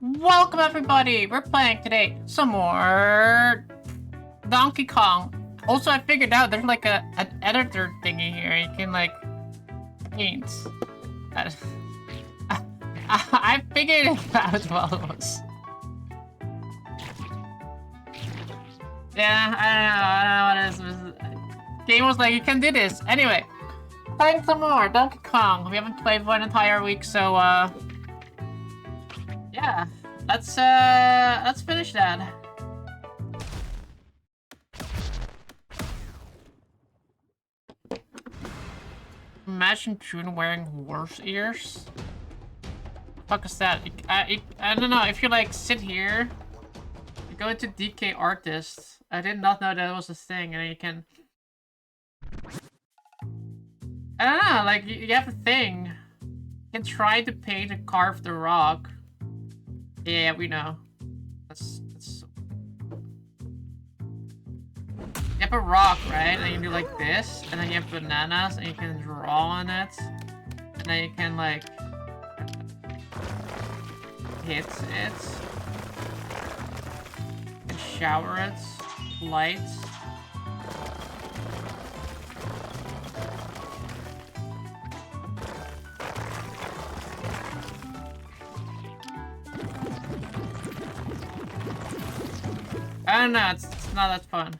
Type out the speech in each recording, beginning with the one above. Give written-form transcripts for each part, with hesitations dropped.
Welcome everybody! We're playing today some more Donkey Kong. Also, I figured out there's like an editor thingy here. You can like paint. I figured it out while it was. Yeah, I don't know what it is. Game was like, you can do this. Anyway, playing some more Donkey Kong. We haven't played for an entire week, so yeah, let's finish that. Imagine June wearing horse ears. Fuck is that? I don't know. If you like sit here, you go into DK Artist. I did not know that was a thing, and you can. I don't know. Like you have a thing. You can try to paint and carve the rock. Yeah, we know. That's you have a rock, right? And you do like this, and then you have bananas, and you can draw on it, and then you can like hit it, and shower it, light. I don't know, it's not that fun.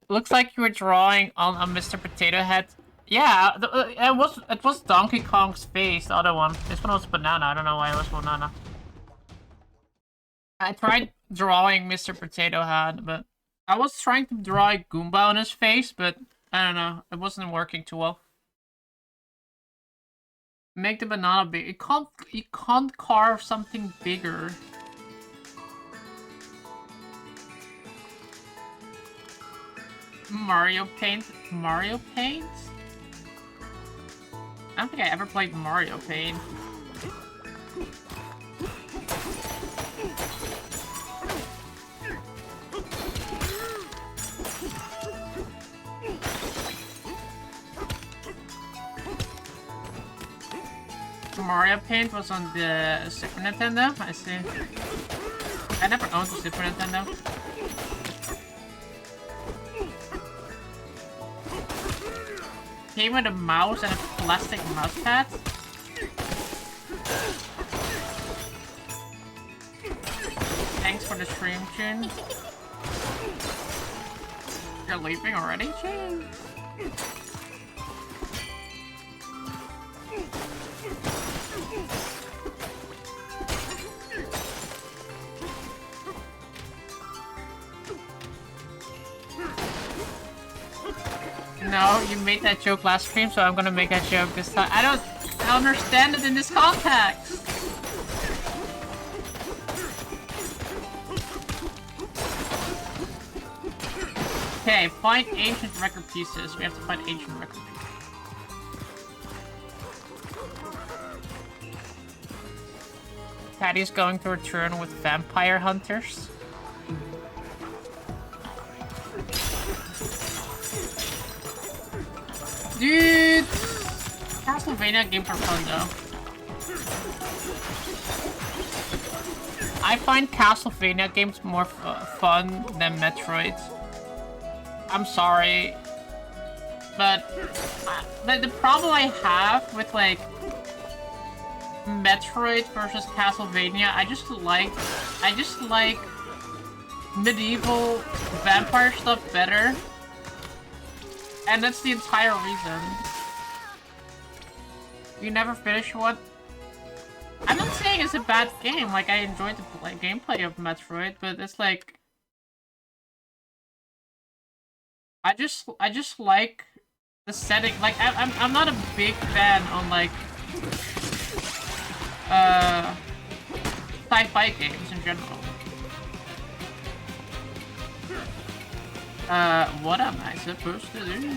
Looks like you were drawing on a Mr. Potato Head. Yeah, it was Donkey Kong's face, the other one. This one was banana, I don't know why it was banana. I tried drawing Mr. Potato Head, but I was trying to draw a Goomba on his face, but I don't know, it wasn't working too well. Make the banana big. You can't carve something bigger. Mario Paint? Mario Paint? I don't think I ever played Mario Paint. Mario Paint was on the Super Nintendo, I see. I never owned the Super Nintendo. Came with a mouse and a plastic mouse pad. Thanks for the stream, June. You're leaving already, June? No, you made that joke last stream, so I'm gonna make that joke this time. I don't understand it in this context. Okay, find ancient record pieces. We have to find ancient record pieces. Patty's going to return with vampire hunters. Dude! Castlevania games are fun though. I find Castlevania games more fun than Metroid. I'm sorry. But the problem I have with like Metroid versus Castlevania, I just like medieval vampire stuff better. And that's the entire reason. You never finish one? I'm not saying it's a bad game, like I enjoyed the gameplay of Metroid, but it's like... I just like the setting, like I'm not a big fan on like sci-fi games in general. What am I supposed to do?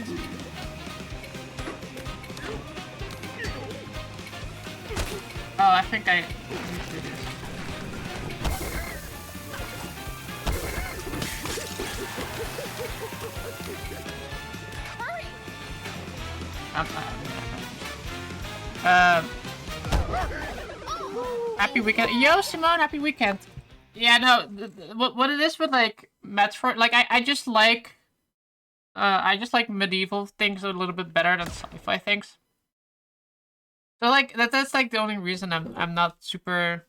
Oh, I think I need to do this. Happy weekend. Yo, Simone, happy weekend. Yeah, no, what it is with, like, Metroid, like, I just like medieval things a little bit better than sci-fi things. So, like, that's, like, the only reason I'm not super,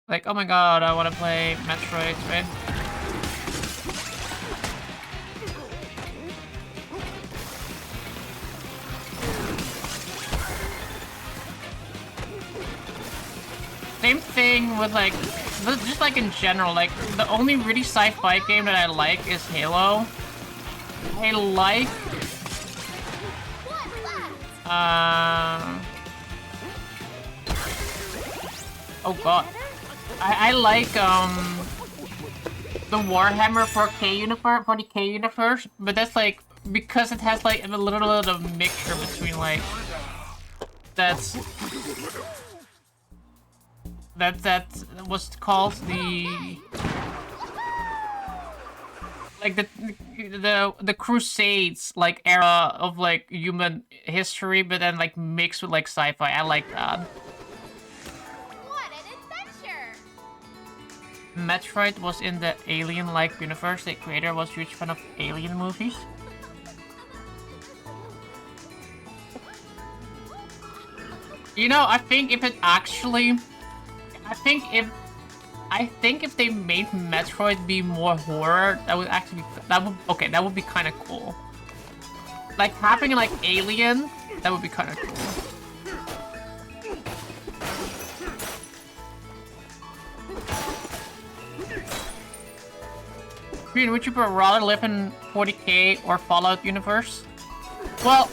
like, oh my god, I want to play Metroid, right? Same thing with, like, just, like, in general, like, the only really sci-fi game that I like is Halo. I like... Oh god. I like, the Warhammer 4K universe, 40K universe, but that's, like, because it has, like, a little bit of mixture between, like... That was called the... Like, the Crusades, like, era of, like, human history, but then, like, mixed with, like, sci-fi. I like that. What an adventure! Metroid was in the Alien-like universe. The creator was a huge fan of Alien movies. You know, I think if it actually... I think if they made Metroid be more horror, that would actually that would be kind of cool. Like having like Alien, that would be kind of cool. Green, would you rather live in 40K or Fallout universe? Well,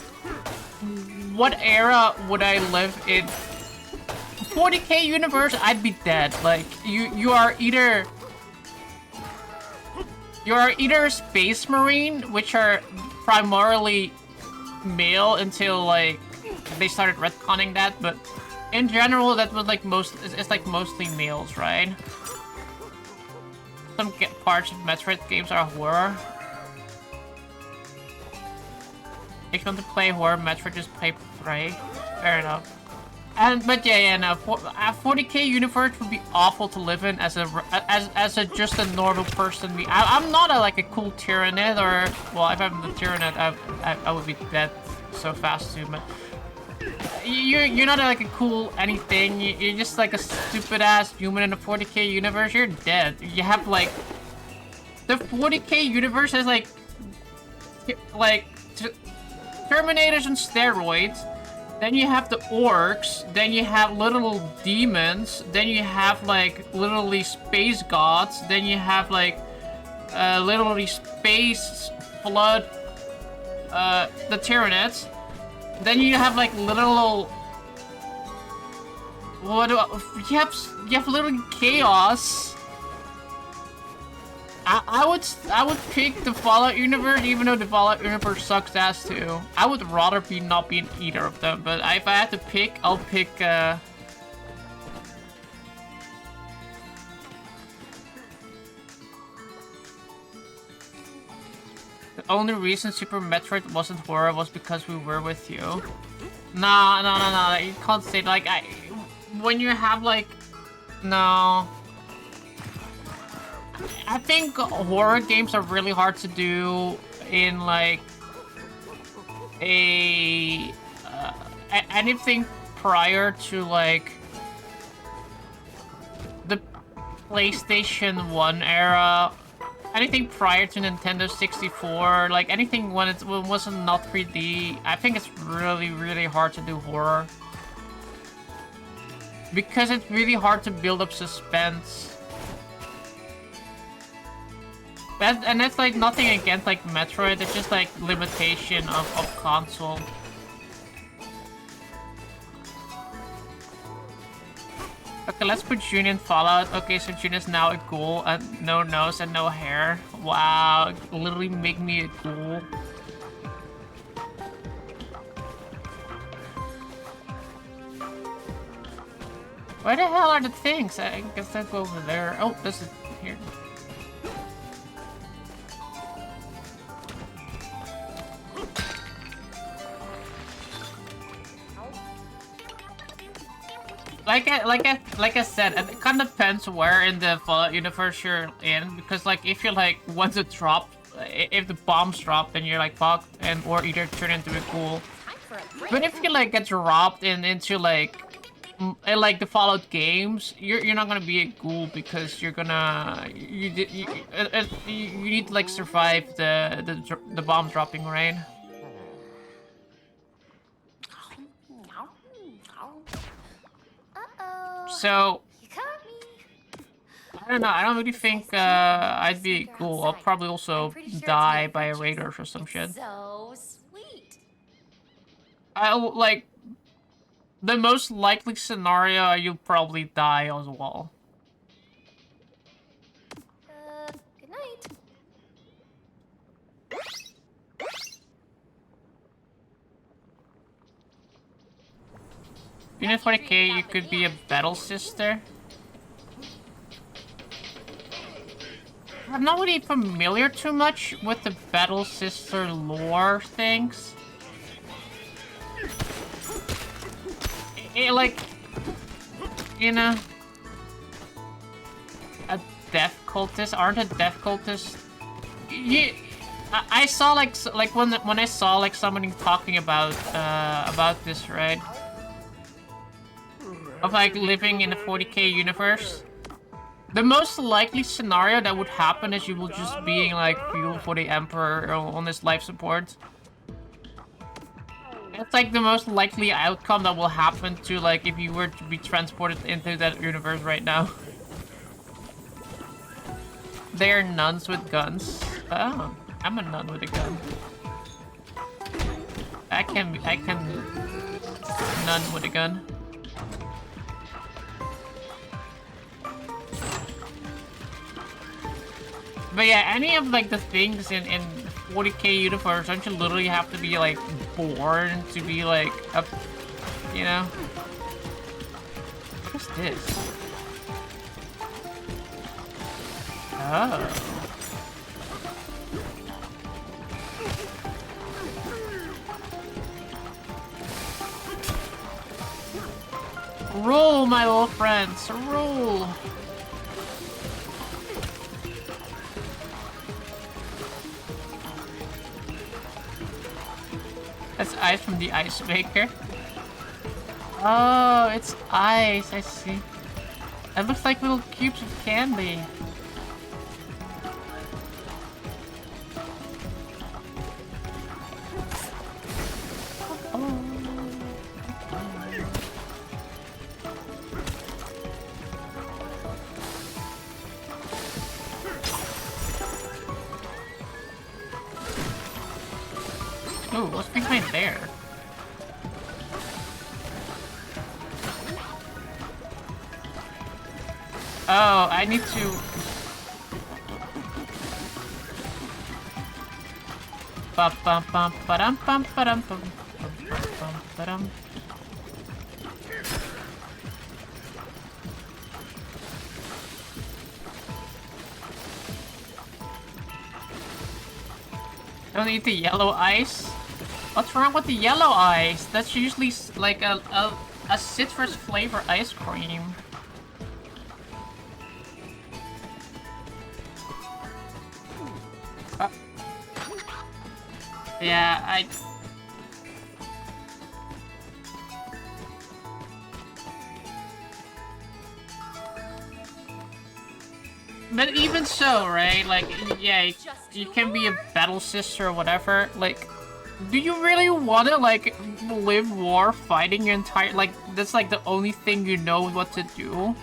what era would I live in? 40K universe, I'd be dead. Like, you are either a space marine, which are primarily male until like they started retconning that, but in general that was like it's like mostly males, right? Some parts of Metroid games are horror. If you want to play horror, Metroid just play Prey. Fair enough. But yeah, no. 40K universe would be awful to live in as a just a normal person. I'm not like a cool Tyranid or well, if I'm the Tyranid, I would be dead so fast too. But you're not like a cool anything. You're just like a stupid ass human in a 40K universe. You're dead. You have like the 40K universe has like Terminators and steroids. Then you have the orcs, then you have little demons, then you have like literally space gods, then you have like literally space flood the Tyranids. Then you have like little you have little chaos. I would pick the Fallout universe, even though the Fallout universe sucks ass too. I would rather not be in either of them, but if I had to pick, I'll pick The only reason Super Metroid wasn't horror was because we were with you. No, you can't say like when you have like no. I think horror games are really hard to do in like anything prior to like the PlayStation 1 era, anything prior to Nintendo 64, like anything when it wasn't not 3D. I think it's really hard to do horror because it's really hard to build up suspense. And that's like nothing against like Metroid, it's just like limitation of console. Okay, let's put June in Fallout. Okay, so June is now a ghoul and no nose and no hair. Wow, literally make me a ghoul. Where the hell are the things? I guess I'll go over there. Oh, this is here. like I said, it kind of depends where in the Fallout universe you're in, because like if you're like once it drop, if the bombs drop, then you're like fucked, and or either turn into a ghoul. But if you like get dropped into like like the Fallout games, you're not gonna be a ghoul because you're gonna you need to like survive the bomb dropping rain. Uh-oh. So You caught me. I don't know. I don't really think I'd be a ghoul. I'll probably also die by a raiders or some shit. So sweet. I'll like the most likely scenario. You'll probably die as well. Good night. Even 40k, you could be a battle sister. I'm not really familiar too much with the battle sister lore things. Like, you know, a death cultist, aren't a death cultist? I saw like when I saw like somebody talking about this, right? Of like living in a 40k universe. The most likely scenario that would happen is you will just being like fuel for the Emperor on his life support. It's like the most likely outcome that will happen to like if you were to be transported into that universe right now. They are nuns with guns. Oh, I'm a nun with a gun. I can nun with a gun. But yeah, any of like the things in 40k universe, don't you literally have to be like born to be like a, you know? What is this? Oh. Roll, my little friends, roll. That's ice from the ice maker. Oh, it's ice, I see. It looks like little cubes of candy. Ooh, what's behind there? Oh, I need to... Don't need the yellow ice? What's wrong with the yellow ice? That's usually like a citrus flavor ice cream. Yeah, But even so, right? Like, yeah, you can be a battle sister or whatever. Like, do you really want to, like, live war fighting your entire... Like, that's, like, the only thing you know what to do?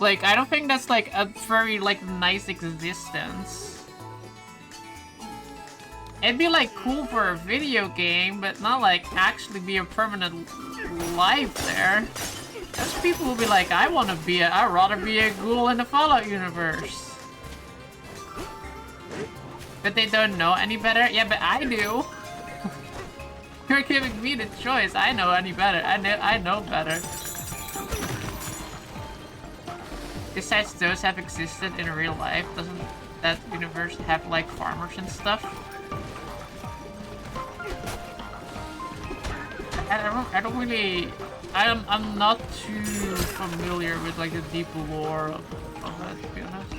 Like, I don't think that's, like, a very, like, nice existence. It'd be, like, cool for a video game, but not, like, actually be a permanent life there. Those people will be like, I'd rather be a ghoul in the Fallout universe. But they don't know any better? Yeah, but I do. You're giving me the choice. I know any better. I know better. Besides those have existed in real life, doesn't that universe have like farmers and stuff? I don't really I'm not too familiar with like the deep lore of it, to be honest.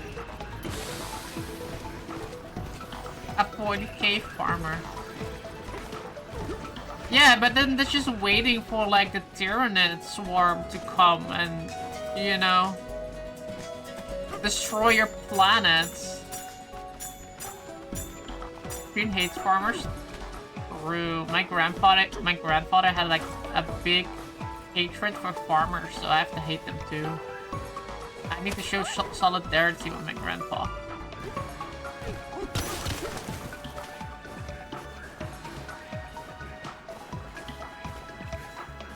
A 40k farmer. Yeah, but then they're just waiting for like the Tyranid swarm to come and, you know, destroy your planets. Green hates farmers. True. My grandfather had like a big hatred for farmers, so I have to hate them too. I need to show solidarity with my grandpa.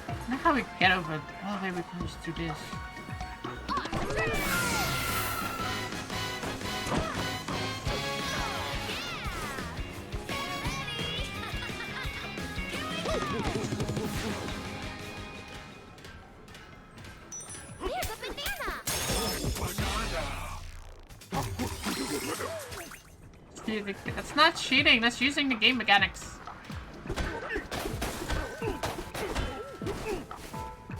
I don't know how we get over it. Oh, maybe we can just do this. Here's a banana. That's not cheating, that's using the game mechanics.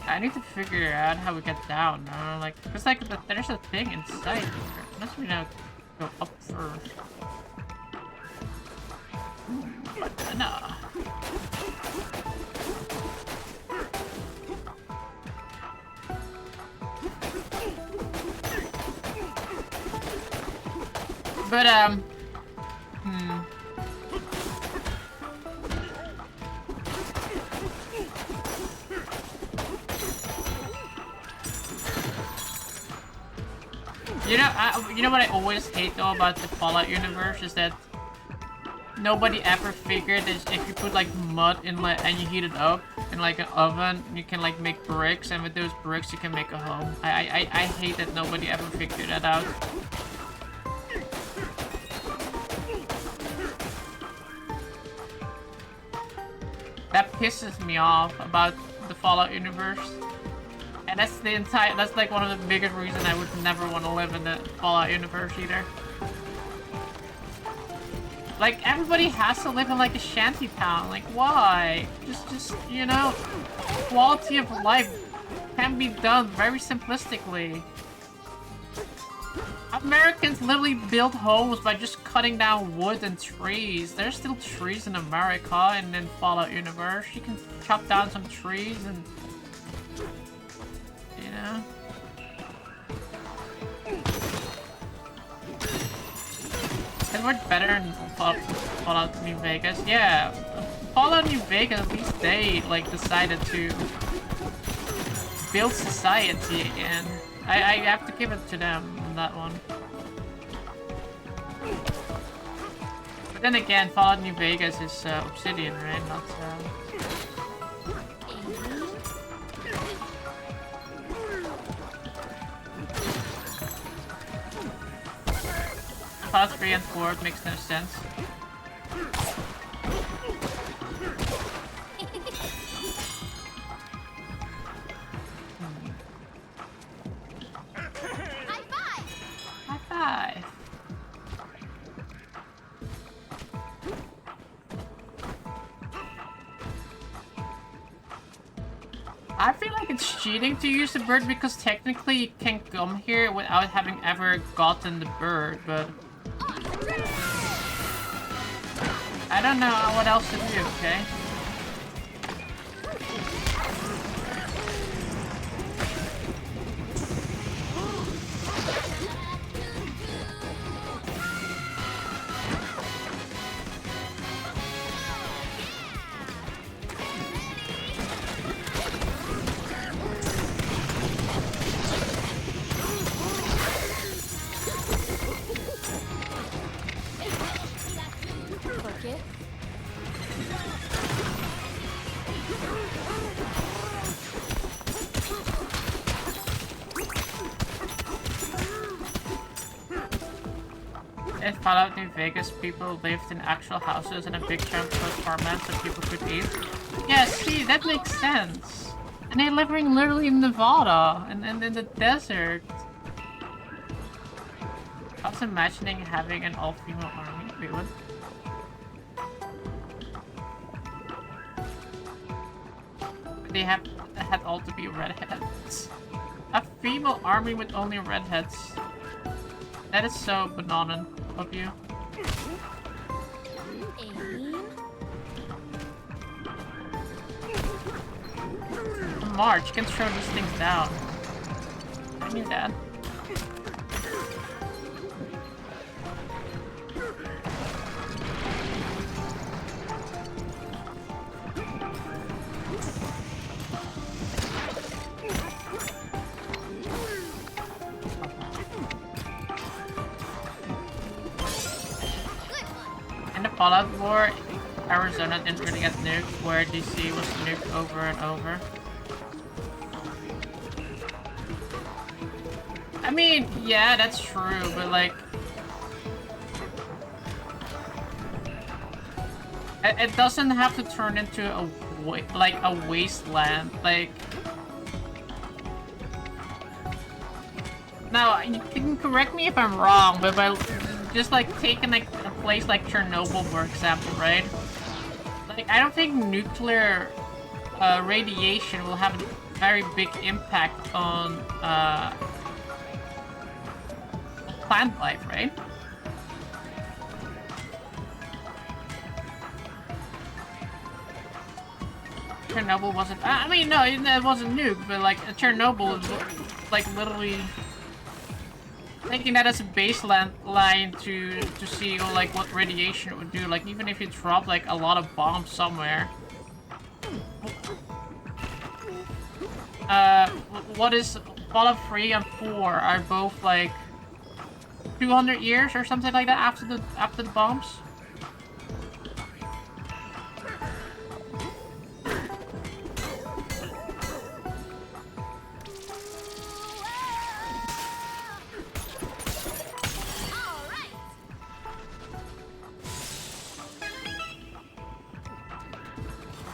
I need to figure out how we get down. Like, cause like there's a thing inside here. Unless we now go up first. Banana. But you know what I always hate though about the Fallout universe is that nobody ever figured is if you put like mud in and you heat it up in like an oven, you can like make bricks, and with those bricks you can make a home. I hate that nobody ever figured that out. That pisses me off about the Fallout universe. And that's like one of the biggest reasons I would never want to live in the Fallout universe either. Like, everybody has to live in like a shanty town. Like, why? Just, you know, quality of life can be done very simplistically. Americans literally build homes by just cutting down wood and trees. There's still trees in America and in Fallout universe. You can chop down some trees and, you know. It worked better in Fallout New Vegas. Yeah, Fallout New Vegas, at least they like decided to build society again. I have to give it to them on that one. But then again, Fallout New Vegas is Obsidian, right? Not Fallout 3 and 4 makes no sense. High five! I feel like it's cheating to use the bird because technically you can come here without having ever gotten the bird, but I don't know what else to do, okay? In Fallout New Vegas, people lived in actual houses and a big chunk was farmland so people could eat. Yeah, see, that makes sense. And they're living literally in Nevada and in the desert. I was imagining having an all-female army. Wait, what? They had all to be redheads. A female army with only redheads. That is so banana of you. March, you can throw these things down. I knew that. In the Fallout War, Arizona didn't really get nuked, where DC was nuked over and over. I mean, yeah, that's true, but like... It doesn't have to turn into a wasteland, like... Now, you can correct me if I'm wrong, but by just like taking like a place like Chernobyl, for example, right? Like, I don't think nuclear radiation will have a very big impact on plant life, right? Chernobyl wasn't... I mean, no, it wasn't nuked, but like Chernobyl is like literally taking that as a baseline line to see like what radiation it would do. Like even if you drop like a lot of bombs somewhere. What is Fallout 3 and 4 are both like 200 years or something like that after the bombs.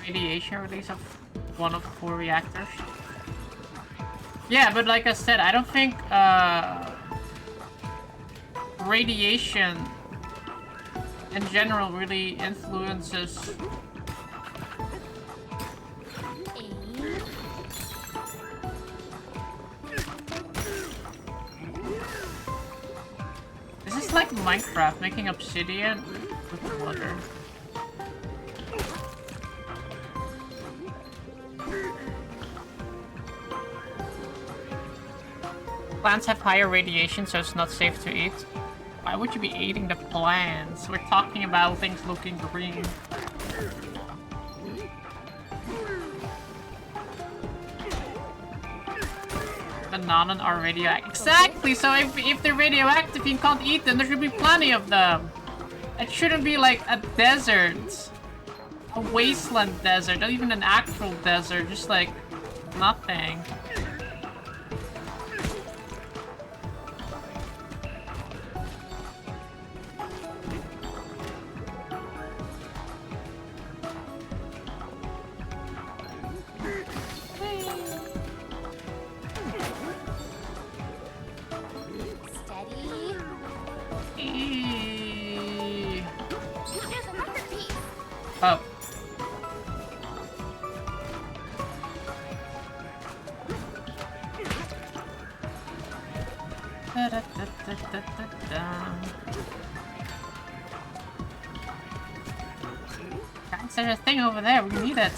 Radiation release of one of 4 reactors. Yeah, but like I said, I don't think radiation in general really influences This is like Minecraft making obsidian with water. Plants have higher radiation, so it's not safe to eat. Why would you be eating the plants? We're talking about things looking green. Bananas are radioactive. Exactly! So if they're radioactive, you can't eat them. There should be plenty of them. It shouldn't be like a desert. A wasteland desert. Not even an actual desert. Just like nothing. Oh. Guys, there's a thing over there. We need it.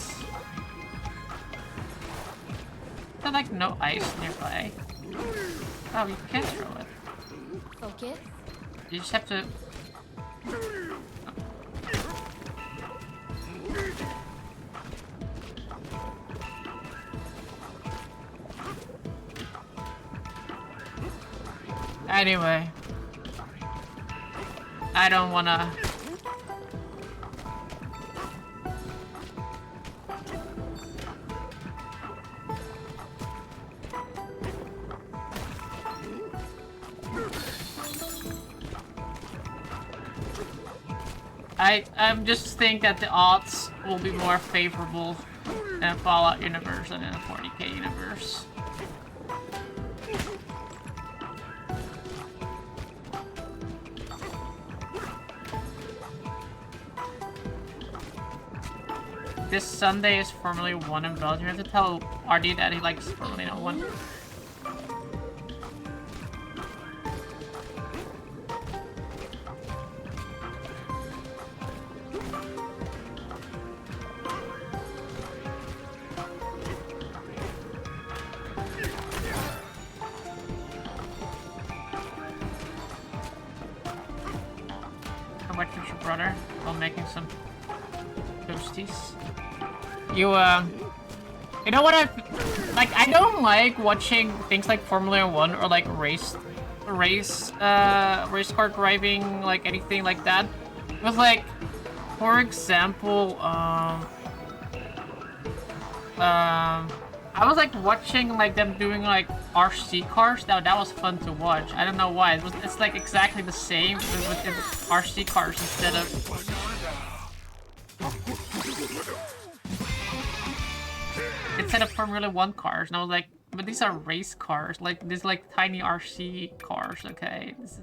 There's like no ice nearby. Oh, you can't throw it. Focus. You just have to... Anyway. I don't wanna... I just think that the odds will be more favorable in a Fallout universe than in a 40k universe. this Sunday is Formula 1 in Belgium. You have to tell RD that he likes Formula 1. How much is your brother while making some toasties? You know what I don't like watching things like Formula 1 or like race car driving, like anything like that. With like, for example, I was like watching like them doing like RC cars. Now that was fun to watch. I don't know why. It's like exactly the same with RC cars instead of Formula 1 cars. And I was like, but these are race cars. Like these like tiny RC cars. Okay, this is.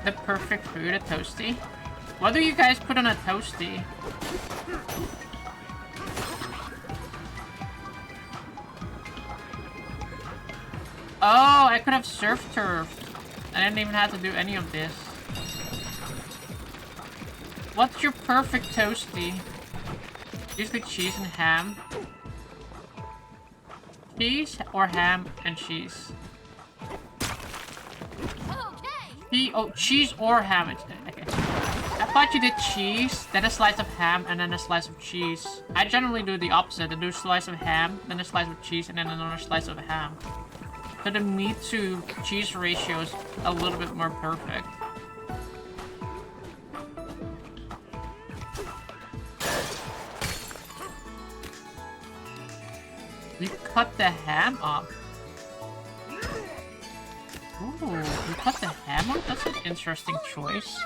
The perfect food, a toasty. What do you guys put on a toasty? Oh, I could have surf turfed. I didn't even have to do any of this. What's your perfect toasty? Usually cheese and ham. Cheese or ham and cheese? Oh, cheese or ham. Okay. I thought you did cheese, then a slice of ham, and then a slice of cheese. I generally do the opposite. I do a slice of ham, then a slice of cheese, and then another slice of ham. So the meat to cheese ratio is a little bit more perfect. You cut the ham up. Ooh, you cut the ham up? That's an interesting choice.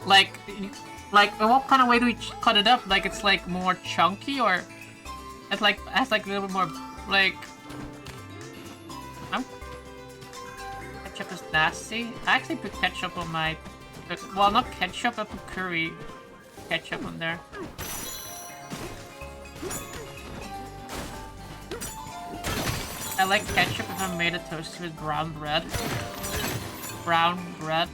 Like, in what kind of way do we cut it up? Like, it's like more chunky, or it's like has like a little bit more like. Ketchup is nasty. I actually put ketchup on my. Well, not ketchup. I put curry ketchup on there. I like ketchup if I made a toast with brown bread. Brown bread.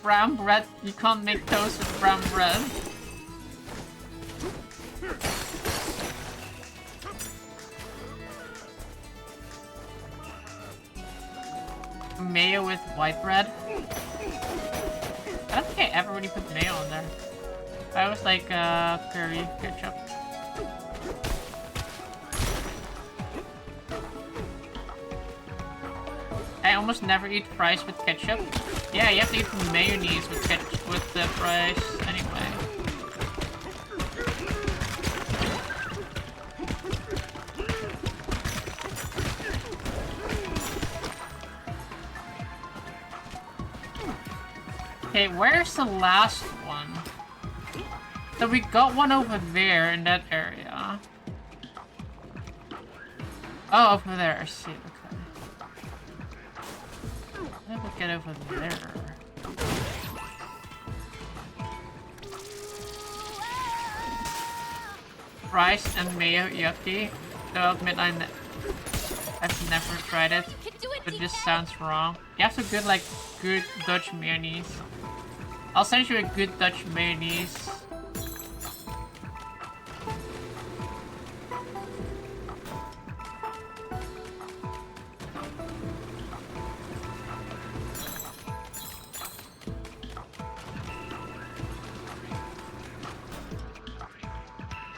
Brown bread? You can't make toast with brown bread. Mayo with white bread? I don't think I ever really put mayo on there. I was like, curry ketchup. I almost never eat fries with ketchup. Yeah, you have to eat mayonnaise with ketchup with the fries anyway. Okay, where's the last one? So we got one over there in that area. Oh, over there, I see, okay. How do we get over there? Rice and mayo yucky. I'll admit I've never tried it, but this sounds wrong. You have to get like good Dutch mayonnaise. I'll send you a good Dutch mayonnaise.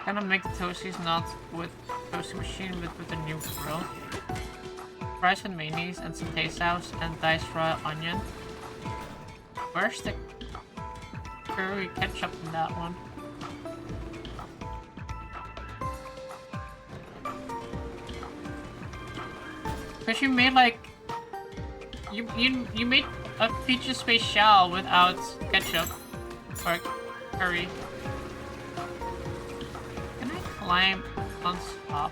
Gonna make the toasties not with toasting machine, but with a new grill. Fries and mayonnaise and some taste sauce and diced raw onion. Where's the curry ketchup in that one? Because you made like you made a pizza special without ketchup or curry. Can I climb on top?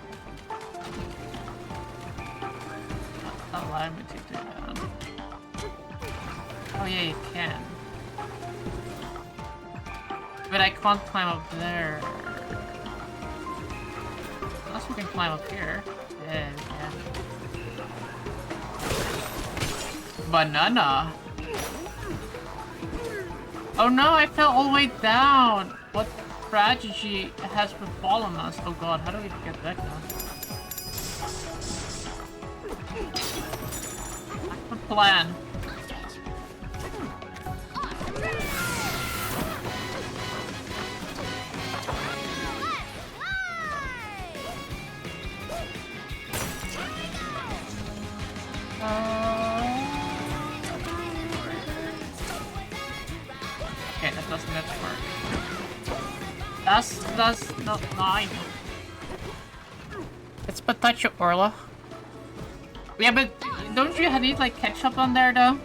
Allow me to do that. Oh yeah, you can. But I can't climb up there. Unless we can climb up here. Yeah, we can. Banana! Oh no, I fell all the way down! What tragedy has befallen us? Oh god, how do we get back now? What's the plan? Okay, that doesn't work. That's not mine. It's potato Orla. Yeah, but don't you need like ketchup on there though?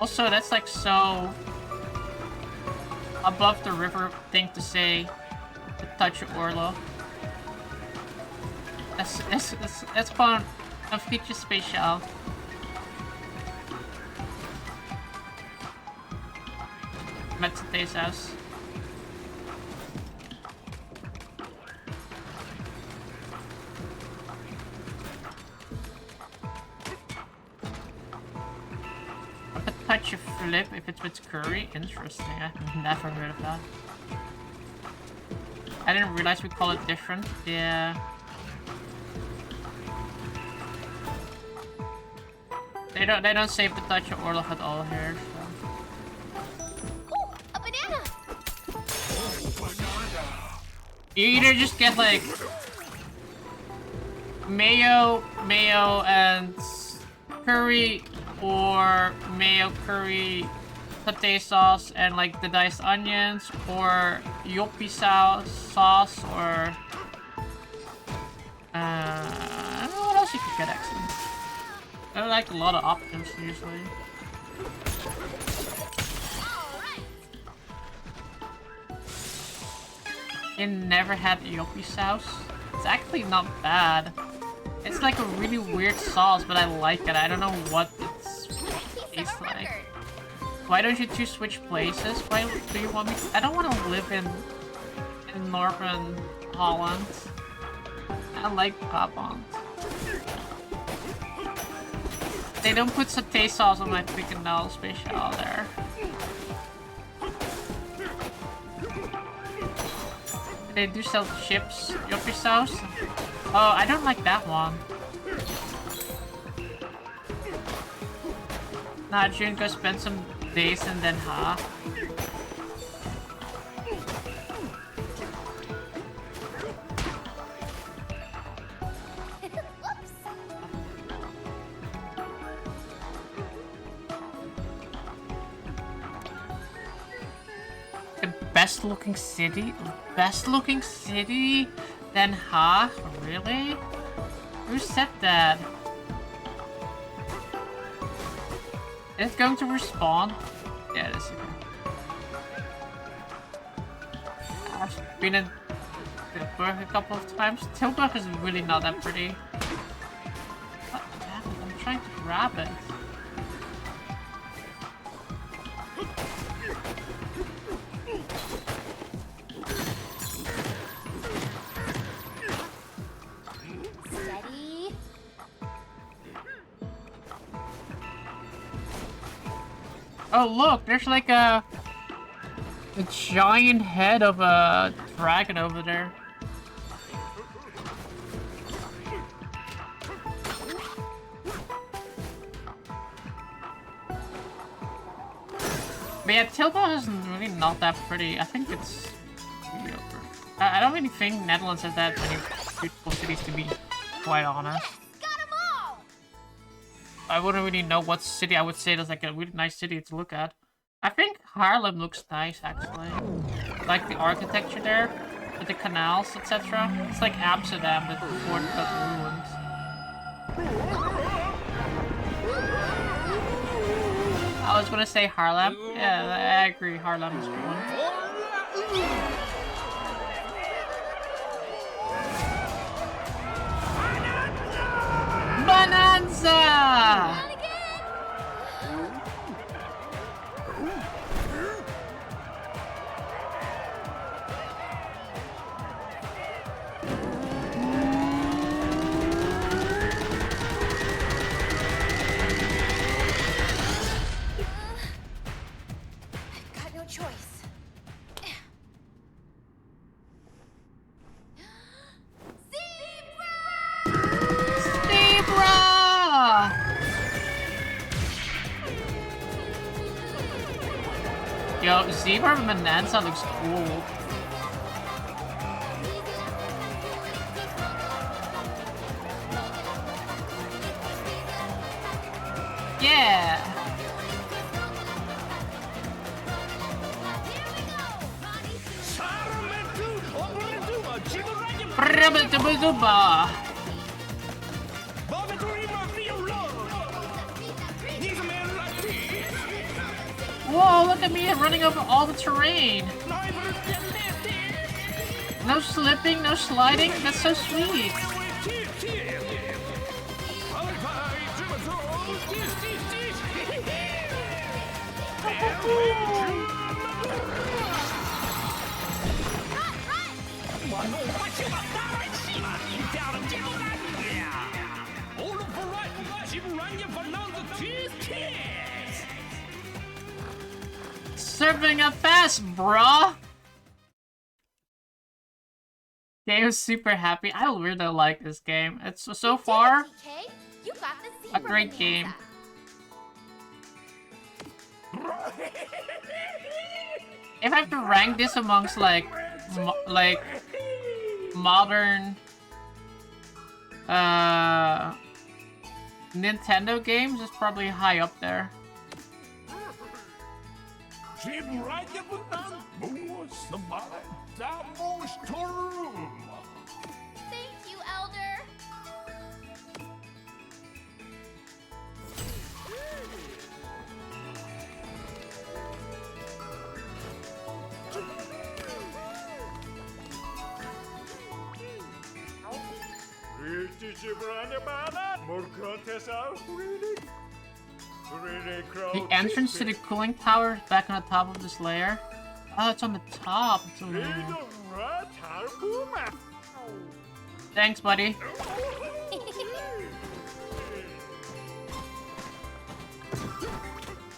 Also, that's like so above the river thing to say. Potato Orla. That's called a feature special. I'm at today's house. A potato flip if it's with curry? Interesting, I've never heard of that. I didn't realize we call it different. Yeah. They don't say potato Orlov at all here, so. Ooh, a banana. You either just get like mayo and curry, or mayo, curry, satay sauce, and like the diced onions, or yopi sauce, or I don't know what else you could get actually. There are like a lot of options usually. You never had yopi sauce? It's actually not bad. It's like a really weird sauce, but I like it. I don't know what it tastes like. Why don't you two switch places? Why do you want me to? I don't want to live in Northern Holland. I like Brabant. They don't put satay sauce on my frikandel special there. They do sell chips, yopi sauce. Oh, I don't like that one. Nah, June, go spend some days in Den Haag. Best looking city? Best looking city? Den Haag? Really? Who said that? Is it going to respawn? Yeah, it is. I've been in Tilburg a couple of times. Tilburg is really not that pretty. What happened? I'm trying to grab it. Oh look, there's like a giant head of a dragon over there. But yeah, Tilburg is really not that pretty. I think it's mediocre. I don't really think Netherlands has that many beautiful cities, to be quite honest. I wouldn't really know what city I would say that's like a really nice city to look at. I think Haarlem looks nice, actually. Like the architecture there. with the canals, etc. It's like Amsterdam, but before it got ruined. I was gonna say Harlem. Yeah, I agree. Harlem is ruined. Bananza! Choice. Zebra! Yo, Zebra Bananza looks cool. Yeah! Whoa, look at me running over all the terrain. No slipping, no sliding. That's so sweet. Serving up fast, bruh! Game is super happy. I really like this game. It's so far a great game. If I have to rank this amongst like modern Nintendo games, it's probably high up there. Thank you, Elder. The entrance to the cooling tower is back on the top of this layer. Oh, it's on the top. Thanks, buddy.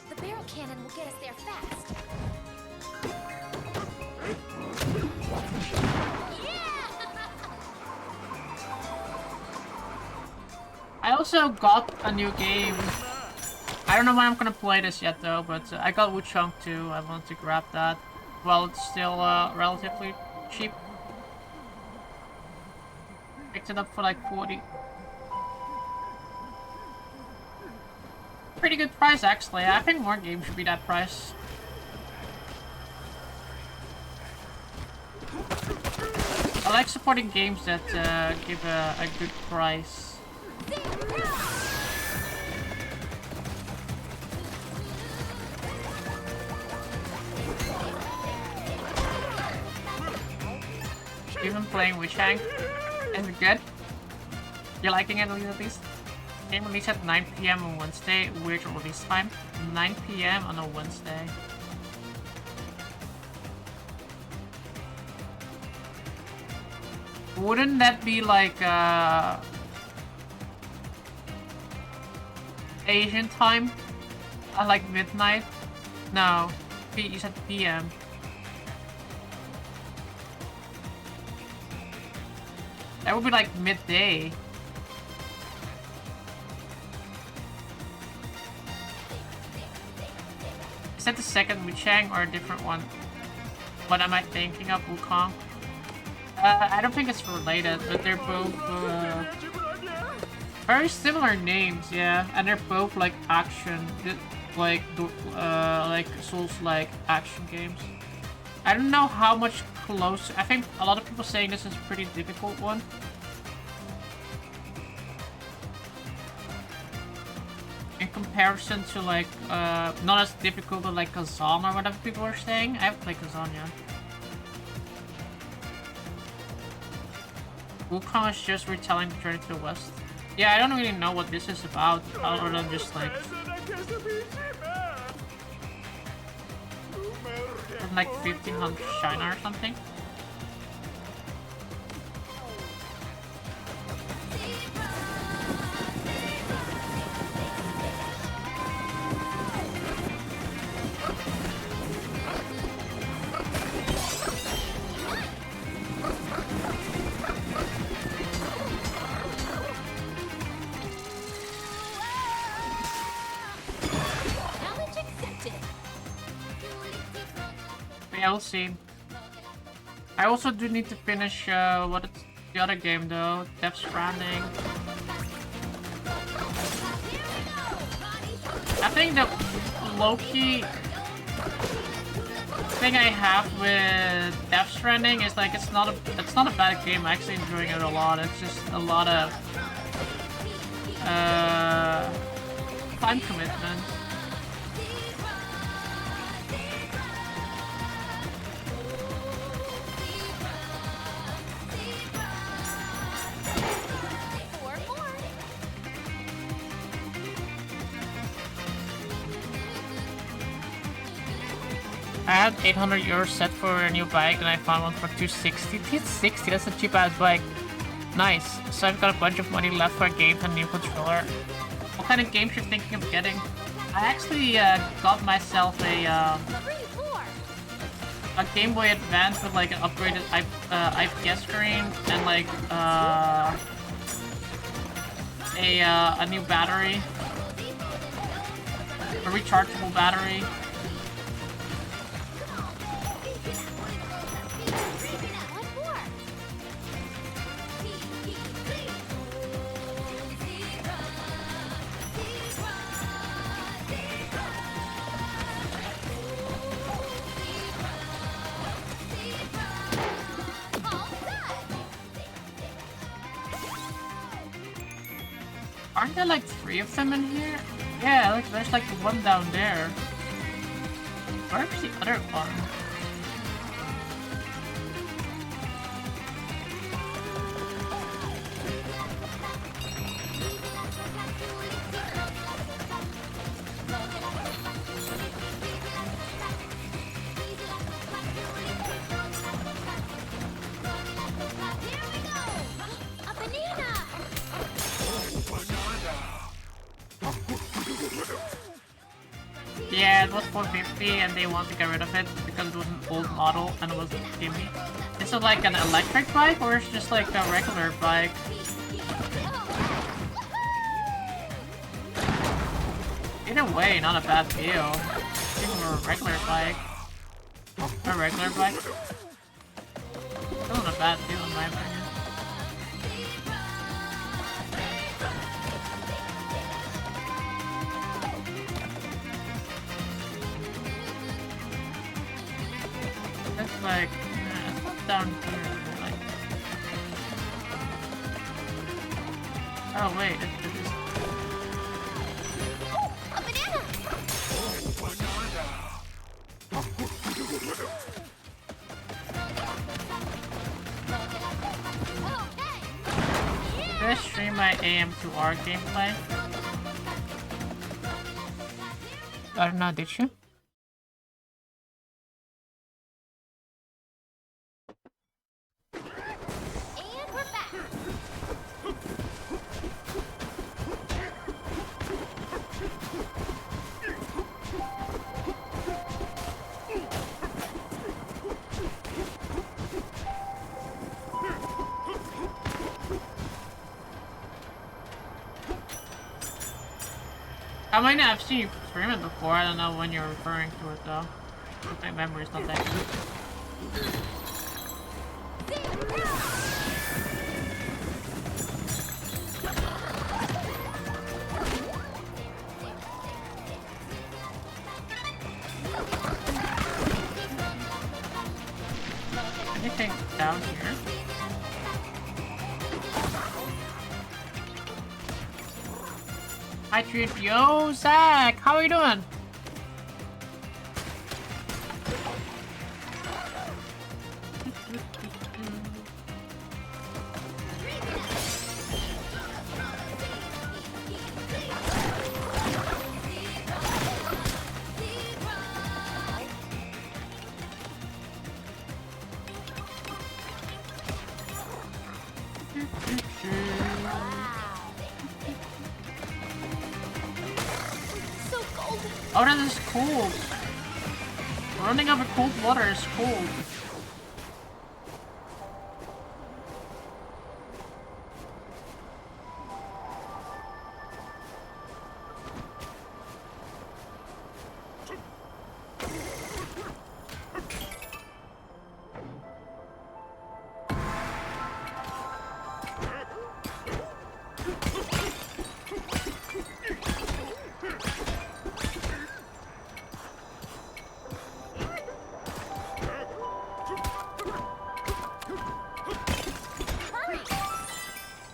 The barrel cannon will get us there fast. I also got a new game. I don't know when I'm gonna play this yet though, but I got Wuchunk too. I want to grab that. Well, it's still relatively cheap. Picked it up for like 40. Pretty good price actually. I think more games should be that price. I like supporting games that give a good price. You've been playing Wuchang? Is it good? You're liking it at least? Game release at 9 PM on Wednesday. Weird release time. 9 PM on a Wednesday. Wouldn't that be like Asian time? Like midnight? No. You said PM. That would be like midday. Is that the second Wuchang or a different one? What am I thinking of? Wukong? I don't think it's related, but they're both very similar names, yeah. And they're both like action, like Souls-like action games. I don't know how much closer. I think a lot of people saying this is a pretty difficult one. In comparison to like, not as difficult but like Kazan or whatever people are saying. I haven't played Kazan yet. Wukong is just retelling the journey to the west. Yeah, I don't really know what this is about, other than just like... From like 1500 China or something. We'll see. I also do need to finish what is the other game though, Death Stranding. I think the low-key thing I have with Death Stranding is like it's not a bad game. I'm actually enjoying it a lot. It's just a lot of time commitment. I had 800 euros set for a new bike and I found one for 260. 260, that's a cheap ass bike. Nice. So I've got a bunch of money left for a game and a new controller. What kind of games you're thinking of getting? I actually got myself a Game Boy Advance with like an upgraded IPS screen and like a new battery. A rechargeable battery. Aren't there like 3 of them in here? Yeah, like there's like one down there. Where's the other one? Yeah, it was 450 and they want to get rid of it because it was an old model and it was gimme. Is it like an electric bike or is it just like a regular bike? Either way, not a bad deal. Even for a regular bike. A regular bike? Still not a bad deal in my opinion. It's like, it's not down here, like... Oh wait, it is... Oh, a banana! Did I stream my AM2R gameplay? I don't know, did you? I might not have seen you stream it before. I don't know when you're referring to it though. My memory's not that good. Anything down here? Hi, Treat. Yo, Zach! How are you doing? Oh, that is cold. Running over cold water is cold.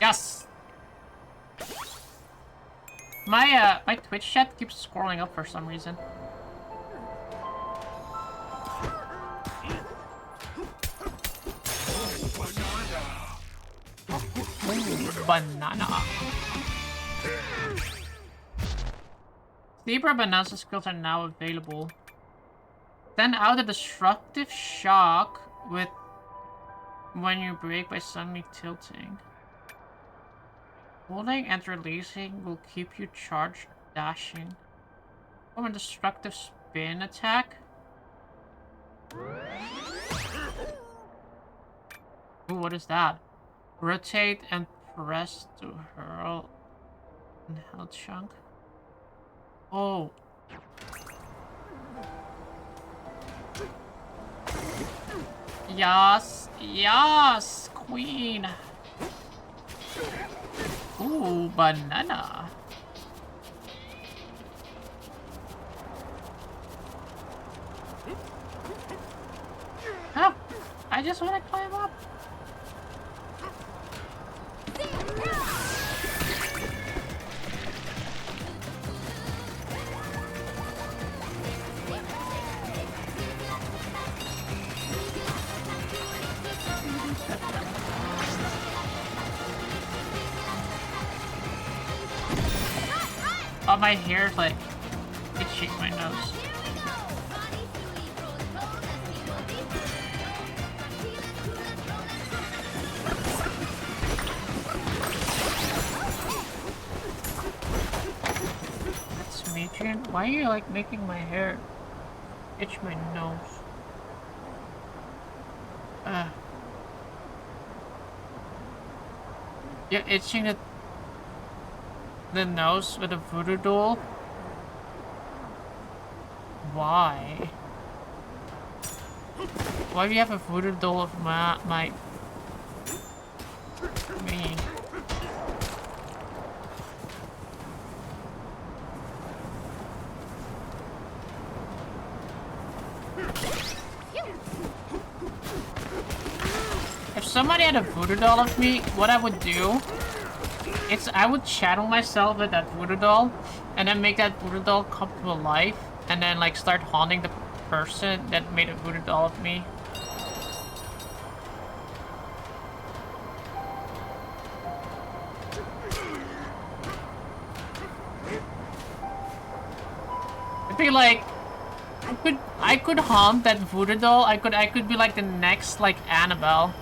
Yes! My Twitch chat keeps scrolling up for some reason. Ooh, banana. Zebra Bananza skills are now available. Send out a destructive shock with when you break by suddenly tilting. Holding and releasing will keep you charged, dashing. From a destructive spin attack. Ooh, what is that? Rotate and press to hurl and health chunk. Oh. Yes, yes, queen. Ooh, banana. Oh, I just want to climb up. Oh, my hair's like itching my nose. That's me, Jen. Why are you like making my hair itch my nose? You're itching the nose with a voodoo doll? Why? Why do you have a voodoo doll of me? If somebody had a voodoo doll of me, what I would do is I would channel myself with that voodoo doll and then make that voodoo doll come to life and then like start haunting the person that made a voodoo doll of me. It'd be like I could haunt that voodoo doll. I could be like the next like Annabelle.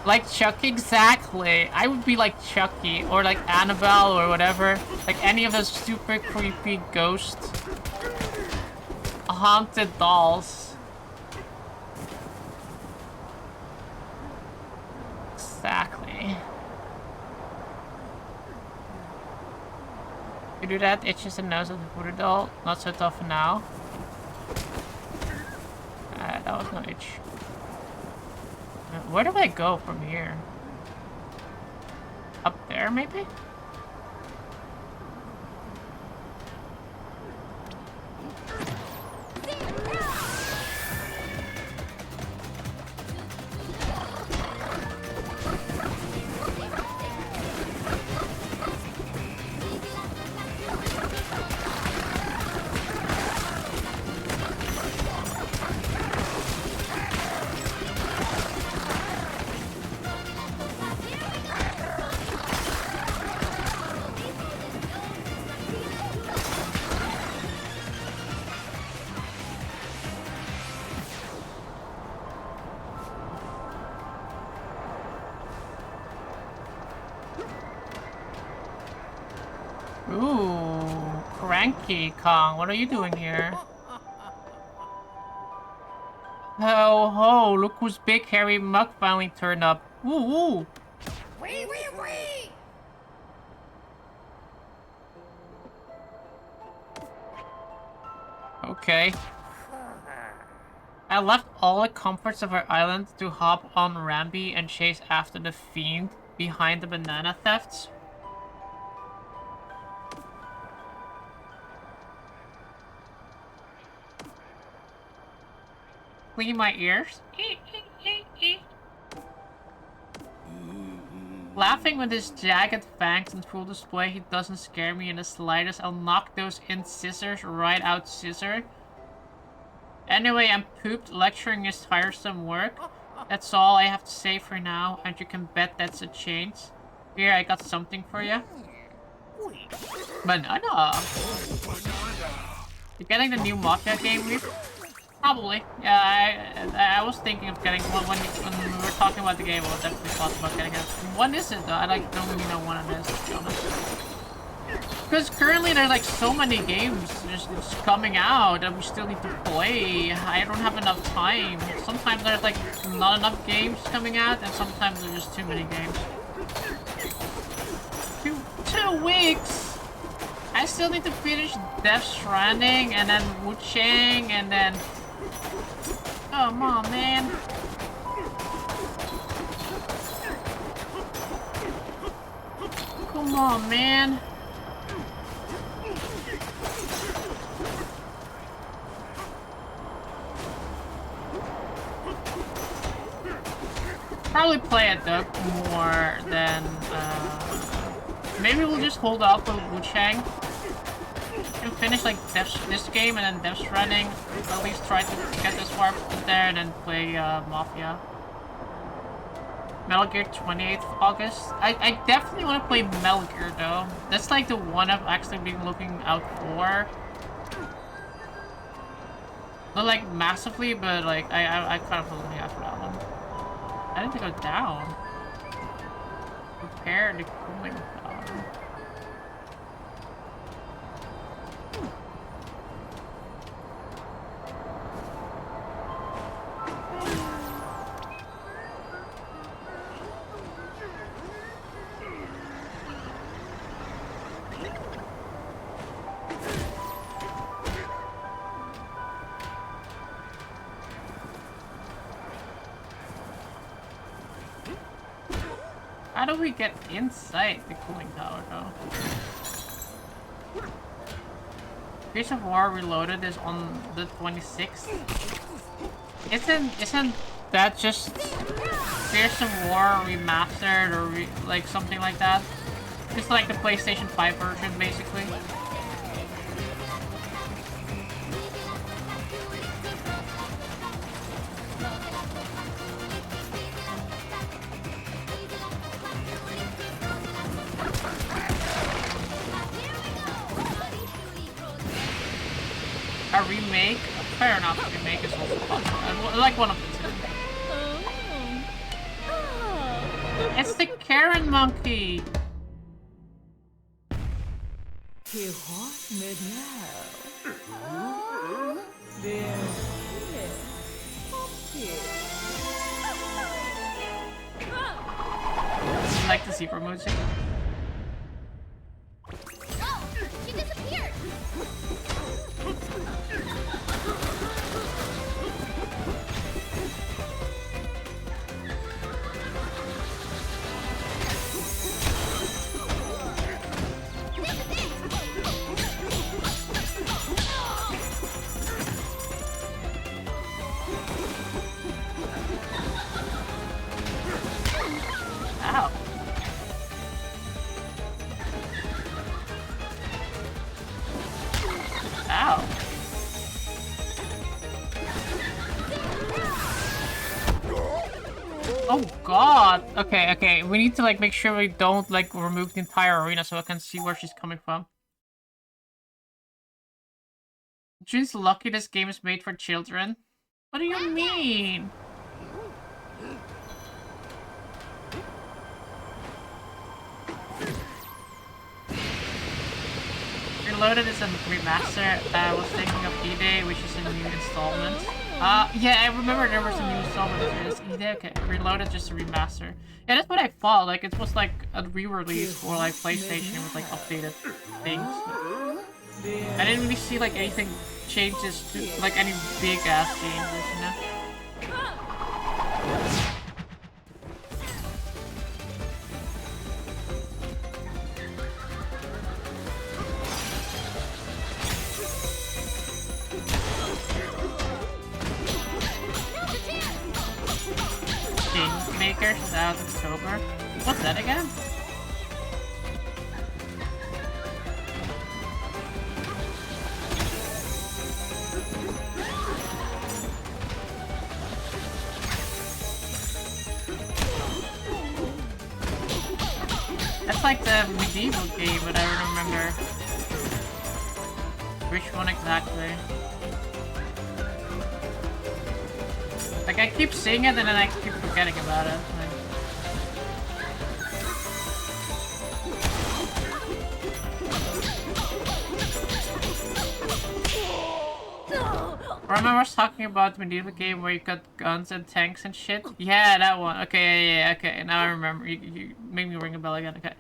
Like Chucky, exactly. I would be like Chucky or like Annabelle or whatever. Like any of those super creepy ghost haunted dolls. Exactly. You do that, itches the nose of the voodoo doll. Not so tough now. That was no itch. Where do I go from here? Up there, maybe? Donkey Kong, what are you doing here? Ho ho, look whose big hairy mug finally turned up. Woo woo! Wee wee wee! Okay. I left all the comforts of our island to hop on Rambi and chase after the fiend behind the banana thefts. Clean my ears. Laughing with his jagged fangs in full display, he doesn't scare me in the slightest. I'll knock those scissors right out scissor. Anyway, I'm pooped. Lecturing is tiresome work. That's all I have to say for now, and you can bet that's a change. Here, I got something for you. Banana! You're getting the new Mafia game, Reef? Probably. Yeah, I was thinking of getting one when we were talking about the game. I was definitely thought about getting it. When is it though? I don't really know when it is, to be honest. Because currently there's like so many games just coming out that we still need to play. I don't have enough time. Sometimes there's like not enough games coming out, and sometimes there's just too many games. 2 weeks. I still need to finish Death Stranding and then Wu Chang and then. Come on, man. Come on, man. Probably play it though more than maybe we'll just hold off with Wu Chang and finish like this game and then Death Stranding. At least try to get this far there and then play Mafia. Metal Gear 28th August. I definitely want to play Metal Gear though. That's like the one I've actually been looking out for. Not like massively, but like I kind of looking out for that one. I need to go down. Prepare the cooling tower. How do we get inside the cooling tower, though? Gears of War Reloaded is on the 26th. Isn't that just Gears of War Remastered or like something like that? Just like the PlayStation 5 version, basically. A remake? Fair enough, a remake is also possible. I like one of the two. It's the Karen monkey! You like the zebra music? Oh, she disappeared. Ow. Ow. Oh god! Okay, we need to like make sure we don't like remove the entire arena so I can see where she's coming from. June's lucky this game is made for children. What do you mean? Reloaded is a remaster. I was thinking of E-Day, which is a new installment. Yeah, I remember there was a new installment of this. E-Day, okay. Reloaded, just a remaster. Yeah, that's what I thought. Like, it was like a re-release for like PlayStation with like updated things. I didn't really see like anything changes to like any big ass changes, you know? Kingmakers is out in October. What's that again? That's like the medieval game, but I don't remember which one exactly. Like, I keep seeing it and then I keep forgetting about it. Remember us talking about the medieval game where you got guns and tanks and shit? Yeah, that one. Okay, yeah, okay. Now I remember. You made me ring a bell again. Okay.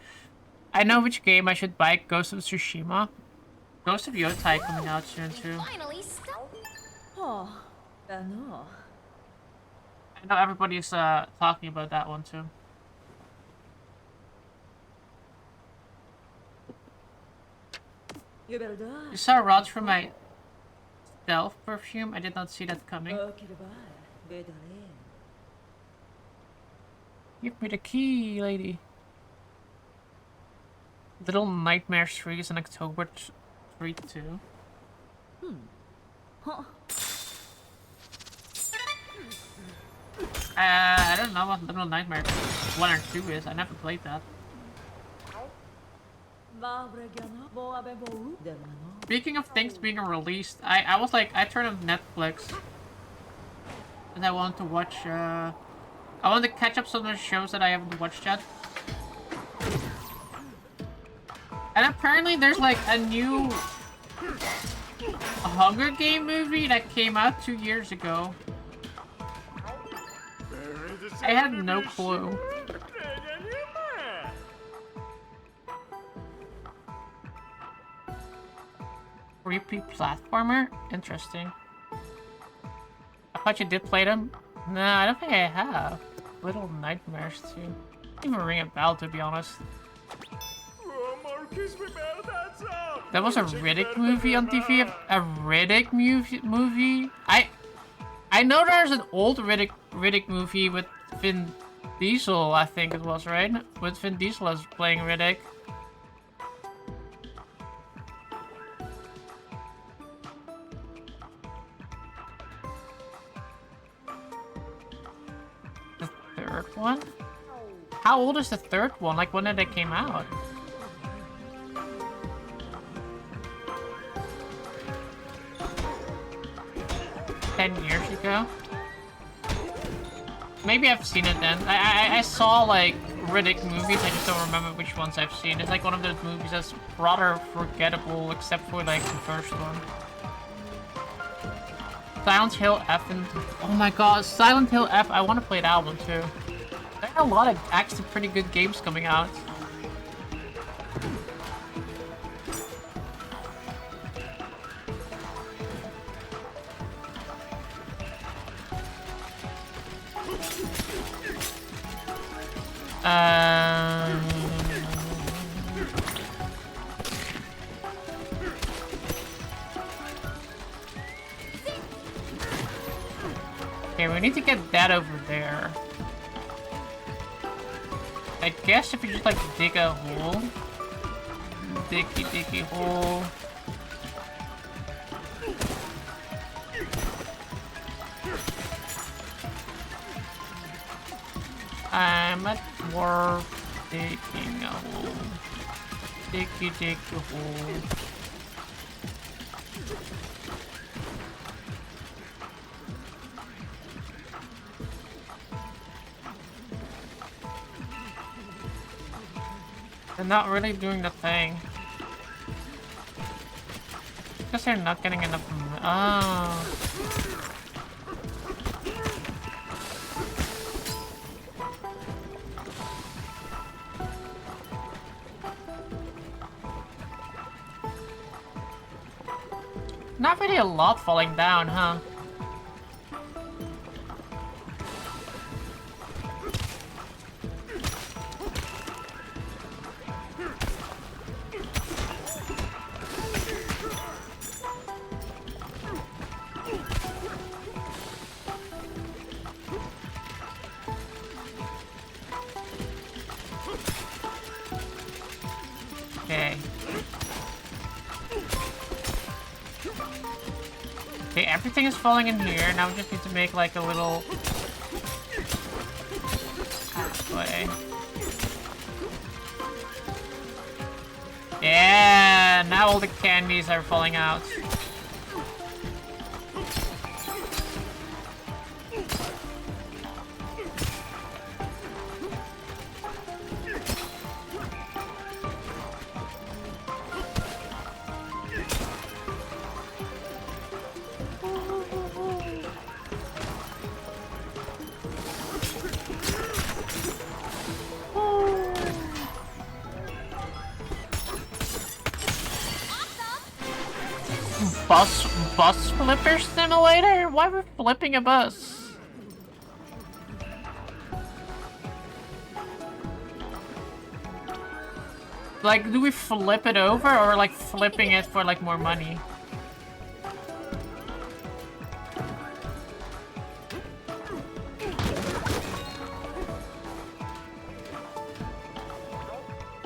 I know which game I should buy. Ghost of Tsushima. Ghost of Yotai coming out soon too. Finally stopped. Oh, I know. I know everybody's talking about that one too. You better die. You saw Raj from my stealth perfume? I did not see that coming. Give me the key, lady. Little Nightmares 3 is in October 3 too. Huh. I don't know what Little Nightmares 1 or 2 is. I never played that. Speaking of things being released, I was like, I turned on Netflix and I wanted to watch, I wanted to catch up some of the shows that I haven't watched yet. And apparently there's like a new Hunger Game movie that came out 2 years ago. I had no clue. Repeat platformer? Interesting. I thought you did play them? No, I don't think I have. Little Nightmares too. Didn't even ring a bell, to be honest. That was a Riddick movie on TV? A Riddick movie? I know there's an old Riddick movie with Vin Diesel, I think it was, right? With Vin Diesel as playing Riddick. The third one? How old is the third one? Like, when did it came out? $10 years ago? Maybe I've seen it then. I saw, like, Riddick movies, I just don't remember which ones I've seen. It's like one of those movies that's rather forgettable, except for, like, the first one. Silent Hill F and... Oh my god, Silent Hill F, I want to play that one too. There are a lot of actually pretty good games coming out. Okay, we need to get that over there. I guess if you just like dig a hole. Diggy hole. I'm at work digging a hole. Dig a hole. They're not really doing the thing. guess they're not getting enough. Oh. Not really a lot falling down, huh? Okay. Okay, everything is falling in here. Now we just need to make like a little pathway. Yeah, now all the candies are falling out. Bus flipper simulator? Why we're flipping a bus? Like, do we flip it over or like flipping it for like more money?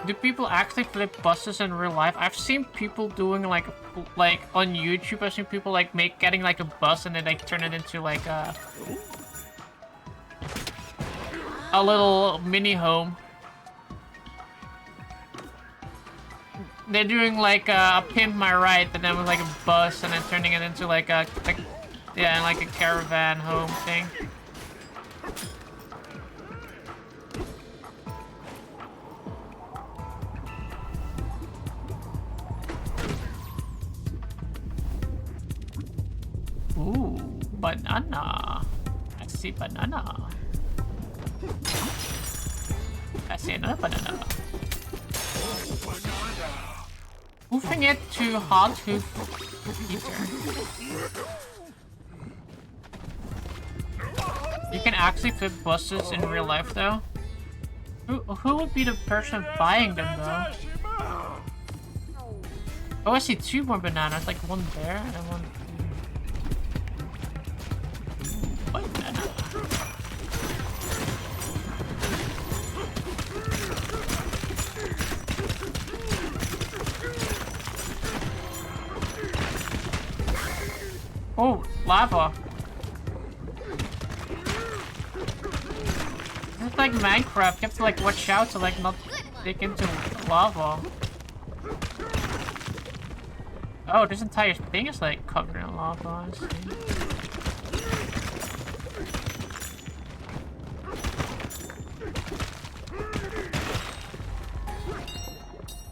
Do people actually flip buses in real life? I've seen people doing like on YouTube. I've seen people like getting like a bus and then like turn it into like a little mini home. They're doing like a pimp my ride, but then with like a bus and then turning it into like a yeah, like a caravan home thing. Ooh, banana. I see banana. I see another banana. Hoofing it to hot hoof heater. You can actually flip buses in real life though. Who would be the person buying them though? Oh, I see two more bananas, like one there and one here. Banana. Oh, lava. It's like Minecraft, you have to like watch out to like not dig into lava. Oh, this entire thing is like covered in lava, I see.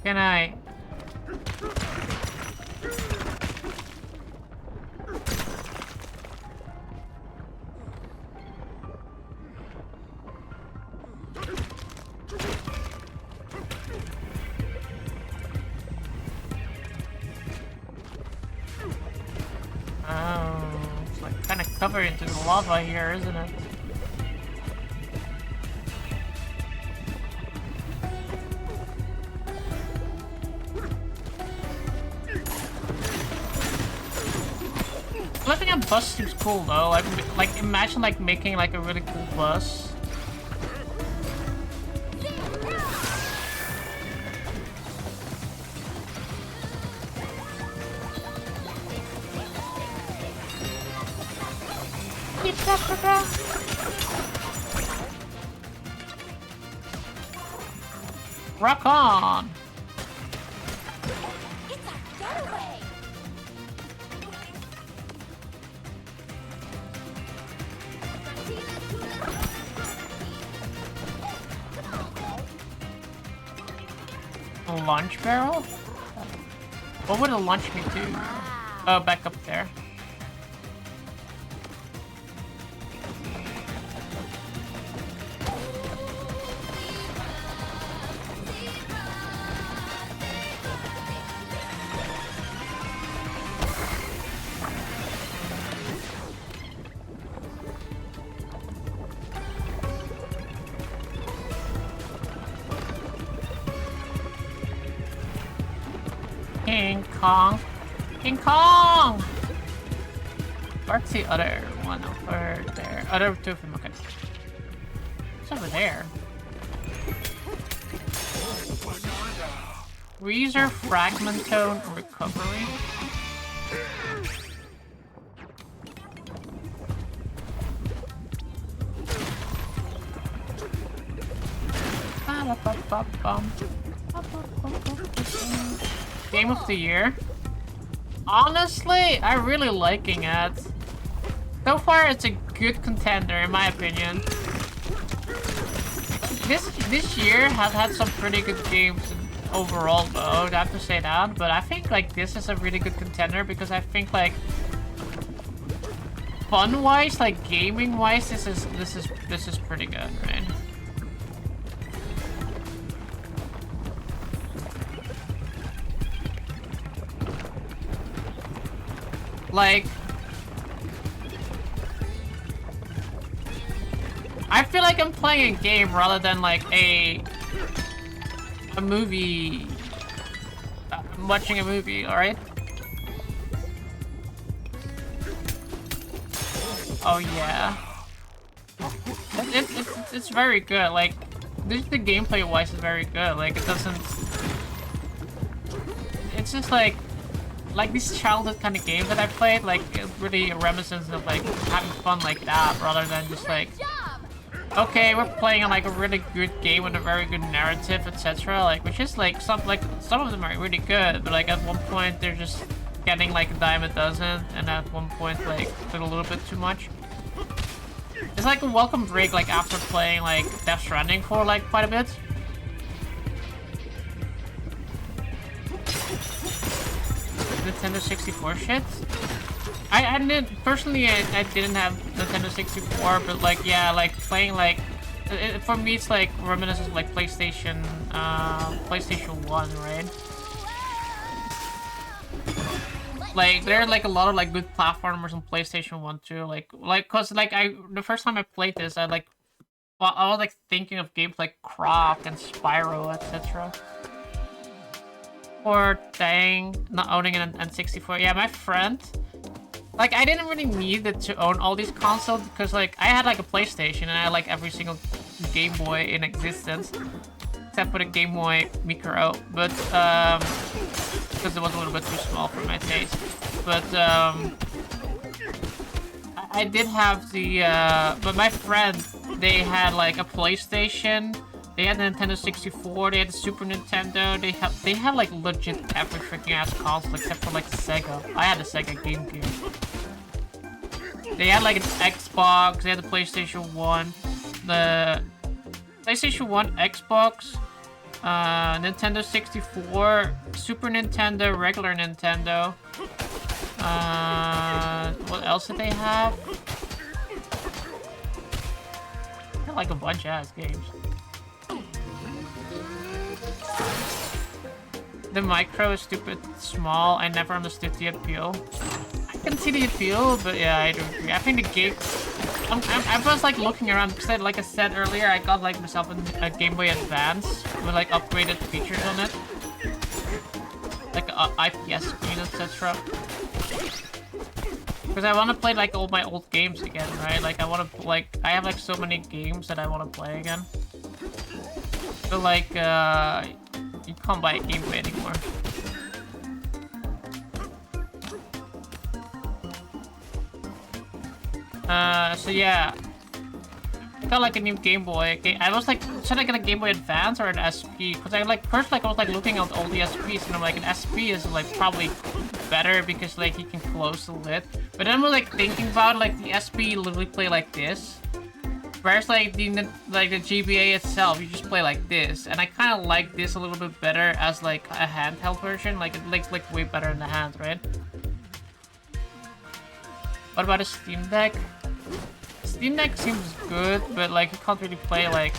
Can I? Oh, it's like kind of covered into the lava here, isn't it? Flipping a bus seems cool though. Like imagine like making like a really cool bus. Rock on! It's our getaway. A launch barrel? What would a launch me to? Wow. Oh, back up there. King Kong. King Kong! Where's the other one over there? Other two of them, okay. It's over there. Freezer Fragment Tone Recovery. Game of the year. Honestly, I'm really liking it. So far, it's a good contender in my opinion. This year has had some pretty good games overall, though. I have to say that. But I think like this is a really good contender because I think like fun-wise, like gaming-wise, this is pretty good, right? Like, I feel like I'm playing a game rather than like a movie. I'm watching a movie, alright? Oh yeah. It's very good. Like, the gameplay wise is very good. Like, it doesn't. It's just like these childhood kind of games that I played, like really reminiscent of like having fun like that, rather than just like, okay, we're playing like a really good game with a very good narrative, etc. Like, which is like some of them are really good, but like at one point they're just getting like a dime a dozen, and at one point like a little bit too much. It's like a welcome break, like after playing like Death Stranding for like quite a bit. Nintendo 64 shit. I didn't personally. I didn't have Nintendo 64, but like yeah, like playing like for me it's like reminiscent of like PlayStation 1, right? Like there are like a lot of like good platformers on PlayStation 1 too. Like cause like the first time I played this, I was like thinking of games like Croc and Spyro, etc. Poor thing, not owning an N64. Yeah, my friend. Like, I didn't really need it to own all these consoles because, like, I had like a PlayStation and I had like every single Game Boy in existence, except for the Game Boy Micro. But because it was a little bit too small for my taste. But I did have the. But my friend, they had like a PlayStation. They had the Nintendo 64, they had the Super Nintendo, they had like legit every freaking ass console except for like the Sega. I had the Sega GameCube. They had like an Xbox, they had the PlayStation 1, the PlayStation 1, Xbox, Nintendo 64, Super Nintendo, regular Nintendo. What else did they have? They had like a bunch of ass games. The Micro is stupid small. I never understood the appeal. I can see the appeal, but yeah, I do agree. I think the game. I was like looking around because, like I said earlier, I got like myself a Game Boy Advance with like upgraded features on it, like a IPS screen, etc. Because I want to play like all my old games again, right? Like I want to I have like so many games that I want to play again. But like you can't buy a Game Boy anymore. So yeah, I got like a new Game Boy. I was like, should I get a Game Boy Advance or an SP? Because I like first like I was like looking at all the SPs and I'm like, an SP is like probably better because like you can close the lid. But then we're like thinking about like the SP literally play like this. Whereas like the GBA itself, you just play like this, and I kind of like this a little bit better as like a handheld version. Like it looks like way better in the hand, right? What about a Steam Deck? Steam Deck seems good, but like you can't really play like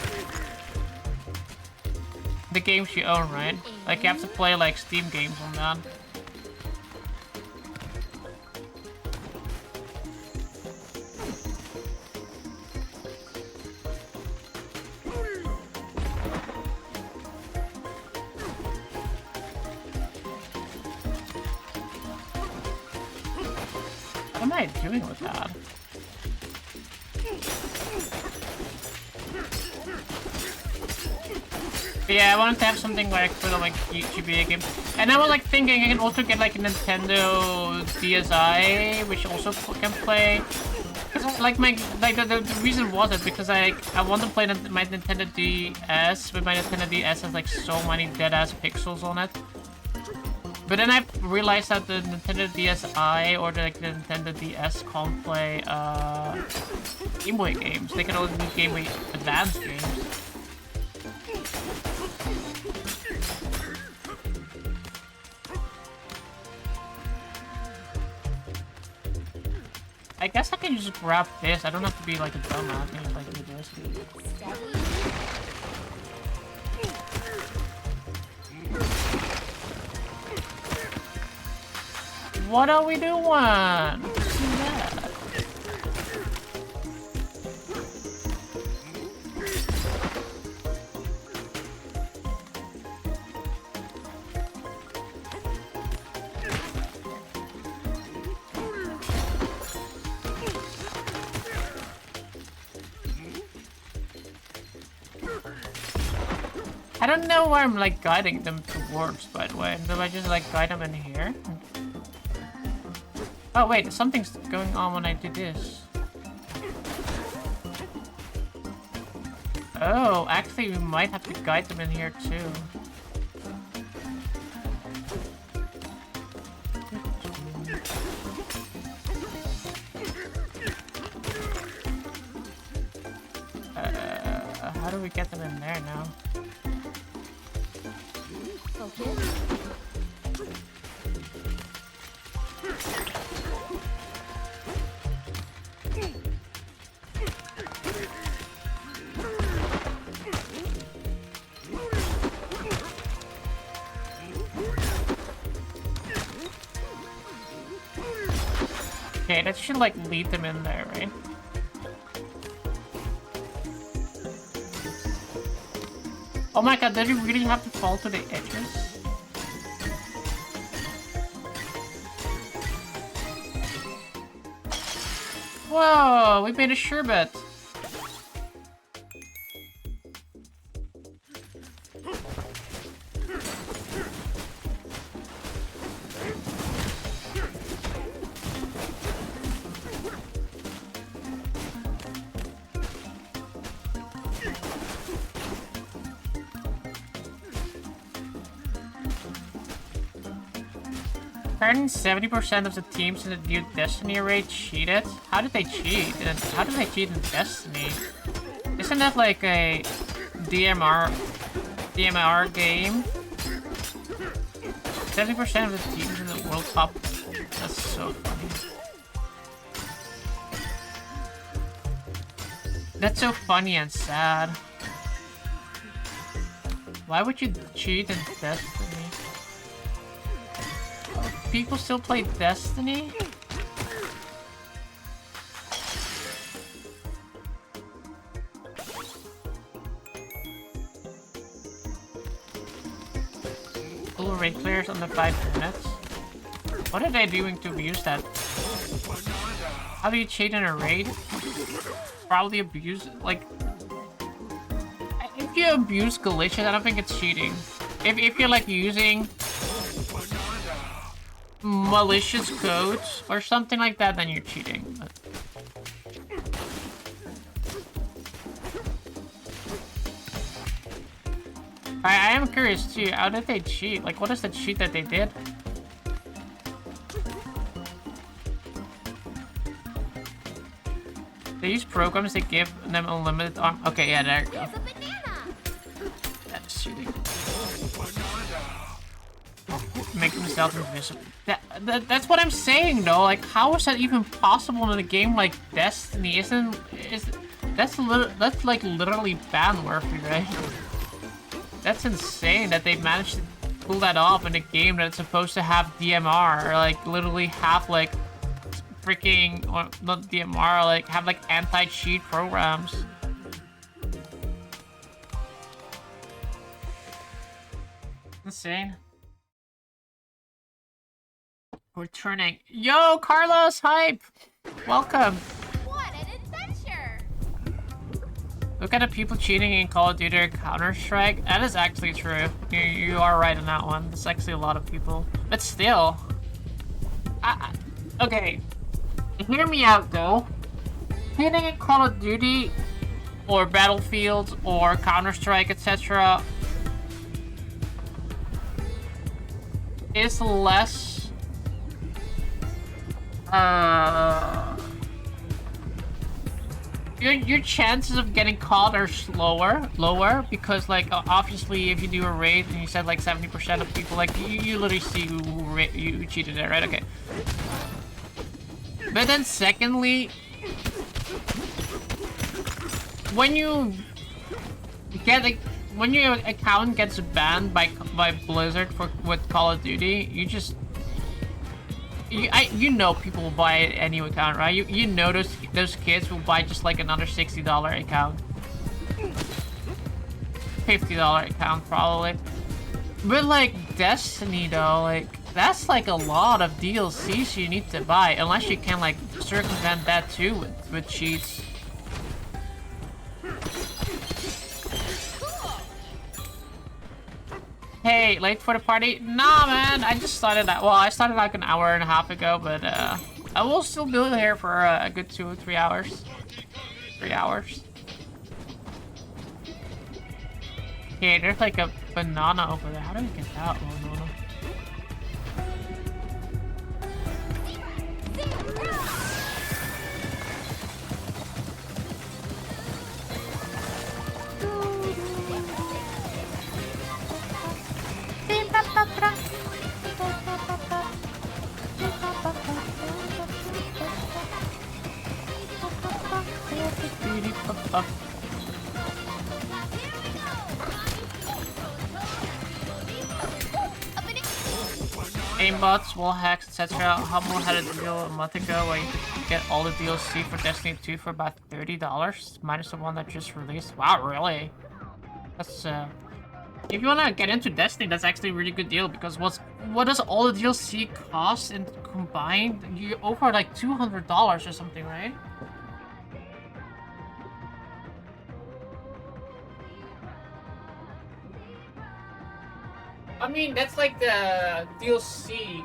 the games you own, right? Like you have to play like Steam games on that. What am I doing with that? But yeah, I wanted to have something like for the like GBA game. And I was like thinking I can also get like a Nintendo DSi, which also can play. Cause like the reason was it because I want to play my Nintendo DS, but my Nintendo DS has like so many dead ass pixels on it. But then I realized that the Nintendo DSi or the Nintendo DS can't play Game Boy games. They can only do Game Boy Advance games. I guess I can just grab this. I don't have to be like a dumbass. I can just like do this. What are we doing? Yeah. I don't know where I'm like guiding them towards, by the way. Do I just like guide them in here? Oh wait, something's going on when I do this. Oh, actually we might have to guide them in here too. How do we get them in there now? Okay. Okay, that should like lead them in there, right? Oh my god, does it really have to fall to the edges? Whoa, we made a sherbet. Apparently 70% of the teams in the new Destiny raid cheated. How did they cheat? And how did they cheat in Destiny? Isn't that like a DMR game? 70% of the teams in the World Cup. That's so funny. That's so funny and sad. Why would you cheat in Destiny? People still play Destiny? Full raid clears under 5 minutes. What are they doing to abuse that? How do you cheat in a raid? Probably abuse, like... If you abuse glitches, I don't think it's cheating. If you're like using malicious codes or something like that, then you're cheating. But... I am curious too, how did they cheat? Like, what is the cheat that they did? They use programs that give them unlimited arm. Okay, yeah, there you go. Here's a banana. That's cheating. make themselves invisible. That's what I'm saying, though. Like, how is that even possible in a game like Destiny? That's like literally ban-worthy, right? That's insane that they managed to pull that off in a game that's supposed to have DMR, or like literally have like freaking, or not DMR, like have like anti-cheat programs. Insane. Returning. Yo, Carlos, hype! Welcome. What an adventure! Look at the people cheating in Call of Duty or Counter-Strike. That is actually true. You are right on that one. There's actually a lot of people. But still. Okay. Hear me out, though. Cheating in Call of Duty or Battlefield or Counter-Strike, etc. is less... Your chances of getting caught are lower, because like obviously if you do a raid and you said like 70% of people, like you literally see who cheated there, right? Okay. But then secondly, when you get like when your account gets banned by Blizzard with Call of Duty, you just you know people will buy a new account, right? You know those kids will buy just like another $60 account, $50 account probably. But like Destiny though, like that's like a lot of DLCs you need to buy, unless you can like circumvent that too with cheats. Hey, late for the party? Nah, man, I just started that. Well, I started like an hour and a half ago, but I will still be here for a good 2 or 3 hours. 3 hours. Okay, there's like a banana over there. How do we get that one? Aimbots, wall hacks, etc. Humble had a deal a month ago where you could get all the DLC for Destiny 2 for about $30, minus the one that just released. Wow, really? That's if you wanna get into Destiny, that's actually a really good deal, because what does all the DLC cost and combined? You over like $200 or something, right? I mean, that's like the DLC,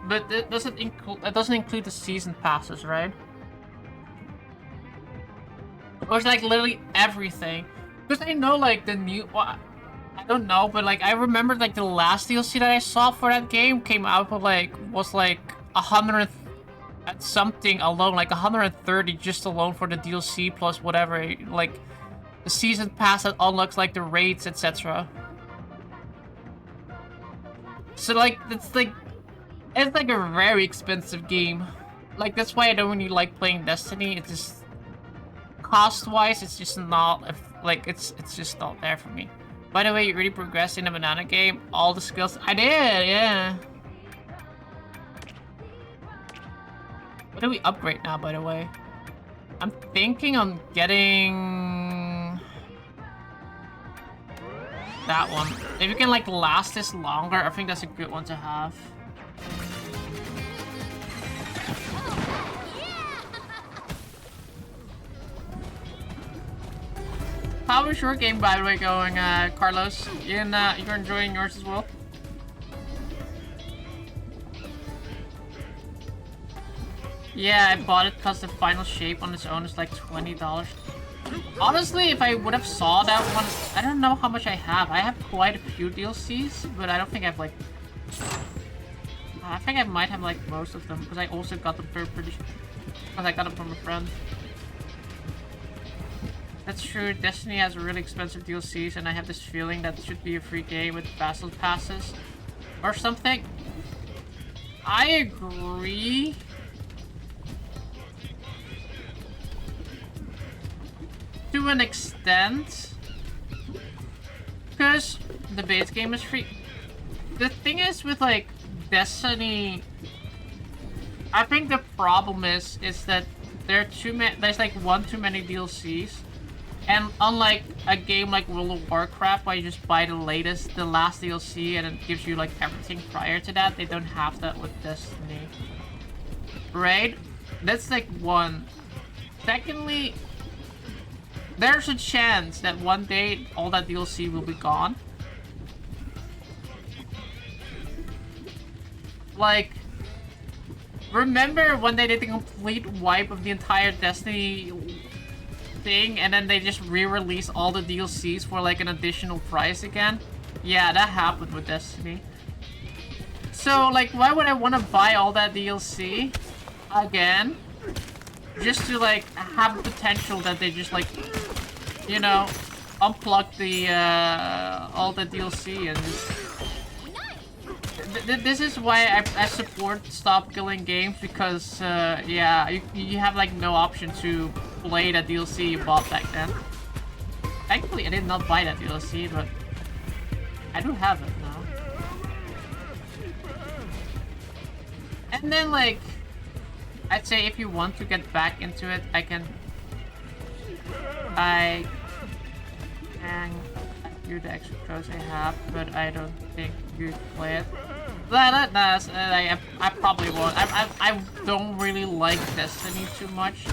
but it doesn't include the season passes, right? Or it's like literally everything. Because I know like the new, well, I don't know, but like I remember like the last DLC that I saw for that game came out with like was like 100 something alone, like 130 just alone for the DLC plus whatever, like the season pass that unlocks like the raids, etc. So like it's like a very expensive game. Like that's why I don't really like playing Destiny. It's just cost-wise, it's just not like it's just not there for me. By the way, you really progressed in the banana game. All the skills I did, yeah. What do we upgrade now, by the way? I'm thinking on getting that one. If you can like last this longer, I think that's a good one to have. How is your game, by the way, going, Carlos? You're enjoying yours as well? Yeah, I bought it because the final shape on its own is like $20. Honestly, if I would have saw that one, I don't know how much I have. I have quite a few DLCs, but I don't think I have like... I think I might have like most of them, because I also got them for pretty... Because I got them from a friend. That's true, Destiny has really expensive DLCs, and I have this feeling that it should be a free game with Battle Passes. or something. I agree. To an extent. Because the base game is free. The thing is with like Destiny, I think the problem is that there are there's like one too many DLCs. And unlike a game like World of Warcraft where you just buy the last DLC and it gives you like everything prior to that, they don't have that with Destiny. Right? That's like one. Secondly, there's a chance that one day all that DLC will be gone. Like, remember when they did the complete wipe of the entire Destiny thing and then they just re-release all the DLCs for like an additional price again? Yeah, that happened with Destiny. So like, why would I want to buy all that DLC again just to like have the potential that they just like, you know, unplug the all the DLC and just... This is why I support stop killing games, because yeah, you have like no option to play that DLC you bought back then. Thankfully I did not buy that DLC, but I do have it now. And then like, I'd say if you want to get back into it, I can do the extra codes I have, but I don't think you'd play it. I probably won't. I don't really like Destiny too much.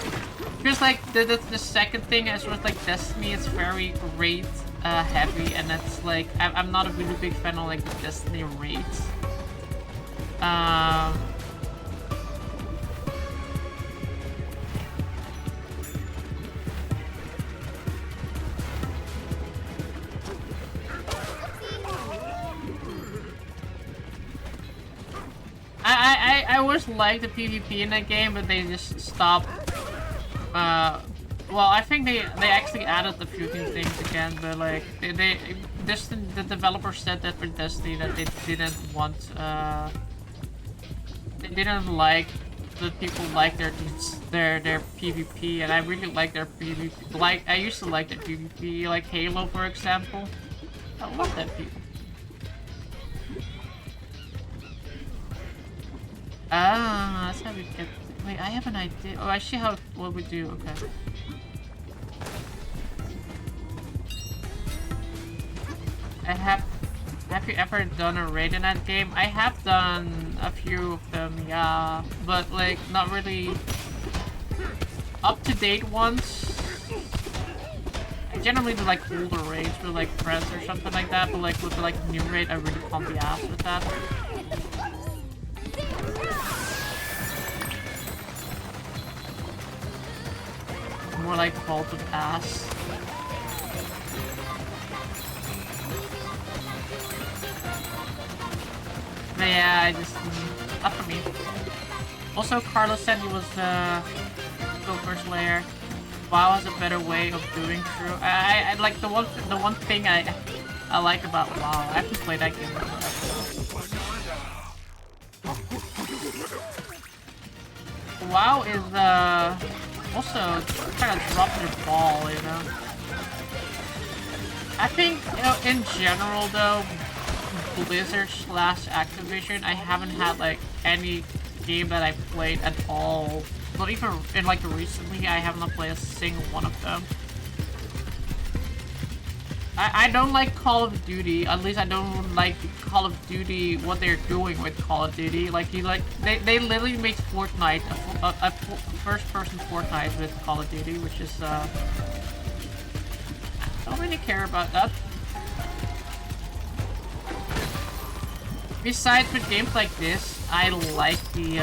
Because like the second thing is with like Destiny, it's very raid heavy, and it's like I'm not a really big fan of like the Destiny raids. I always liked the PvP in that game, but they just stopped. Well, I think they actually added a few new things again, but like the developer said that for Destiny that they didn't want they didn't like that people like their PvP, and I really like their PvP. Like I used to like their PvP, like Halo for example. I love that PvP. Ah, that's how we get... Wait, I have an idea. Oh, I see what we do. Okay. Have you ever done a raid in that game? I have done a few of them, yeah. But, like, not really up-to-date ones. I generally do, like, older raids with, like, friends or something like that. But, like, with, like, new raid, I really pump the ass with that. More like Vault of Ass. But yeah, I just... not for me. Also, Carlos said he was go first layer. WoW has a better way of doing true. I like the one thing I like about WoW. I haven't played that game before. WoW is also kind of drop their ball, you know. I think, you know, in general though, Blizzard / Activision, I haven't had like any game that I played at all. But even in like recently, I haven't played a single one of them. I don't like Call of Duty. At least I don't like Call of Duty, what they're doing with Call of Duty. Like, they literally made Fortnite, a first-person Fortnite with Call of Duty, which is, I don't really care about that. Besides, with games like this, I like the,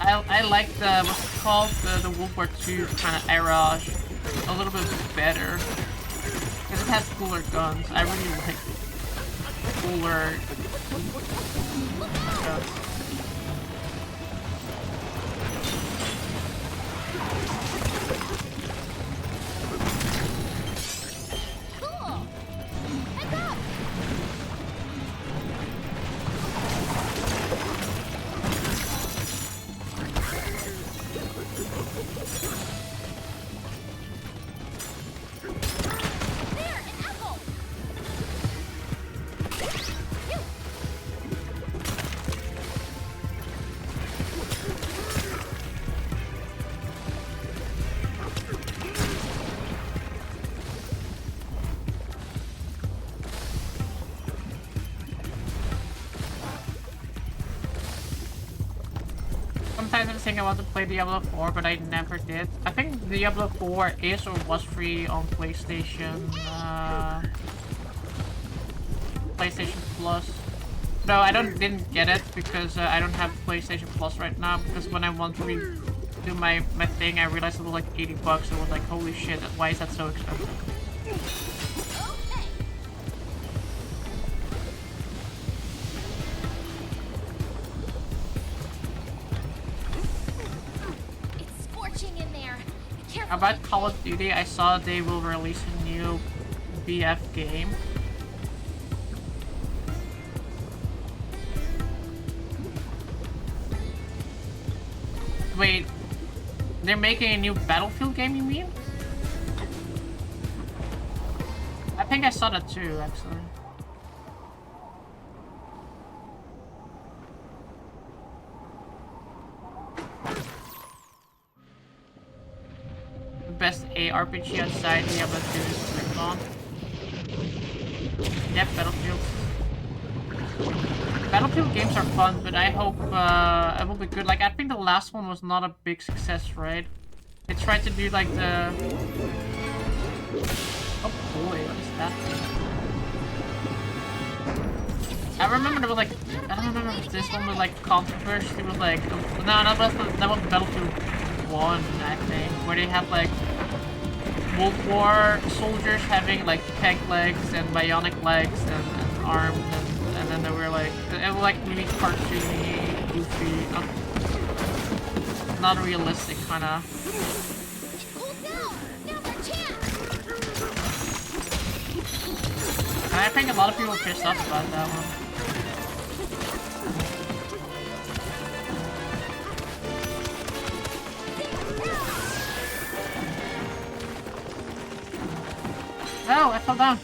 I like the, what's it called? The World War II kind of era a little bit better. Because it has cooler guns. I really like cooler guns. Cool. Heads up. think I want to play Diablo 4, but I never did. I think Diablo 4 is or was free on PlayStation, PlayStation Plus. No, I didn't get it because I don't have PlayStation Plus right now. Because when I want to do my thing, I realized it was like 80 bucks. I was like, holy shit! Why is that so expensive? It's scorching in there. Be careful. About Call of Duty, I saw they will release a new BF game. Wait, they're making a new Battlefield game, you mean? I think I saw that too, actually. The best ARPG outside Diablo 2 is Grimdawn. Yep, Battlefield. Battlefield games are fun, but I hope it will be good. Like, I think the last one was not a big success, right? They tried to do like the... Oh boy, what is that thing? I remember there was like... I don't remember if this one was like controversy. It was like... No, that was Battlefield 1, I think. Where they had like... World War soldiers having like peg legs and bionic legs and arms and then they were like, it was like really cartoony, goofy, not realistic kind of. And I think a lot of people are pissed off about that one. Oh, I fell down.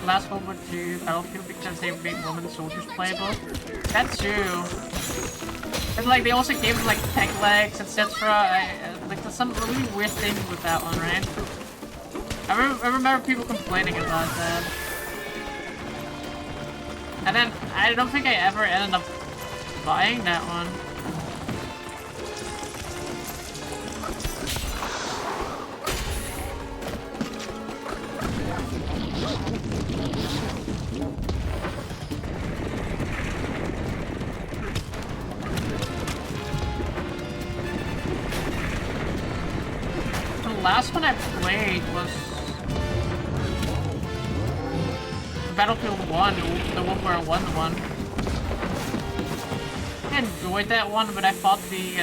Last World War II Battlefield because they made women soldiers playable. That too. And like they also gave them like peg legs, etc. Like there's some really weird things with that one, right? I remember people complaining about that. And then I don't think I ever ended up buying that one. The last one I played was Battlefield 1, the World War I one. I enjoyed that one, but I thought the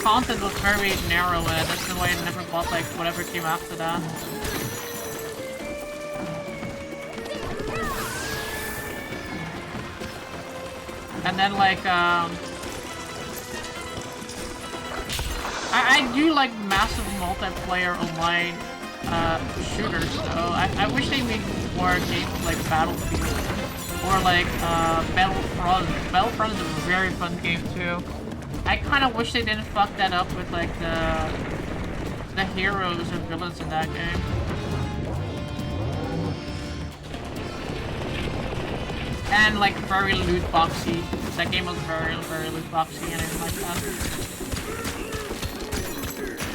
content was very narrow, and that's why I never bought like whatever came after that. And then like I do like massive multiplayer online shooters though. I wish they made more games like Battlefield or like Battlefront. Battlefront is a very fun game too. I kind of wish they didn't fuck that up with like the heroes and villains in that game. And like very loot boxy. That game was very loot boxy and I didn't like that.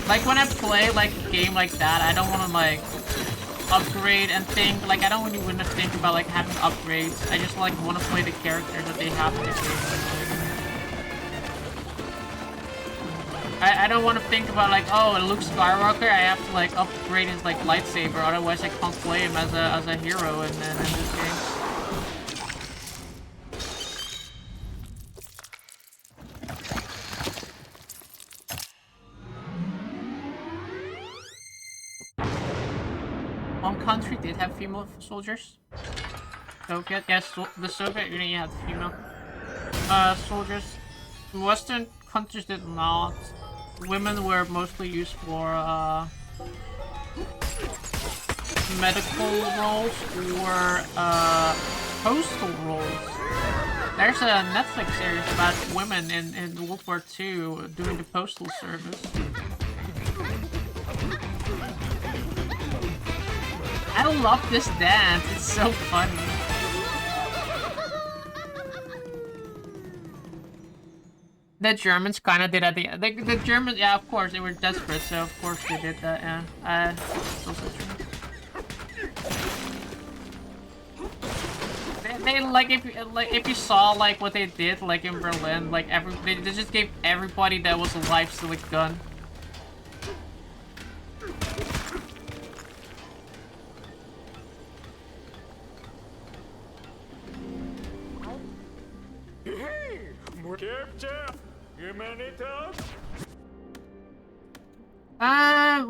Like when I play like a game like that, I don't want to like upgrade and think like I don't really want to think about like having upgrades. I just like want to play the characters that they have in the game. I don't want to think about like, oh, Luke Skywalker, I have to like upgrade his like lightsaber, otherwise I can't play him as a hero in this game. One country did have female soldiers. Soviet, yes, the Soviet Union had female soldiers. Western countries did not. Women were mostly used for medical roles or postal roles. There's a Netflix series about women in World War II doing the postal service. I love this dance, it's so funny. The Germans kind of did at the end. The Germans, yeah, of course, they were desperate, so of course they did that, yeah. It's also true. They like if you saw like what they did like in Berlin, like they just gave everybody that was alive still a gun.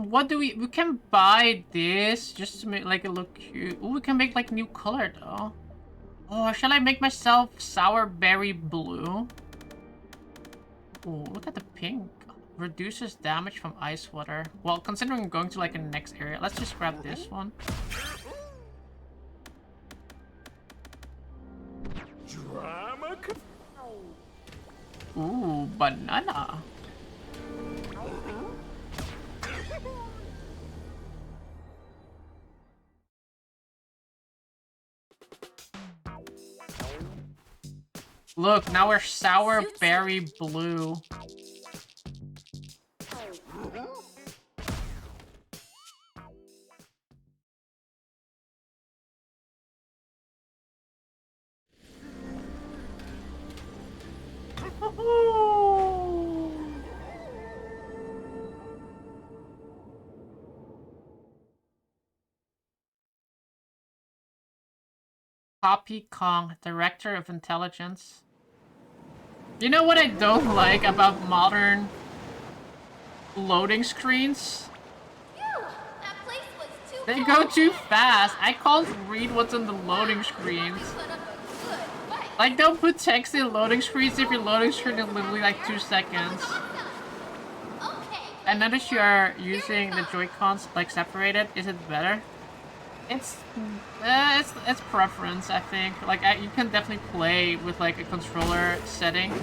What do we can buy this just to make like it look cute. Ooh, we can make like new color though. Oh, shall I make myself sour berry blue? Oh, look at the pink. Reduces damage from ice water. Well, considering going to like a next area, let's just grab this one. Ooh, banana. Look, now we're sour berry blue. Poppy Kong, Director of Intelligence. You know what I don't like about modern loading screens? That place was too They go too fast. I can't read what's on the loading screens. Like, don't put text in loading screens if your loading screen is literally like 2 seconds. I noticed you are using the Joy-Cons like separated. Is it better? It's preference, I think. Like, you can definitely play with like a controller setting.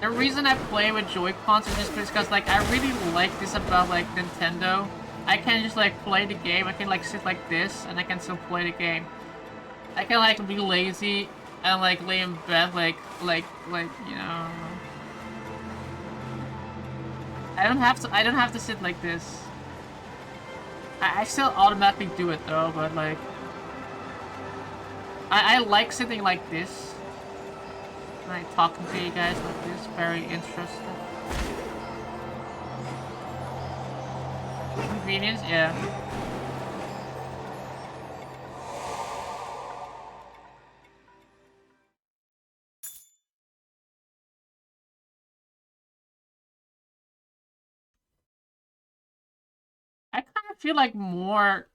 The reason I play with Joy-Cons is just because like I really like this about like Nintendo. I can just like play the game. I can like sit like this and I can still play the game. I can like be lazy and like lay in bed like you know. I don't have to sit like this. I still automatically do it though, but like I like sitting like this. Like talking to you guys like this, very interesting. Convenience, yeah. I kind of feel like more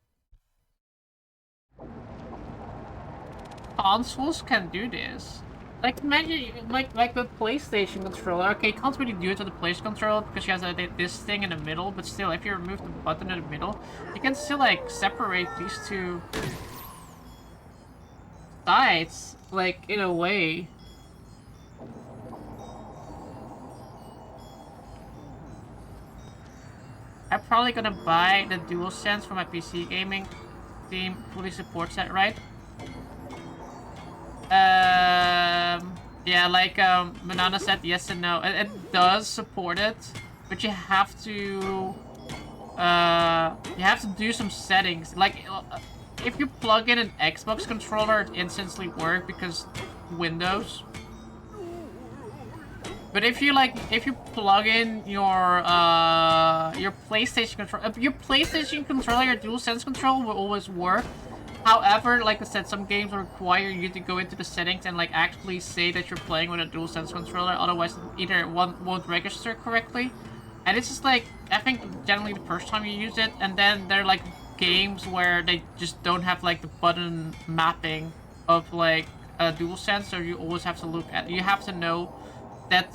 consoles can do this. Like imagine like the PlayStation controller. Okay, you can't really do it with the PlayStation controller because she has this thing in the middle. But still, if you remove the button in the middle, you can still like separate these two sides, like in a way. I'm probably gonna buy the DualSense for my PC gaming team. Fully supports that, right? Yeah, like Bananza said, yes and no. It does support it, but you have to do some settings. Like if you plug in an Xbox controller, it instantly works because Windows. But if you plug in your PlayStation controller, your PlayStation controller, your DualSense controller will always work. However, like I said, some games require you to go into the settings and like actually say that you're playing with a DualSense controller. Otherwise, either it won't register correctly. And it's just like, I think generally the first time you use it, and then there are like games where they just don't have like the button mapping of like a DualSense, so you always have to you have to know that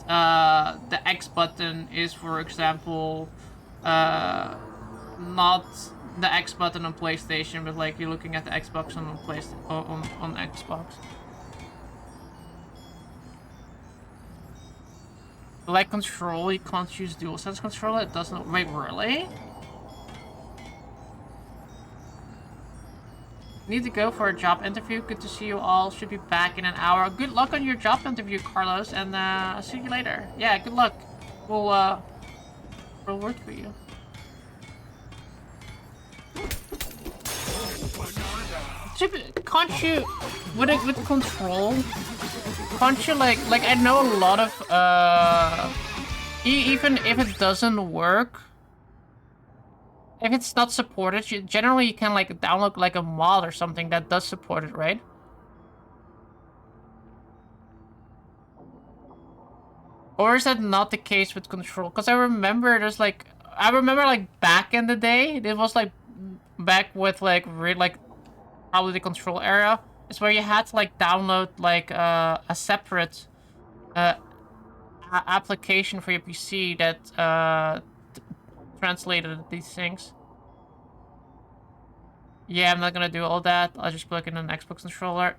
the X button is, for example, not the X button on PlayStation, but like you're looking at the Xbox on on Xbox. Like control, you can't use DualSense controller. It doesn't. Wait, really? Need to go for a job interview. Good to see you all. Should be back in an hour. Good luck on your job interview, Carlos, and I'll see you later. Yeah, good luck. We'll work for you. Can't you with control? Can't you like I know a lot of even if it doesn't work, if it's not supported, you generally can like download like a mod or something that does support it, right? Or is that not the case with control? Because I remember there's like back in the day, it was like back with like probably the control era, is where you had to like download like a separate application for your PC that translated these things. Yeah, I'm not gonna do all that. I'll just plug in an Xbox controller.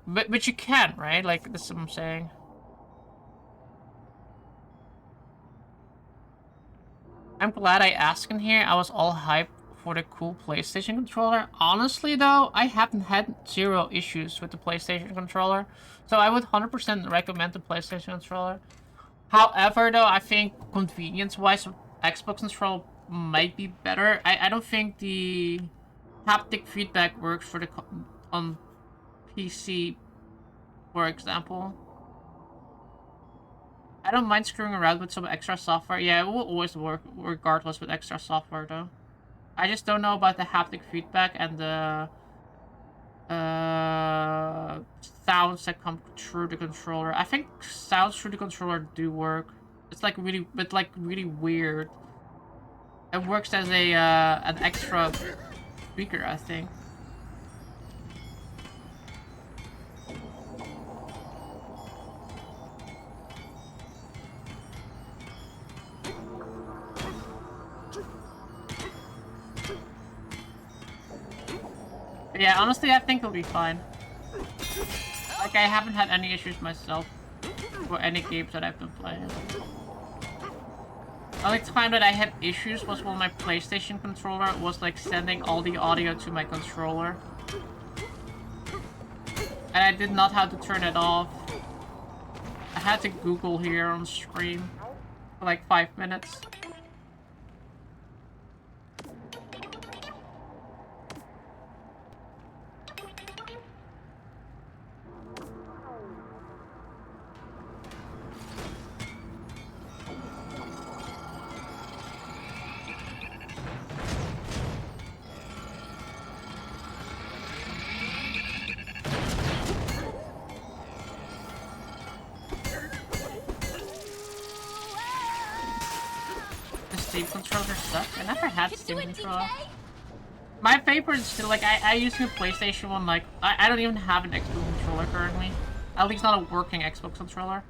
But you can, right? Like, that's what I'm saying. I'm glad I asked in here. I was all hyped for the cool PlayStation controller. Honestly, though, I haven't had zero issues with the PlayStation controller. So I would 100% recommend the PlayStation controller. However, though, I think convenience-wise, Xbox controller might be better. I don't think the haptic feedback works for the on PC, for example. I don't mind screwing around with some extra software. Yeah, it will always work regardless with extra software, though. I just don't know about the haptic feedback and the sounds that come through the controller. I think sounds through the controller do work. It's like really, but like really weird. It works as a an extra speaker, I think. But yeah, honestly, I think it'll be fine. Like, I haven't had any issues myself for any games that I've been playing. The only time that I had issues was when my PlayStation controller was like sending all the audio to my controller. And I did not have to turn it off. I had to Google here on stream for like 5 minutes. I never had Steam controller. My favorite is still like I use the PlayStation one. Like I don't even have an Xbox controller currently. At least not a working Xbox controller.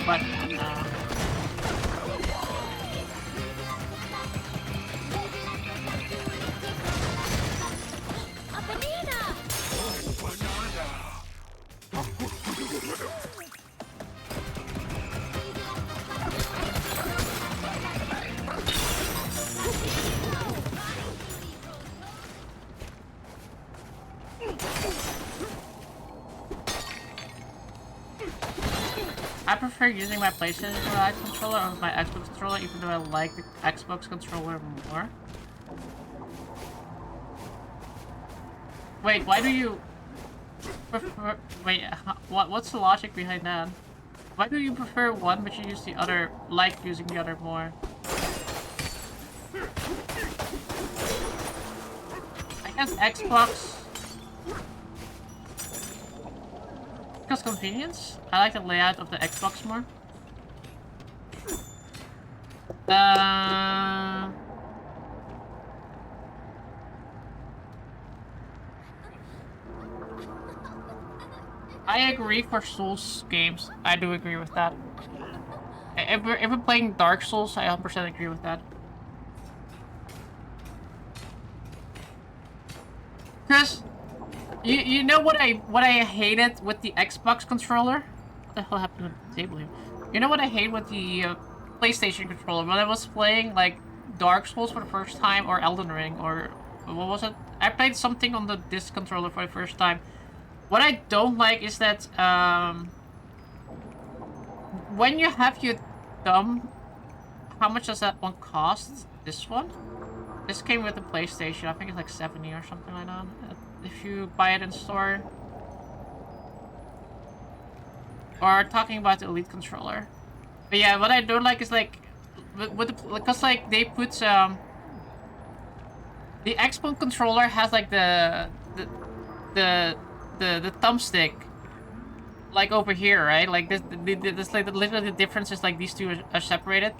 But I prefer using my PlayStation controller over my Xbox controller, even though I like the Xbox controller more. Wait, why do you prefer? Wait, what's the logic behind that? Why do you prefer one but you use the other, like using the other more? I guess Xbox. Because convenience? I like the layout of the Xbox more. Uh, I agree for Souls games. I do agree with that. If we're playing Dark Souls, I 100% agree with that. Chris, you know what I hated with the Xbox controller? What the hell happened to the table here? You know what I hate with the PlayStation controller? When I was playing like Dark Souls for the first time or Elden Ring or what was it? I played something on the disc controller for the first time. What I don't like is that when you have your thumb, how much does that one cost? This one? This came with the PlayStation. I think it's like 70 or something like that. If you buy it in store. Or talking about the Elite controller. But yeah, what I don't like is like with the, because like they put the Xbox controller has like the the thumbstick like over here, right? Like this like literally the difference is like these two are separated.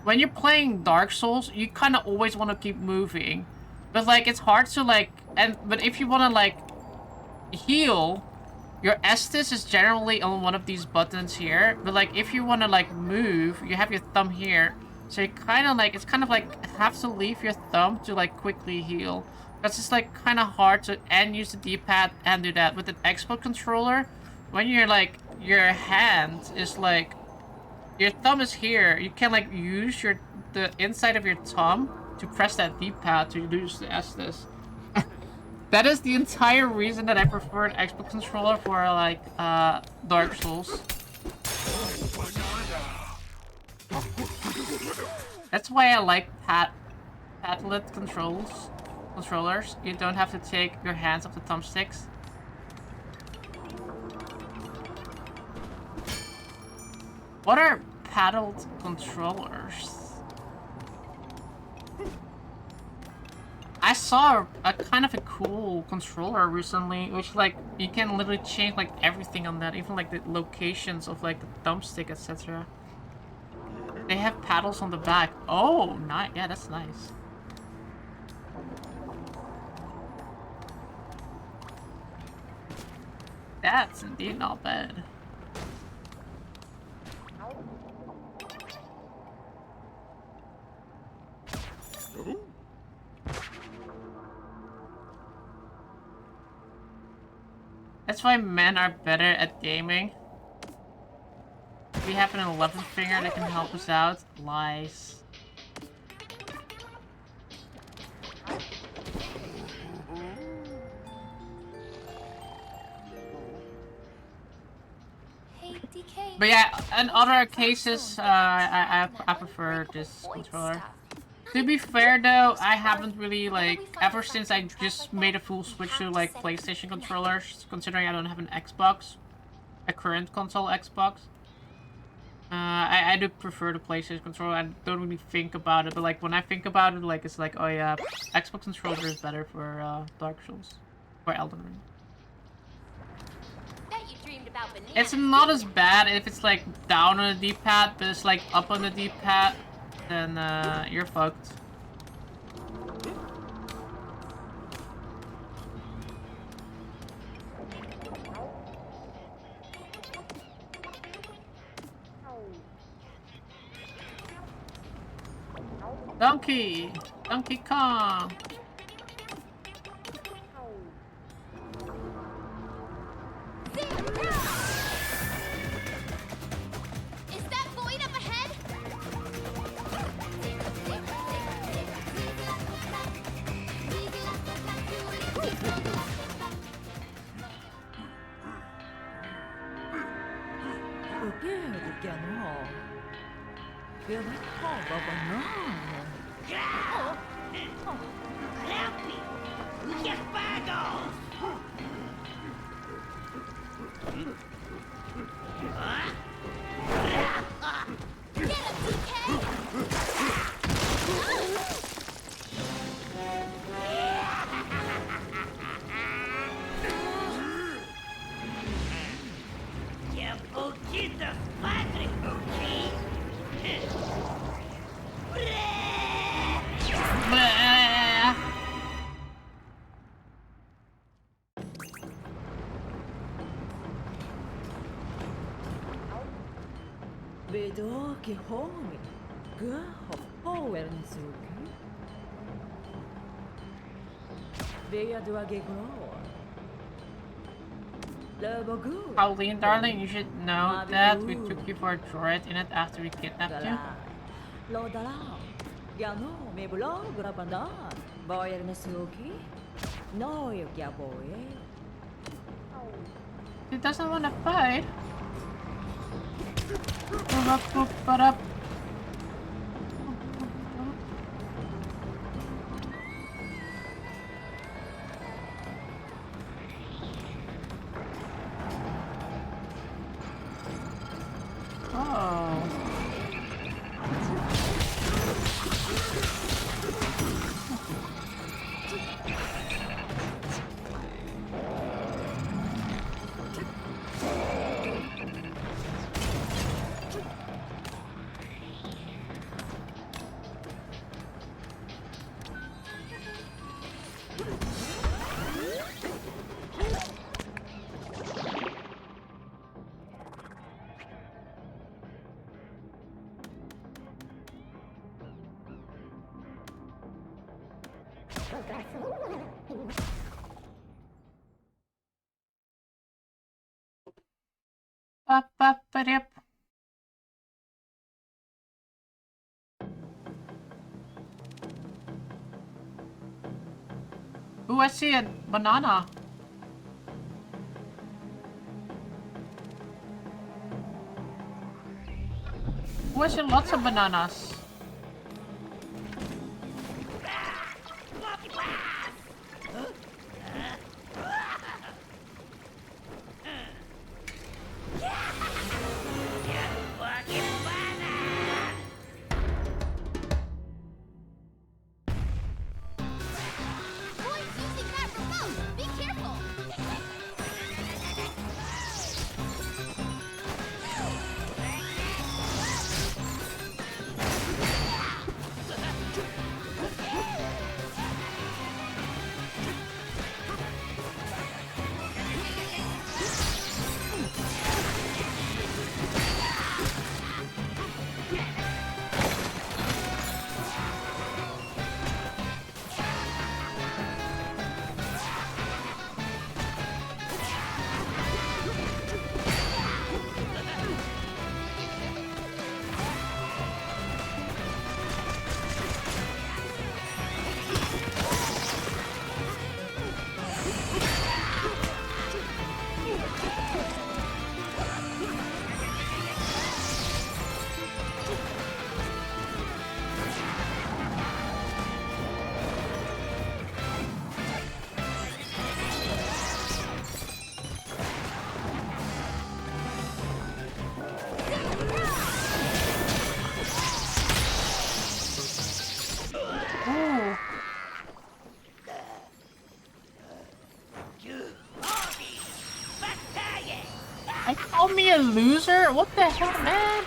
When you're playing Dark Souls, you kind of always want to keep moving, but like it's hard to like but if you want to like heal, your Estus is generally on one of these buttons here, but like if you want to like move, you have your thumb here. So you kind of like, it's kind of like have to leave your thumb to like quickly heal. That's just like kind of hard to and use the D-pad and do that. With an Xbox controller, when you're like, your hand is like, your thumb is here. You can like use the inside of your thumb to press that D-pad to use the Estus. That is the entire reason that I prefer an Xbox controller for like Dark Souls. That's why I like padlet controllers. You don't have to take your hands off the thumbsticks. What are paddled controllers? I saw a kind of a cool controller recently, which like you can literally change like everything on that, even like the locations of like the thumbstick, etc. They have paddles on the back. Oh, nice. Yeah, that's nice. That's indeed not bad. That's why men are better at gaming. If we have an 11th finger that can help us out, lies. Hey, DK. But yeah, in other cases, I prefer this controller. To be fair though, I haven't really like, ever since I just made a full switch to like PlayStation controllers, considering I don't have an Xbox, a current console Xbox. I do prefer the PlayStation controller. I don't really think about it, but like when I think about it, like it's like, oh yeah, Xbox controller is better for Dark Souls or Elden Ring. Bet you dreamed about Bananza. It's not as bad if it's like down on the D-pad, but it's like up on the D-pad, then you're fucked. Donkey! Donkey Kong! Is that void up ahead? 그게 어딨겠노? 그래 봐봐나. Get him, DK! Oki homi. Good awareness, okay? Via do agegro. Love good. Pauline, darling, you should know that we took you for a droid in it after we kidnapped you. Lodala. Gano, me blog, grabanda. Awareness, okay? No, you get boy. He doesn't want to fight. Ba-da-ba-ba-da. Oh. Ba-ba-ba-dip. Ooh, I see a banana. Ooh, I see lots of bananas. Boy's using that remote. Be careful. Ooh. I call me a loser? What the hell, man?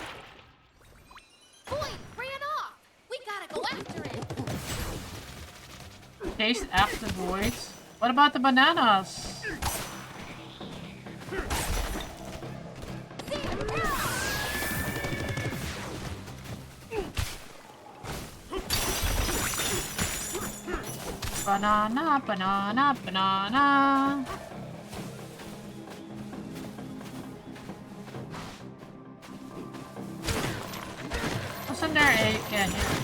Boy ran off. We gotta go after him. Chase after voids. What about the bananas? Banana, banana, banana. Wasn't there a... Yeah, here.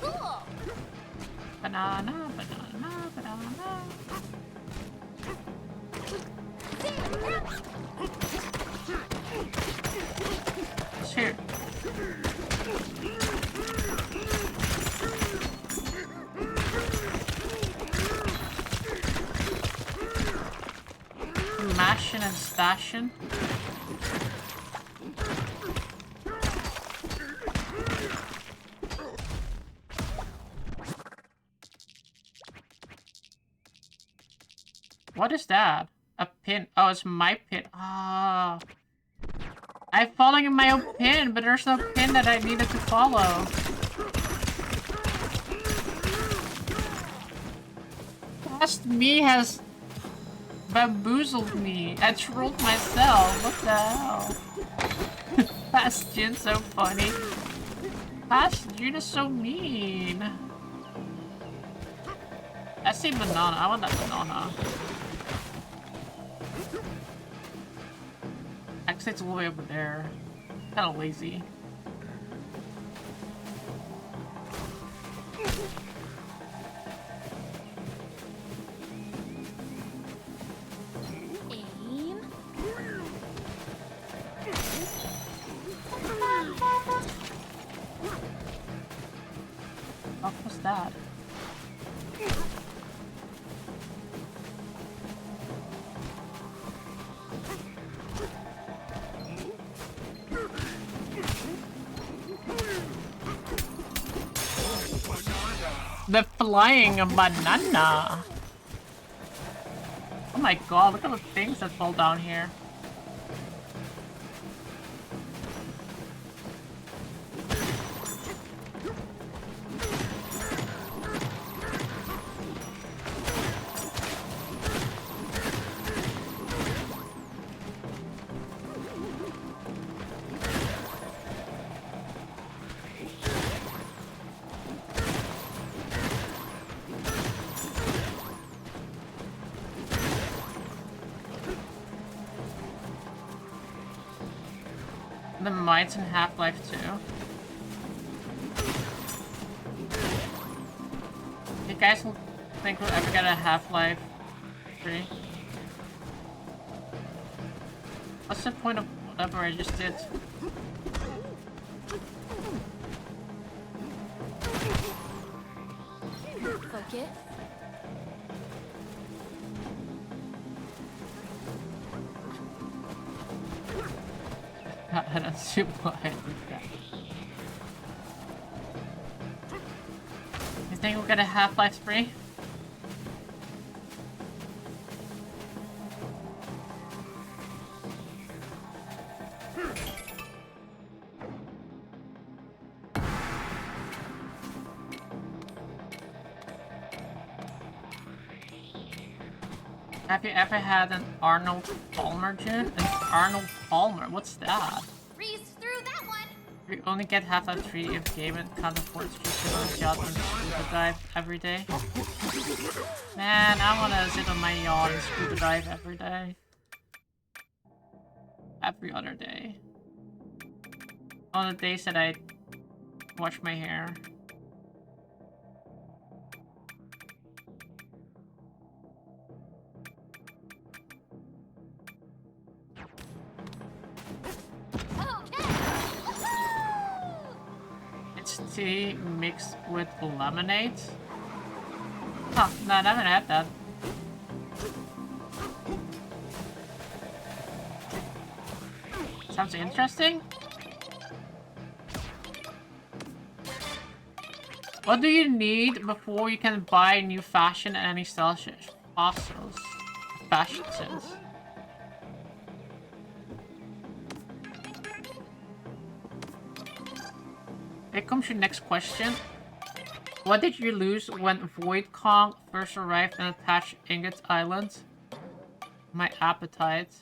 Cool. Banana, banana, banana. It's here. Mashing and stashing. What is that? A pin. Oh, it's my pin. Ah. I'm following my own pin, but there's no pin that I needed to follow. Past me has bamboozled me. I trolled myself. What the hell? Bastion's so funny. Bastion is so mean. I see banana. I want that banana. Actually, it's all the way over there. Kind of lazy. Aim. What was that? The flying banana. Oh my god, look at the things that fall down here. The mites in Half-Life 2. You guys think we'll ever get a Half-Life 3? What's the point of whatever I just did? Focus. I don't see why I did that. You think we'll get a Half-Life 3? Have you ever had an Arnold Palmer gin? An Arnold Palmer? What's that? Breeze through that one. We only get Half-Life 3 if Gavin can't afford to just sit on his yacht and scuba dive every day. Man, I wanna sit on my yacht and scuba dive every day. Every other day. On the days that I wash my hair. It's tea mixed with lemonade? Huh, no, I haven't had that. Sounds interesting. What do you need before you can buy new fashion and any style fossils? Fashion sense. Here comes your next question. What did you lose when Void Kong first arrived and attached Ingot Island? My appetite.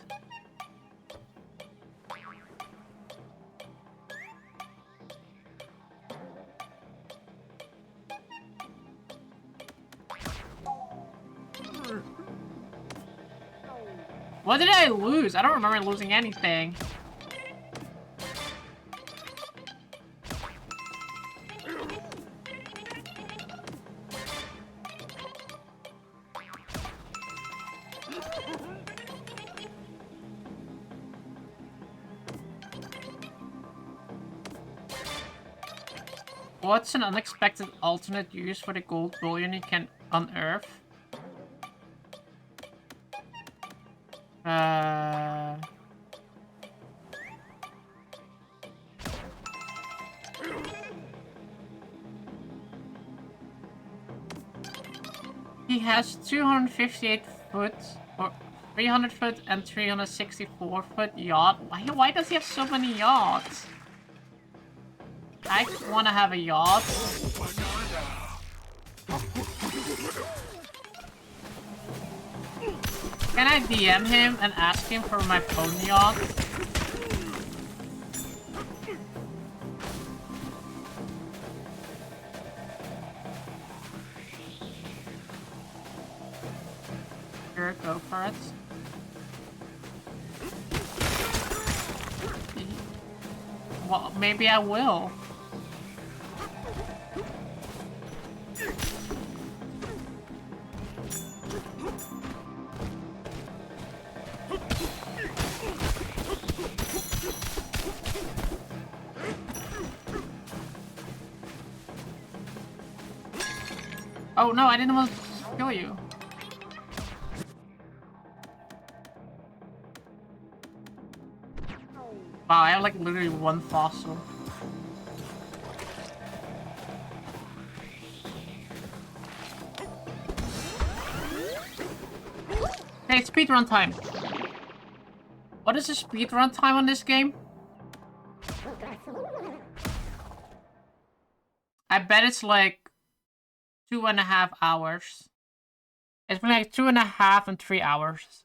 What did I lose? I don't remember losing anything. What's an unexpected alternate use for the gold bullion you can unearth? He has 258 foot, or 300 foot and 364 foot yacht. Why does he have so many yachts? I want to have a yacht. Can I DM him and ask him for my pony yacht? Sure, go for it. Well, maybe I will. Oh no, I didn't want to kill you. Wow, I have like literally one fossil. Hey, it's speedrun time. What is the speedrun time on this game? I bet it's like 2.5 hours. It's been like 2.5 and 3 hours.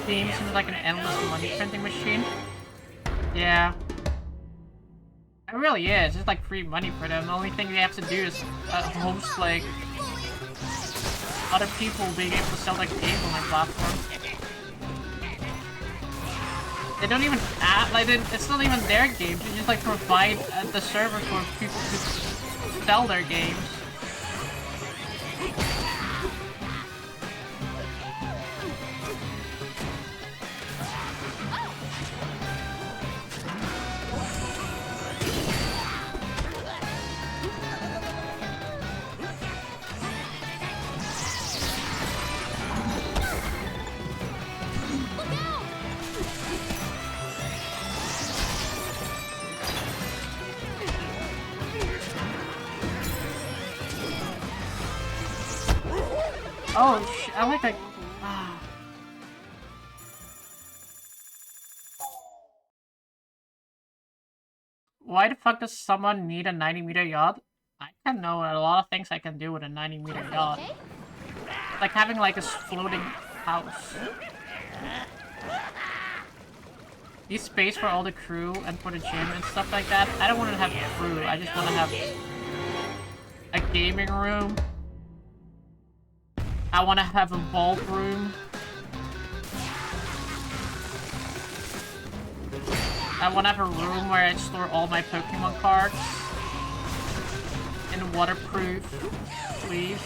Game seems like an endless money printing machine. Yeah. It really is. It's like free money for them. The only thing they have to do is host like other people being able to sell their games on their platform. They don't even add, like, it's not even their games. They just like provide the server for people to sell their games. Oh, I like that. Why the fuck does someone need a 90-meter yacht? I can know a lot of things I can do with a 90-meter yacht. Okay. Like having like a floating house. Need space for all the crew and for the gym and stuff like that. I don't want to have crew, I just want to have a gaming room. I want to have a vault room. I want to have a room where I store all my Pokemon cards. In waterproof, please.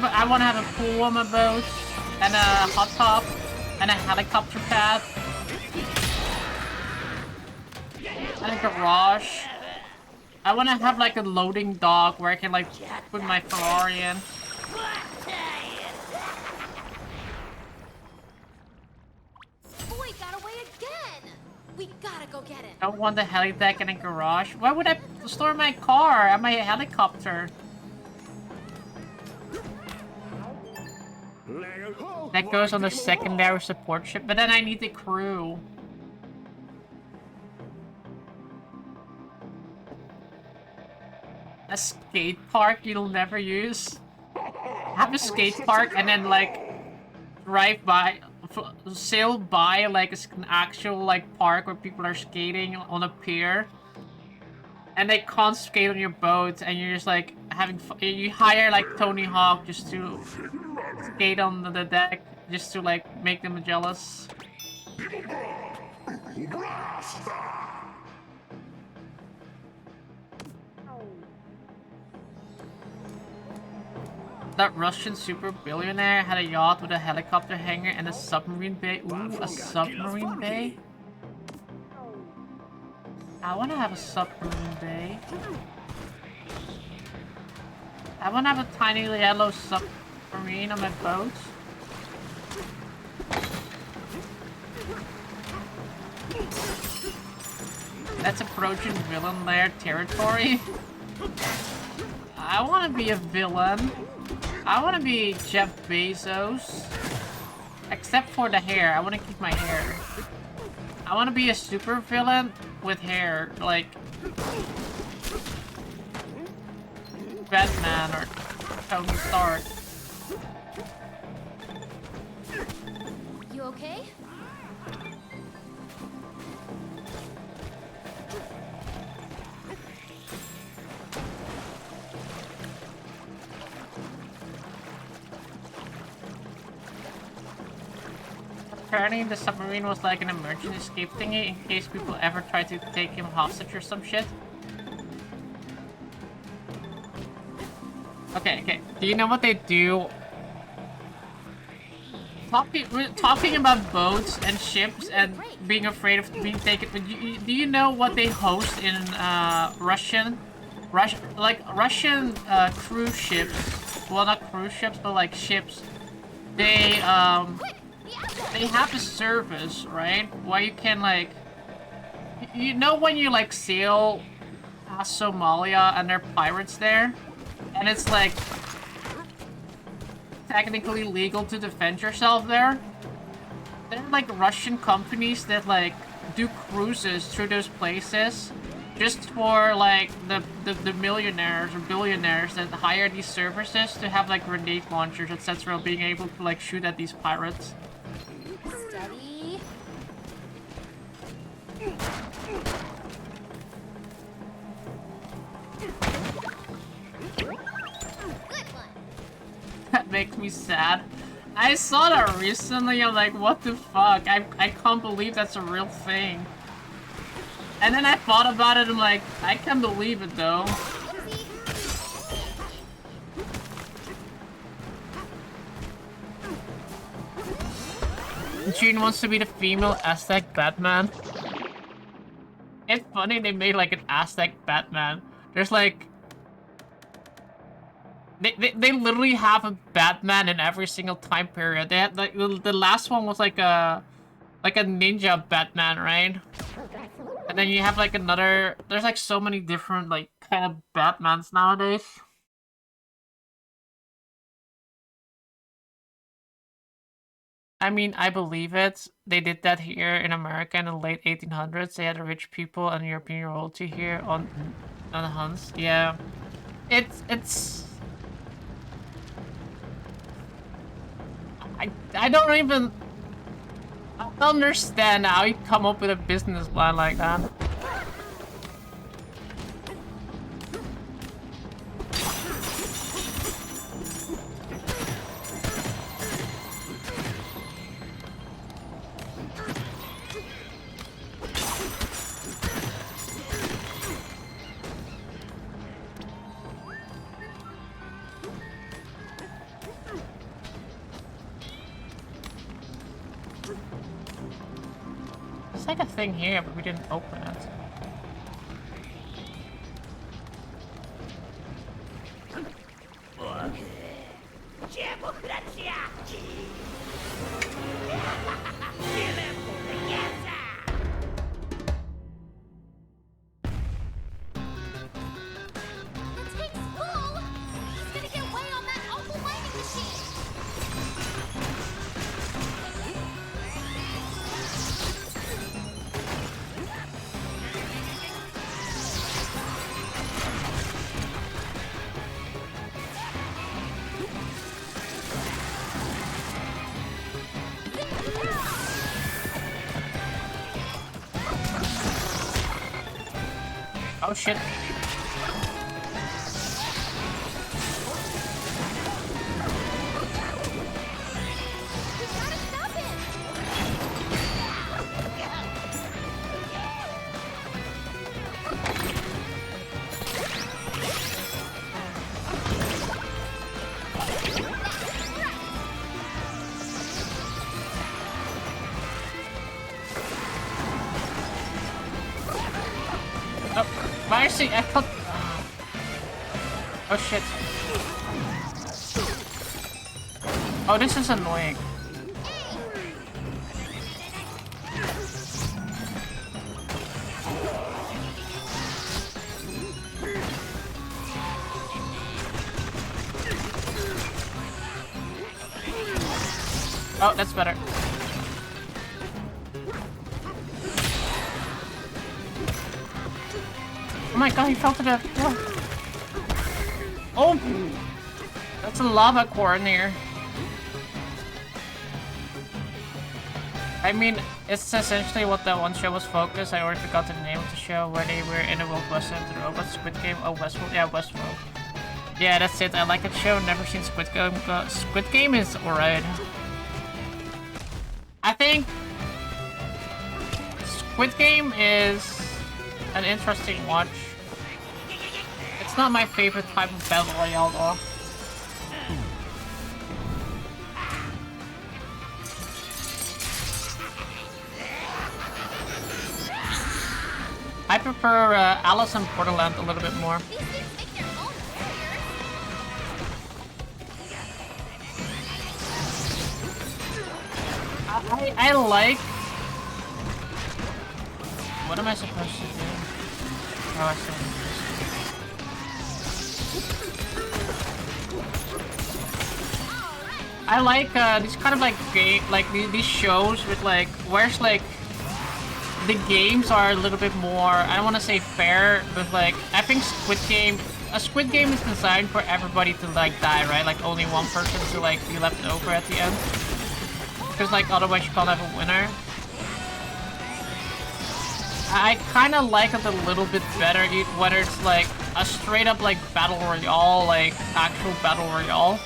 I want to have a pool on my boat, and a hot tub, and a helicopter pad, and a garage. I want to have like a loading dock where I can like put my Ferrari in. Boy got away again. We gotta go get him. I don't want the heli deck in a garage. Why would I store my car and my helicopter? That goes on the secondary support ship, but then I need the crew. A skate park you'll never use? Have a skate park and then like drive by, sail by like an actual like park where people are skating on a pier. And they can't skate on your boat and you're just like having you hire like Tony Hawk just to skate on the deck just to like make them jealous. That Russian super billionaire had a yacht with a helicopter hangar and a submarine bay. Ooh, a submarine bay? I wanna have a submarine bay. I wanna have a tiny yellow submarine on my boat. That's approaching villain lair territory. I wanna be a villain. I wanna be Jeff Bezos. Except for the hair. I wanna keep my hair. I wanna be a super villain with hair, like Batman or Tony Stark. You okay? Apparently the submarine was like an emergency escape thingy in case people ever tried to take him hostage or some shit. Okay. Do you know what they do? Talking about boats and ships and being afraid of being taken. Do you know what they host in Russian cruise ships? Well, not cruise ships, but like ships. They have a service, right? Where you can like, you know, when you like sail past Somalia and there are pirates there, and it's like technically legal to defend yourself there. There are like Russian companies that like do cruises through those places just for like the millionaires or billionaires that hire these services to have like grenade launchers, etc., being able to like shoot at these pirates. Steady. Good one. That makes me sad. I saw that recently, I'm like, what the fuck? I can't believe that's a real thing. And then I thought about it, I'm like, I can't believe it though. June wants to be the female Aztec Batman. It's funny they made like an Aztec Batman. There's like... They literally have a Batman in every single time period. They had like the last one was like a ninja Batman, right? And then you have like another. There's like so many different like kind of Batmans nowadays. I mean, I believe it. They did that here in America in the late 1800s. They had the rich people and European royalty here on the Huns. Yeah, it's. I don't even understand how you come up with a business plan like that. There's like a thing here, but we didn't open it. The tank's full. He's gonna get way on that awful mining machine. Oh shit. We gotta stop him. I see. I thought. Oh shit. Oh, this is annoying. Oh, that's better. Oh my god, he fell to the floor. Oh! That's a lava core in here. I mean, it's essentially what that one show was focused. I already forgot the name of the show, where they were in a Wild West and the robot Squid Game. Oh, Westworld? Yeah, Westworld. Yeah, that's it. I like that show. Never seen Squid Game, but Squid Game is alright. I think Squid Game is an interesting watch. It's not my favorite type of battle royale though. I prefer Alice in Borderland a little bit more. These things make their own warriors. I like... What am I supposed to do? Oh, I see. I like these kind of like these shows with like where's like the games are a little bit more, I don't want to say fair, but like I think a Squid Game is designed for everybody to like die, right? Like only one person to like be left over at the end, because like otherwise you can't have a winner. I kind of like it a little bit better, whether it's like a straight up like battle royale, like actual battle royale,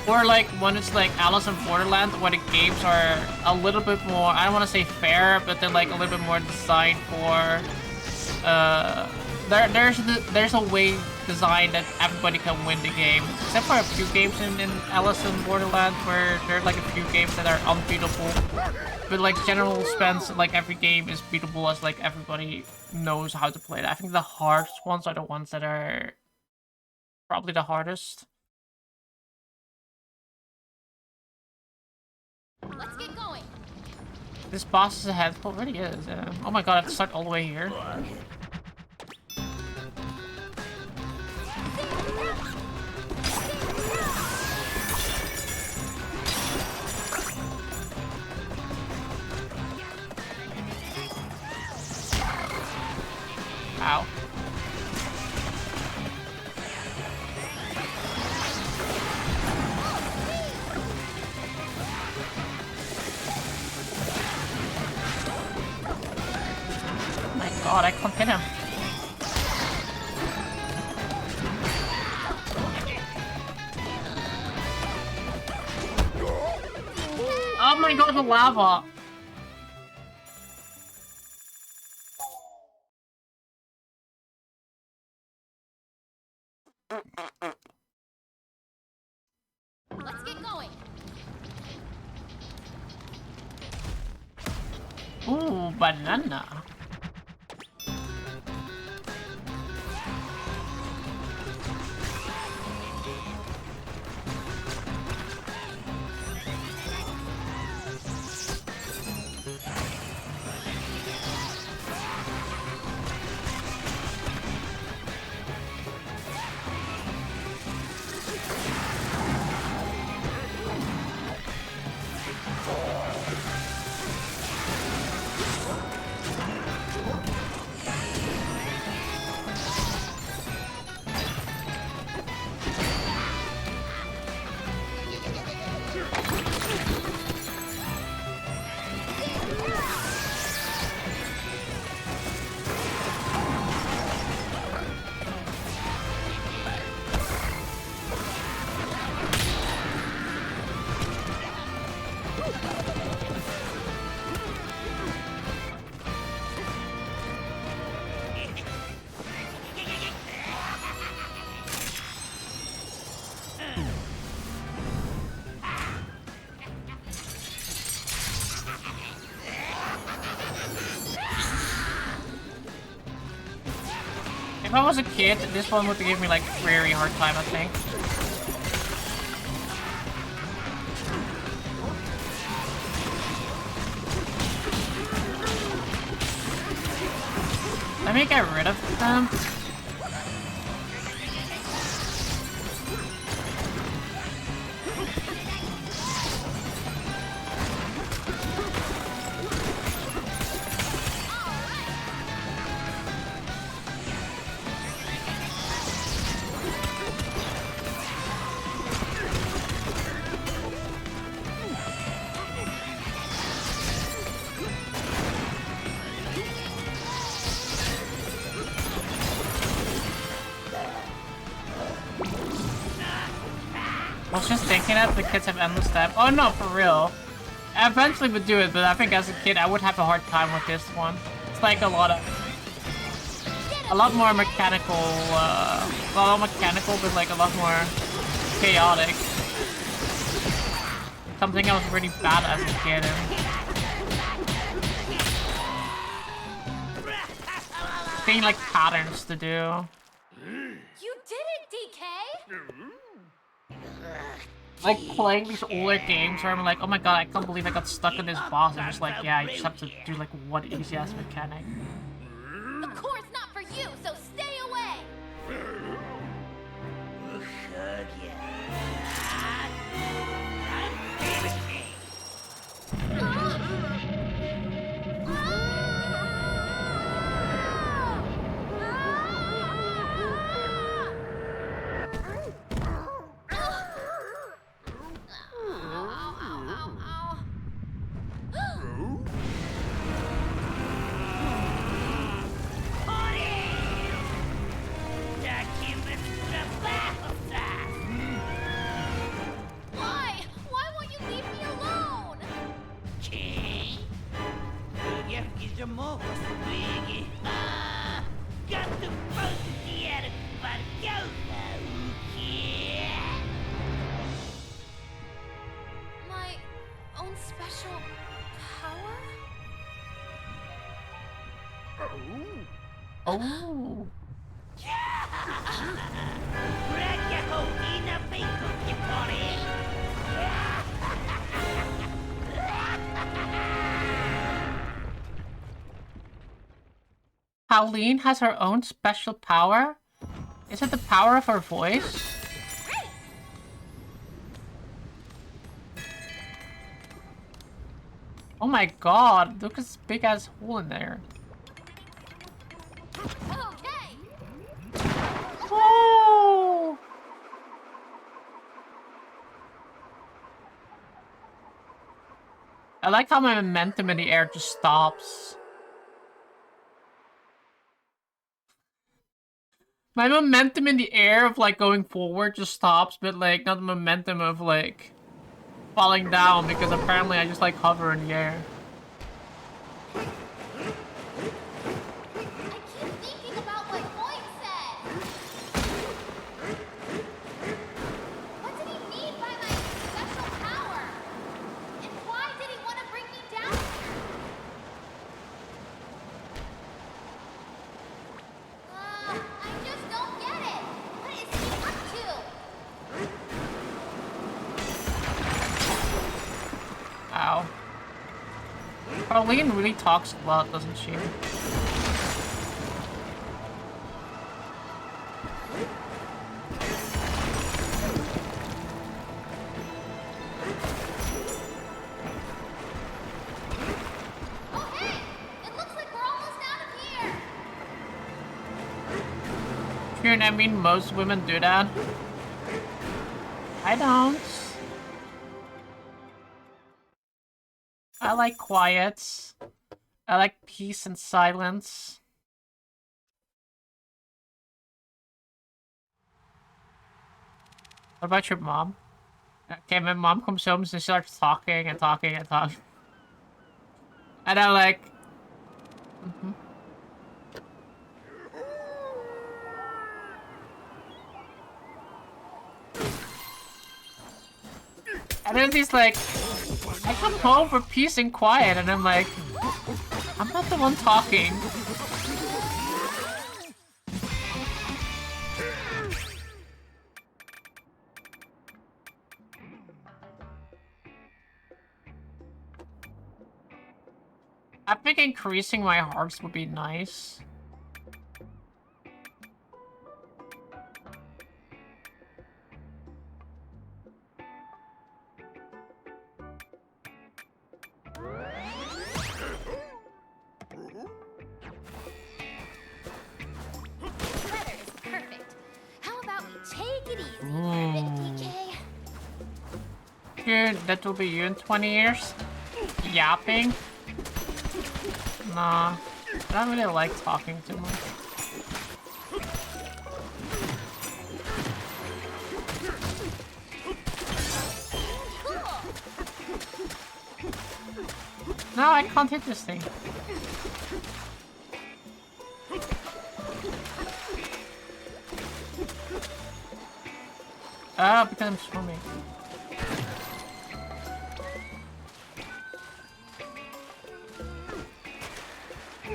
or like when it's like Alice in Borderland, where the games are a little bit more, I don't want to say fair, but they're like a little bit more designed for, there's a way designed that everybody can win the game. Except for a few games in Alice in Borderland, where there are like a few games that are unbeatable. But like general spends, like every game is beatable as like everybody knows how to play it. I think the hardest ones are the ones that are probably the hardest. Let's get going. This boss is ahead. It already is. Oh my god, I have to start all the way here. Ow. Oh my god, I can't hit him. Oh my god, the lava! Let's get going. Ooh, banana. If I was a kid, this one would give me like very hard time, I think. Let me get rid of them. I was just thinking that the kids have endless stab. Oh no, for real. I eventually would do it, but I think as a kid I would have a hard time with this one. It's like a lot more mechanical, well, mechanical, but like a lot more chaotic. Something I was really bad as a kid in. Being like patterns to do. You did it, DK! Like playing these older games where I'm like, oh my god, I can't believe I got stuck in this boss. I'm just like, yeah, you just have to do like one easy ass mechanic. The core's not for you, so stay away! My own special power? Oh. Pauline has her own special power? Is it the power of her voice? Oh my god, look at this big ass hole in there. Okay! Whoa! I like how my momentum in the air just stops. My momentum in the air of like going forward just stops, but like not the momentum of like falling down because apparently I just like hover in the air. I keep thinking about what Boyd said! What did he mean by my special power? And why did he want to bring me down here? I just don't get it! What is he up to? Ow. Pauline really talks a lot, doesn't she? Oh hey! It looks like we're almost out of here! Sure, I mean most women do that. I don't. I like quiet. I like peace and silence. What about your mom? Okay, my mom comes home and she starts talking and talking and talking. And I'm like... And then he's like, I come home for peace and quiet, and I'm like, I'm not the one talking. I think increasing my hearts would be nice. Weather is perfect. How about we take it easy for a bit, DK? Dude, that will be you in 20 years? Yapping? Nah. I don't really like talking too much. No, I can't hit this thing. Oh, because I'm swimming.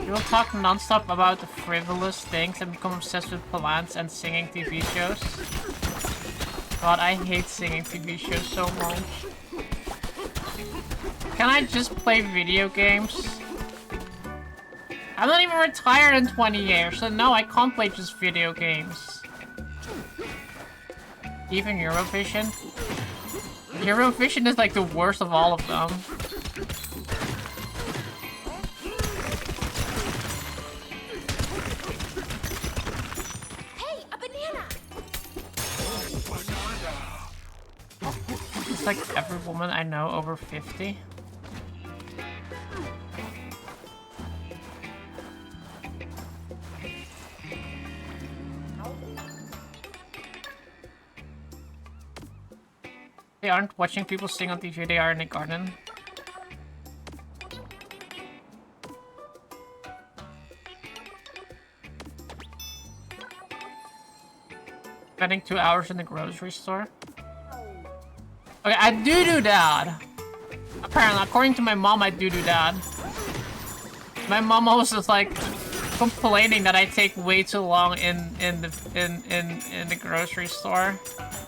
You'll talk non-stop about the frivolous things and become obsessed with plants and singing TV shows. God, I hate singing TV shows so much. Can I just play video games? I'm not even retired in 20 years, so no, I can't play just video games. Even Eurovision? Eurovision is like the worst of all of them. Hey, a banana! It's like every woman I know over 50. They aren't watching people sing on TV, they are in the garden. Spending 2 hours in the grocery store. Okay, I do that. Apparently, according to my mom, I do that. My mom always is like complaining that I take way too long in the grocery store.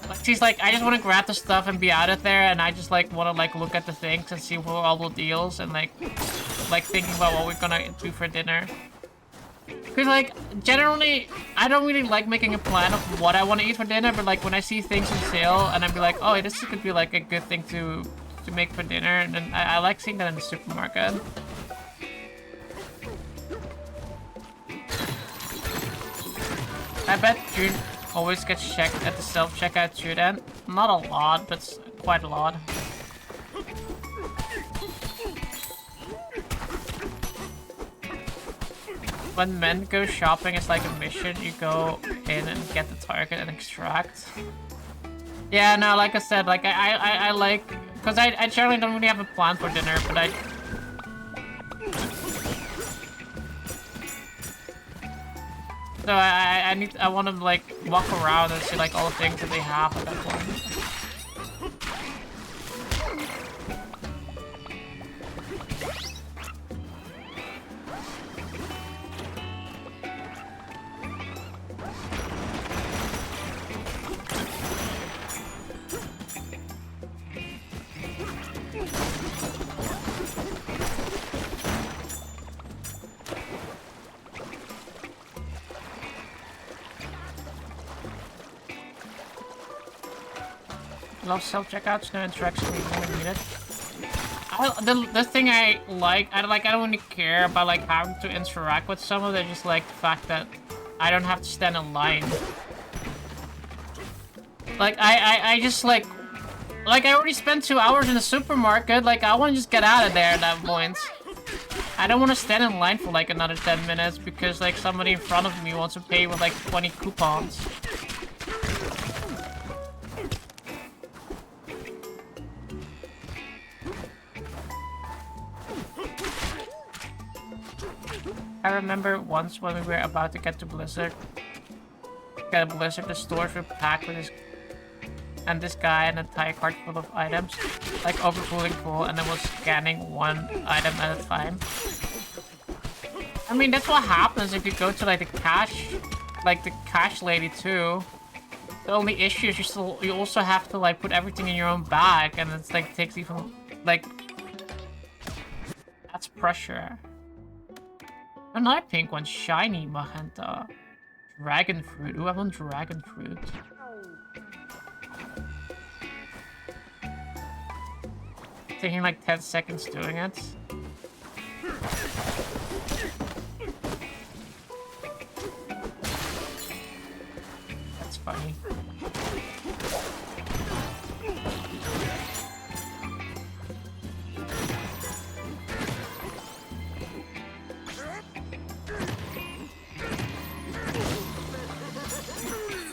Like, she's like, I just want to grab the stuff and be out of there, and I just like want to like look at the things and see what all the deals and like thinking about what we're gonna do for dinner. Cause like generally, I don't really like making a plan of what I want to eat for dinner, but like when I see things on sale and I'm like, oh, this could be like a good thing to make for dinner, and then I like seeing that in the supermarket. I bet June always gets checked at the self-checkout too then. Not a lot, but quite a lot. When men go shopping, it's like a mission. You go in and get the target and extract. Yeah, no, like I said, like I like, because I generally don't really have a plan for dinner, but so I want to like walk around and see like all the things that they have at that point. Love self-checkouts, no interaction even needed. The thing I don't really care about like having to interact with someone. They just like the fact that I don't have to stand in line. Like I just like I already spent 2 hours in the supermarket. Like I want to just get out of there at that point. I don't want to stand in line for like another 10 minutes because like somebody in front of me wants to pay with like 20 coupons. I remember once when we were about to get a Blizzard, the stores were packed with this guy and an entire cart full of items, like overflowing full, and then was scanning one item at a time. I mean, that's what happens if you go to like the cash lady too. The only issue is you also have to like put everything in your own bag, and it's like takes even like that's pressure. Another pink one, shiny magenta. Dragon fruit. Ooh, I want dragon fruit. Taking like 10 seconds doing it. That's funny.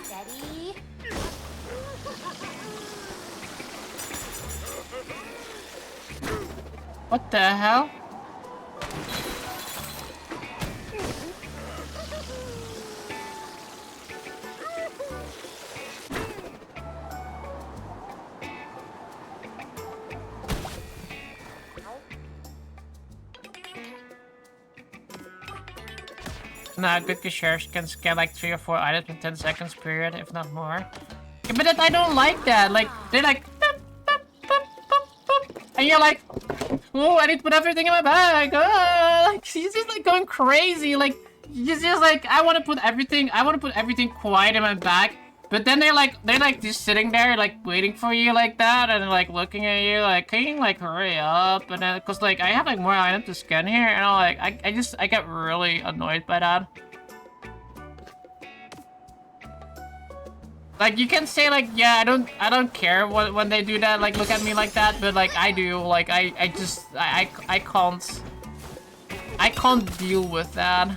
Steady. What the hell? Nah, good cashiers can scan like 3 or 4 items in 10 seconds period, if not more. Yeah, but I don't like that. Like, they're like... boop, boop, boop, boop, boop. And you're like... Oh, I need to put everything in my bag. Like, she's just like going crazy. Like, she's just like, I want to put everything quiet in my bag. But then they're like just sitting there, like waiting for you like that, and like looking at you, like, can you like hurry up? And then, cause like I have like more items to scan here, and I get really annoyed by that. Like, you can say like, yeah, I don't care when they do that, like look at me like that, but like I do, like I can't deal with that.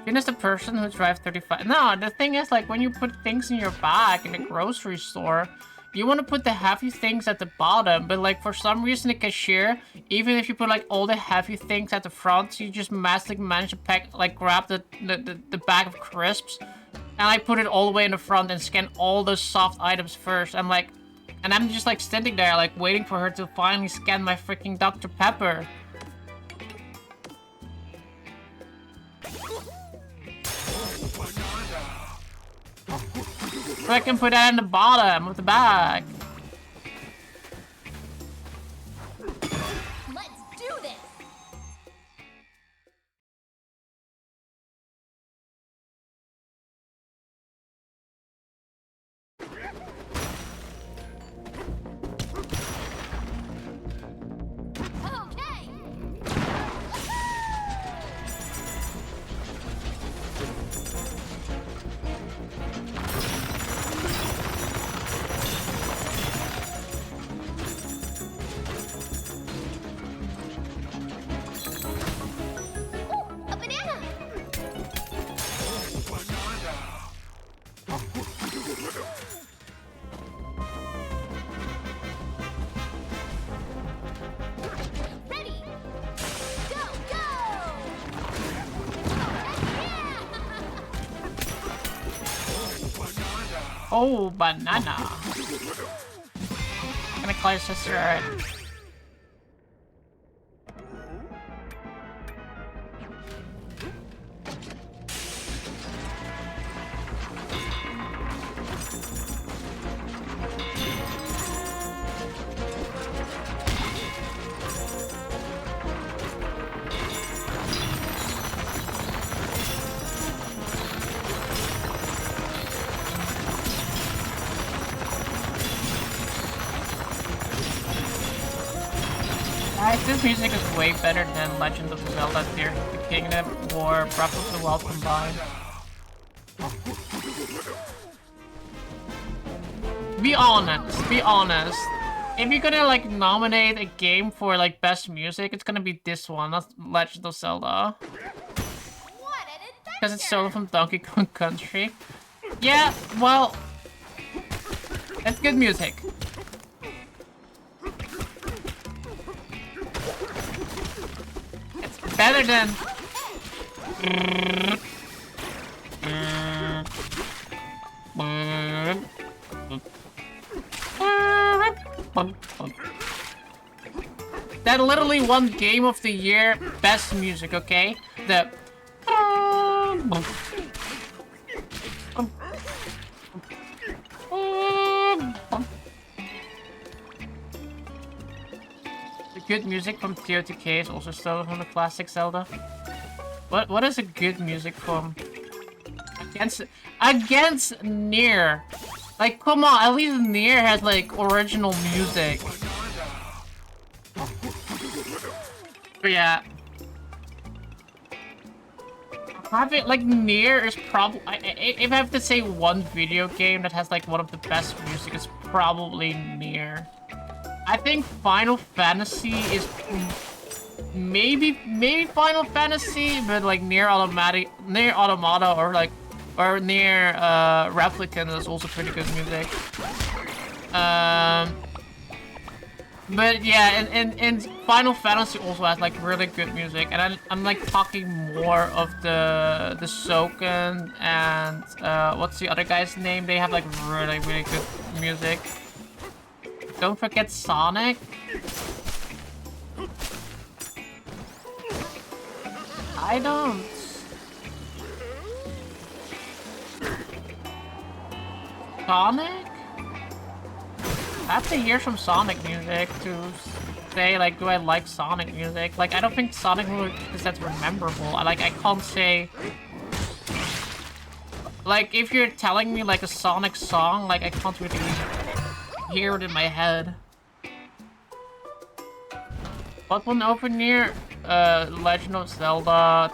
You're just a person who drives 35. No, the thing is, like, when you put things in your bag in the grocery store, you want to put the heavy things at the bottom, but, like, for some reason, the cashier, even if you put, like, all the heavy things at the front, you just massively manage to grab the bag of crisps, and, like, put it all the way in the front and scan all those soft items first. I'm like, and I'm just, like, standing there, like, waiting for her to finally scan my freaking Dr. Pepper. So I can put that in the bottom of the bag. Let's do this. Okay. Ooh, a banana. Ready. Go, go. Oh, banana. I'm gonna call your sister, alright. Guys, this music is way better than Legend of Zelda Tears of the Kingdom or Breath of the Wild combined. Be honest, be honest. If you're gonna like nominate a game for like best music, it's gonna be this one, not Legend of Zelda. What an adventure. Because it's solo from Donkey Kong Country. Yeah, well, it's good music. It's better than... That literally won Game of the Year Best Music, okay? The... good music from TOTK is also stolen from the classic Zelda. What is a good music from against Nier? Like, come on, at least Nier has like original music. But yeah, probably like Nier is probably. If I have to say one video game that has like one of the best music, it's probably Nier. I think Final Fantasy is maybe Final Fantasy, but like Nier Automata, or Nier Replicant is also pretty good music. But yeah, and Final Fantasy also has like really good music, and I'm like talking more of the Soken and what's the other guy's name? They have like really good music. Don't forget Sonic. I don't. Sonic? I have to hear some Sonic music to say, like, do I like Sonic music? Like, I don't think Sonic music is that memorable. I can't say... Like, if you're telling me, like, a Sonic song, like, I can't really hear it in my head. What one open near? Legend of Zelda.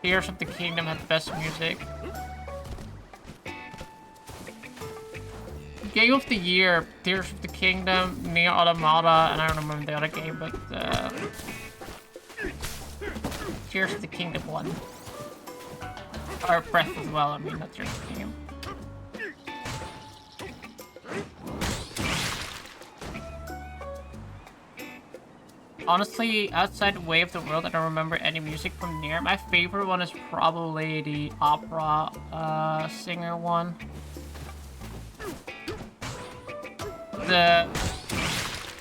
Tears of the Kingdom had the best music. Game of the Year, Tears of the Kingdom, Nier Automata, and I don't remember the other game, but Tears of the Kingdom won. Or Breath as well, I mean, not Tears of the Kingdom. Honestly, outside Way of the World, I don't remember any music from Nier. My favorite one is probably the opera singer one. The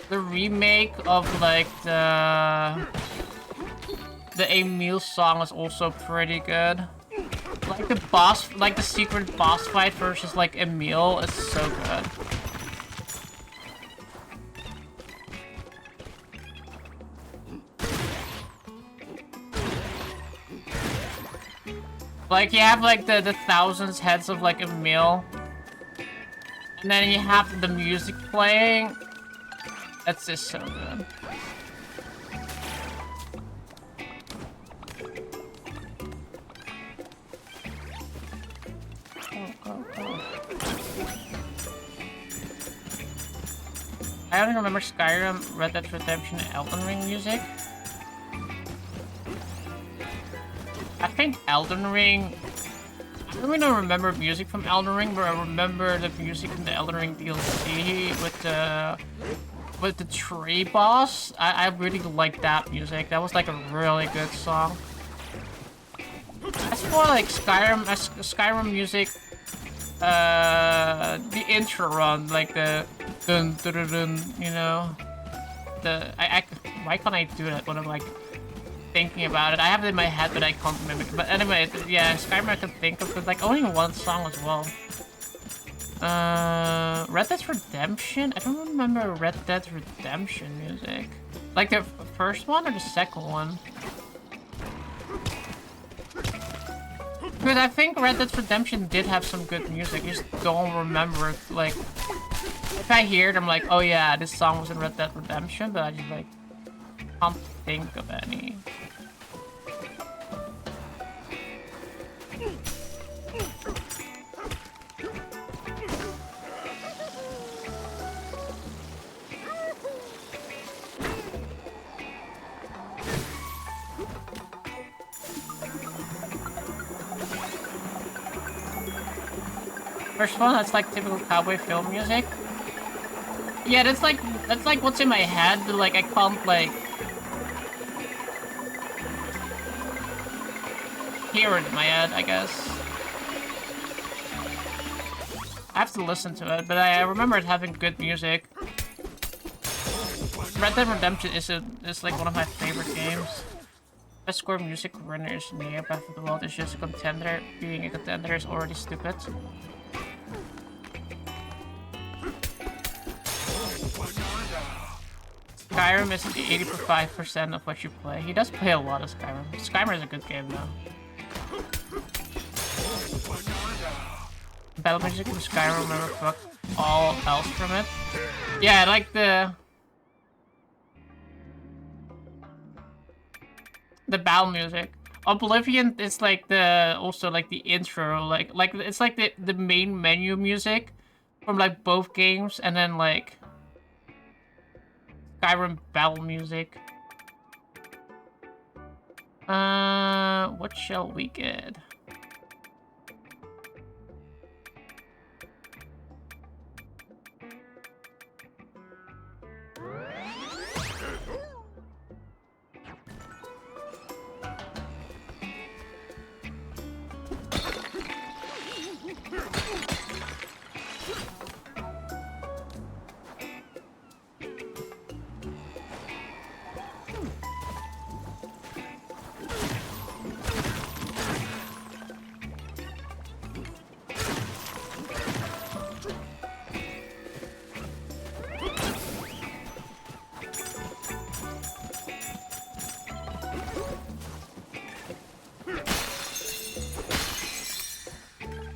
remake of like the Emil song is also pretty good. Like the boss, like the secret boss fight versus like Emil is so good. Like you have like the thousands heads of like Emil. And then you have the music playing. That's just so good. Go. I only remember Skyrim, Red Dead Redemption, and Elden Ring music. I think Elden Ring... I don't really remember music from Elden Ring, but I remember the music from the Elden Ring DLC with the tree boss. I really liked that music. That was like a really good song. As for like Skyrim music, the intro run, like the dun dun dun, dun, you know, why can't I do that when I'm like thinking about it? I have it in my head, but I can't remember. But anyway, yeah, Skyrim I can think of, but like only one song as well. Red Dead Redemption? I don't remember Red Dead Redemption music. Like the first one or the second one? Because I think Red Dead Redemption did have some good music, I just don't remember it. Like, if I hear it, I'm like, oh yeah, this song was in Red Dead Redemption, but I just like can't think of any. First one, that's like typical cowboy film music. Yeah, that's like what's in my head, but like I can't like hear it in my head, I guess. I have to listen to it, but I remember it having good music. Red Dead Redemption is like one of my favorite games. Best score music winner is Nier. Breath of the Wild is just a contender. Being a contender is already stupid. Skyrim is 85% of what you play. He does play a lot of Skyrim. Skyrim is a good game though. Battle music from Skyrim, never fuck all else from it. Yeah, I like the battle music. Oblivion is like the also like the intro, like it's like the main menu music from like both games, and then like Skyrim battle music. What shall we get?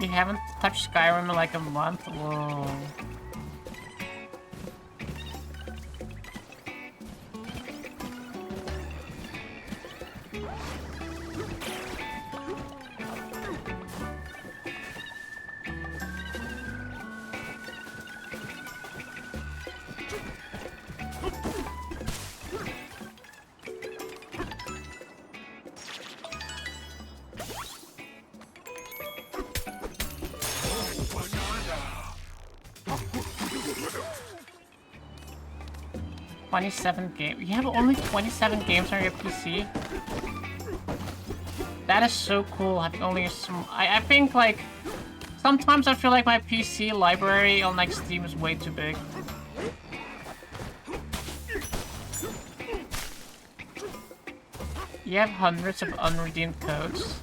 You haven't touched Skyrim in like a month? Whoa. Games. You have only 27 games on your PC? That is so cool. I've only some. I think like sometimes I feel like my PC library on like Steam is way too big. You have hundreds of unredeemed codes.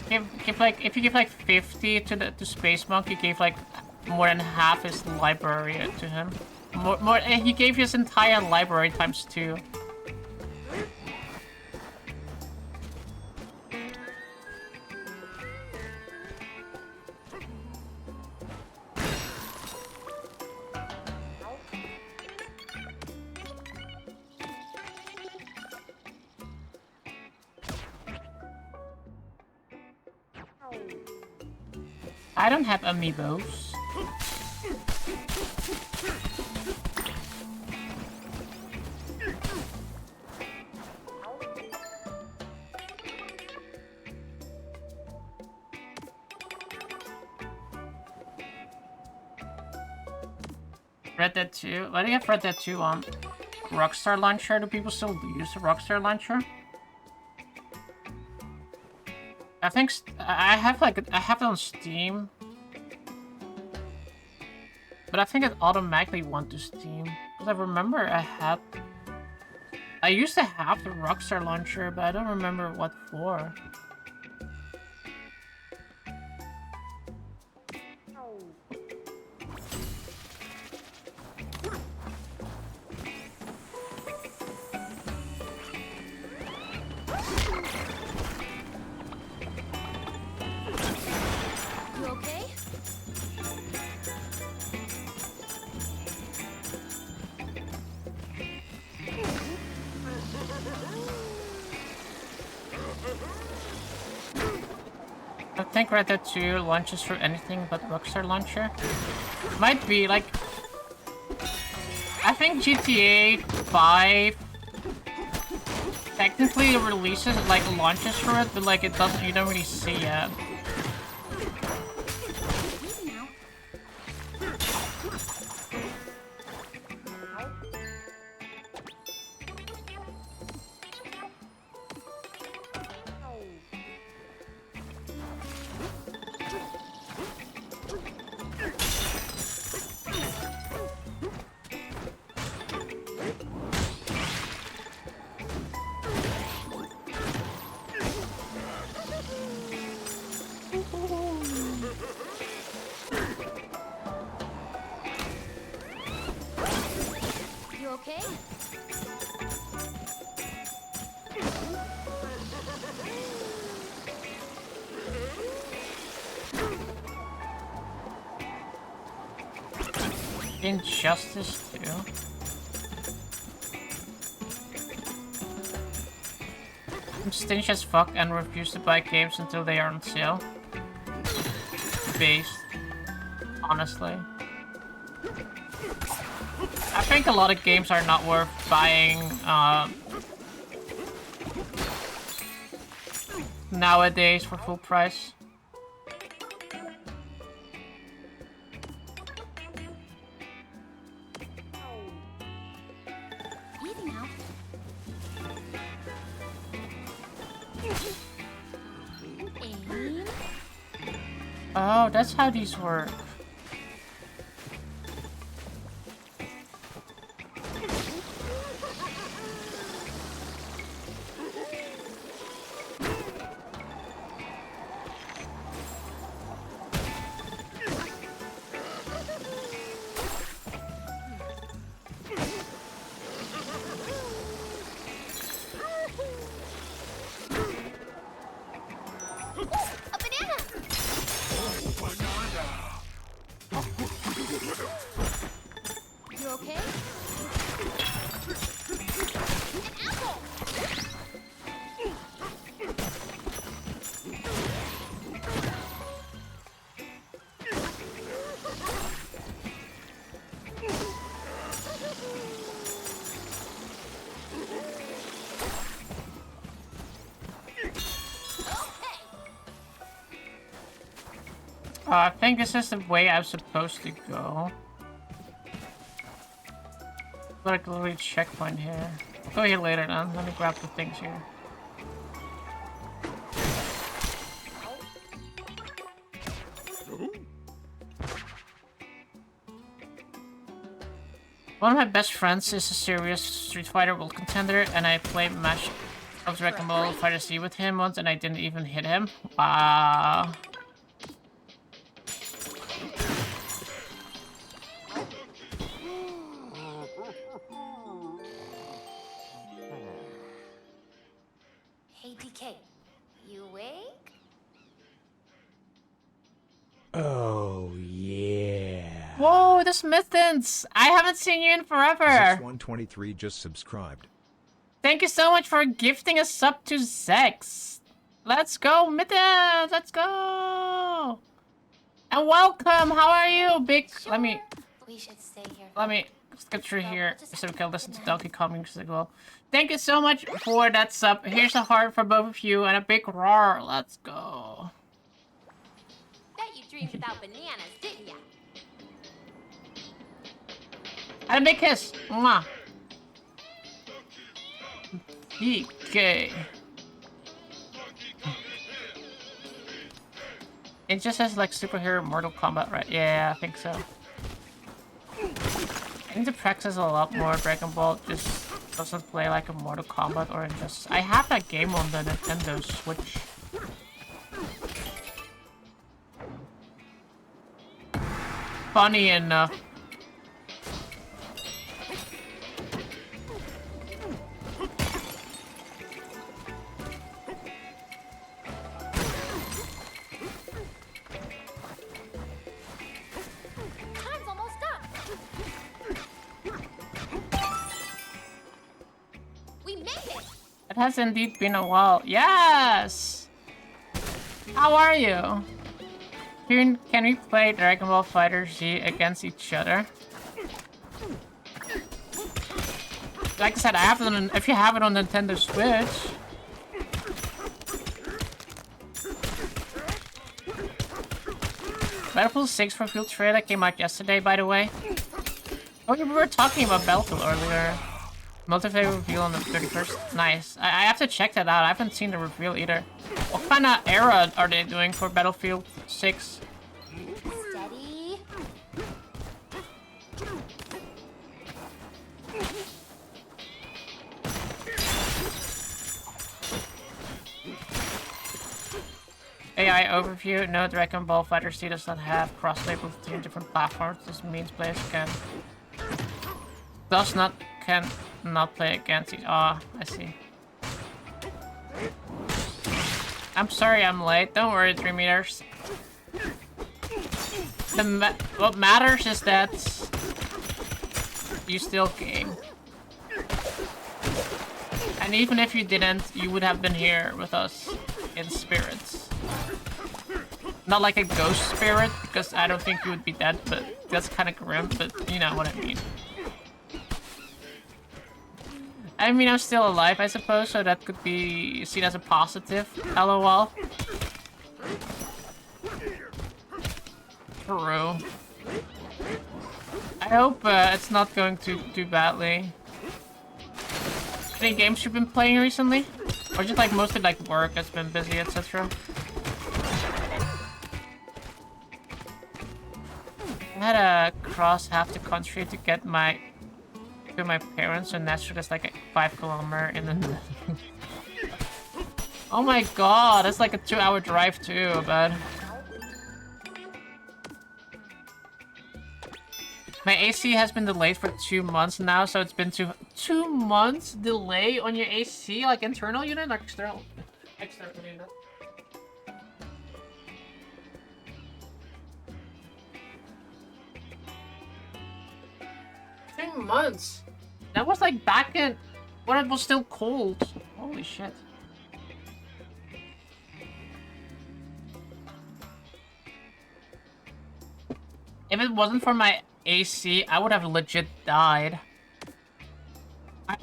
Give like if you give like 50 to Space Monkey, you gave like more than half his library to him. He gave his entire library times 2. I don't have amiibos. Red Dead 2? Why do you have Red Dead 2 on? Rockstar Launcher? Do people still use the Rockstar Launcher? I think I have it on Steam, but I think it automatically went to Steam because I remember I used to have the Rockstar Launcher, but I don't remember what for. I think Red Dead 2 launches for anything but Rockstar Launcher. Might be, like... I think GTA 5 technically releases, like, launches for it, but, like, it doesn't, you don't really see it. okay? Injustice too. I'm stingy as fuck and refuse to buy games until they are on sale. Based. Honestly. I think a lot of games are not worth buying nowadays for full price. Easy now. Aim. Oh, that's how these work. A banana! You okay? An apple! Okay. I think this is the way I'm supposed to go. Like a little checkpoint here. I'll go here later then. Let me grab the things here. One of my best friends is a serious Street Fighter World contender, and I played match of Dragon Ball Fighter Z with him once, and I didn't even hit him. Wow. Hey, DK. You awake? Oh, yeah. Whoa, the Smithins! I haven't seen you in forever! 123 just subscribed. Thank you so much for gifting a sub to Zex. Let's go, Mittens! Let's go! And welcome! How are you, big... Let me We should stay here. skip through here so we can listen to Donkey Kong music as well. Thank you so much for that sub. Here's a heart for both of you and a big roar. Let's go. Bet you dreamed without bananas, didn't ya? And a big kiss. Mwah. DK. It just says like superhero Mortal Kombat, right? Yeah, I think so. I need to practice a lot more. Dragon Ball just doesn't play like a Mortal Kombat or Injustice. I have that game on the Nintendo Switch. Funny enough. Time's almost up. We made it. It has indeed been a while. Yes! How are you? Can we play Dragon Ball Fighter Z against each other? Like I said, I have it on, if you have it on Nintendo Switch. Battlefield 6 for Field trailer came out yesterday, by the way. Oh, we were talking about Battlefield earlier. Multiplayer reveal on the 31st. Nice. I have to check that out. I haven't seen the reveal either. What kind of era are they doing for Battlefield 6? Steady. AI overview. No, Dragon Ball Fighter Z does not have crossplay between different platforms. This means players can can not play against each. Oh, I see. I'm sorry I'm late. Don't worry, 3 meters. What matters is that you still game. And even if you didn't, you would have been here with us in spirits. Not like a ghost spirit, because I don't think you would be dead, but that's kind of grim, but you know what I mean. I mean, I'm still alive, I suppose, so that could be seen as a positive. LOL. True. I hope it's not going to do badly. Any games you've been playing recently? Or just like mostly like work that's been busy, etc.? I had to cross half the country to get to my parents, and that's just like a 5 kilometer in the Oh my god, that's like a 2-hour drive too, but my AC has been delayed for 2 months now, so it's been 2 months delay on your AC, like internal unit or external unit? 2 months. That was like back in when it was still cold. Holy shit. If it wasn't for my AC, I would have legit died.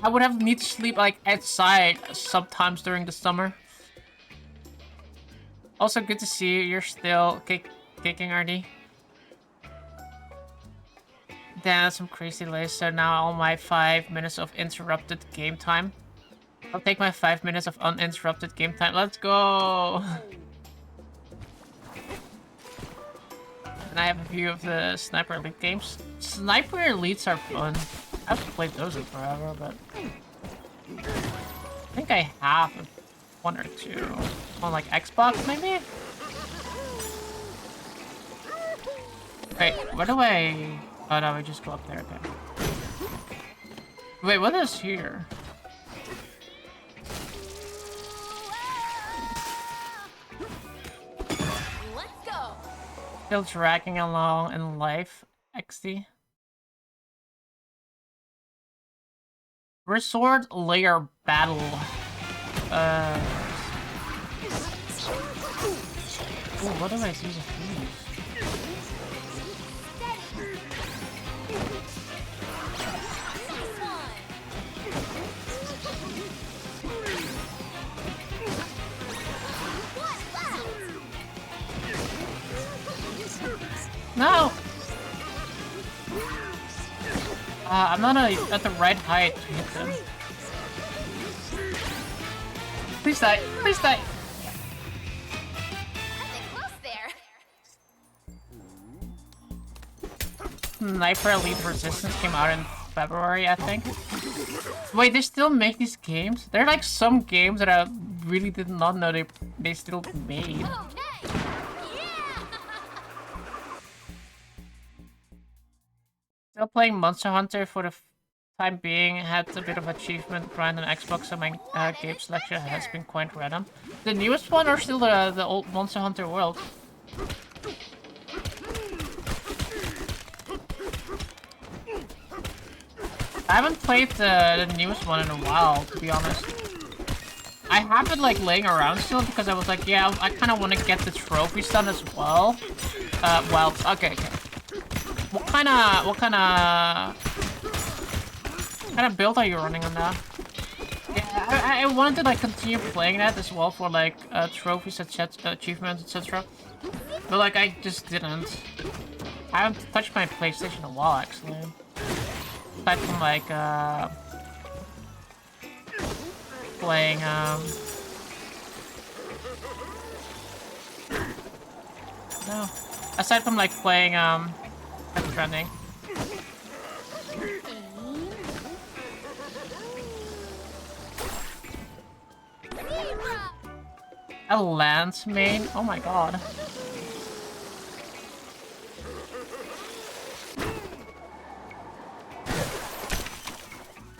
I would have need to sleep like outside sometimes during the summer. Also, good to see you. You're still kicking, RD. Damn, that's some crazy delays. So now all my 5 minutes of interrupted game time. I'll take my 5 minutes of uninterrupted game time. Let's go! And I have a few of the Sniper Elite games. Sniper Elites are fun. I haven't played those in forever, but I think I have 1 or 2 on like Xbox, maybe. Wait, where do I? Oh no, we just go up there. Okay. Wait, what is here? Let's go. Still dragging along in life, XD. Resort Layer Battle. Ooh, what do I do with these? No! I'm not at the right height to hit them. Please die! Please die! I've been close there. Sniper Elite Resistance came out in February, I think. Wait, they still make these games? There are like some games that I really did not know they still made. Okay. Yeah. Still playing Monster Hunter for the time being. Had a bit of achievement grind on Xbox, so my game selection has been quite random. The newest one or still the old Monster Hunter World? I haven't played the newest one in a while, to be honest. I have it like laying around still because I was like, yeah, I kind of want to get the trophies done as well. Well, okay. What kind of build are you running on that? Yeah, I wanted to like continue playing that as well for like trophies, etc., achievements, etc. But like I just didn't. I haven't touched my PlayStation in a while actually. Aside from like playing no. Aside from like playing Death Stranding. A Lance main? Oh my god.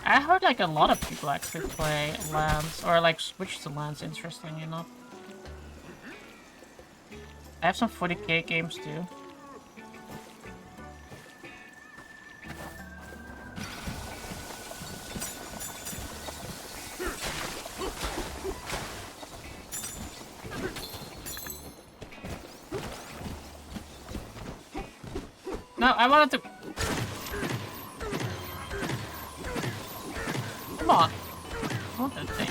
I heard like a lot of people actually play lands or like switch to lands. Interesting enough. I have some 40k games too. No, I wanted to. Come on. I want that thing.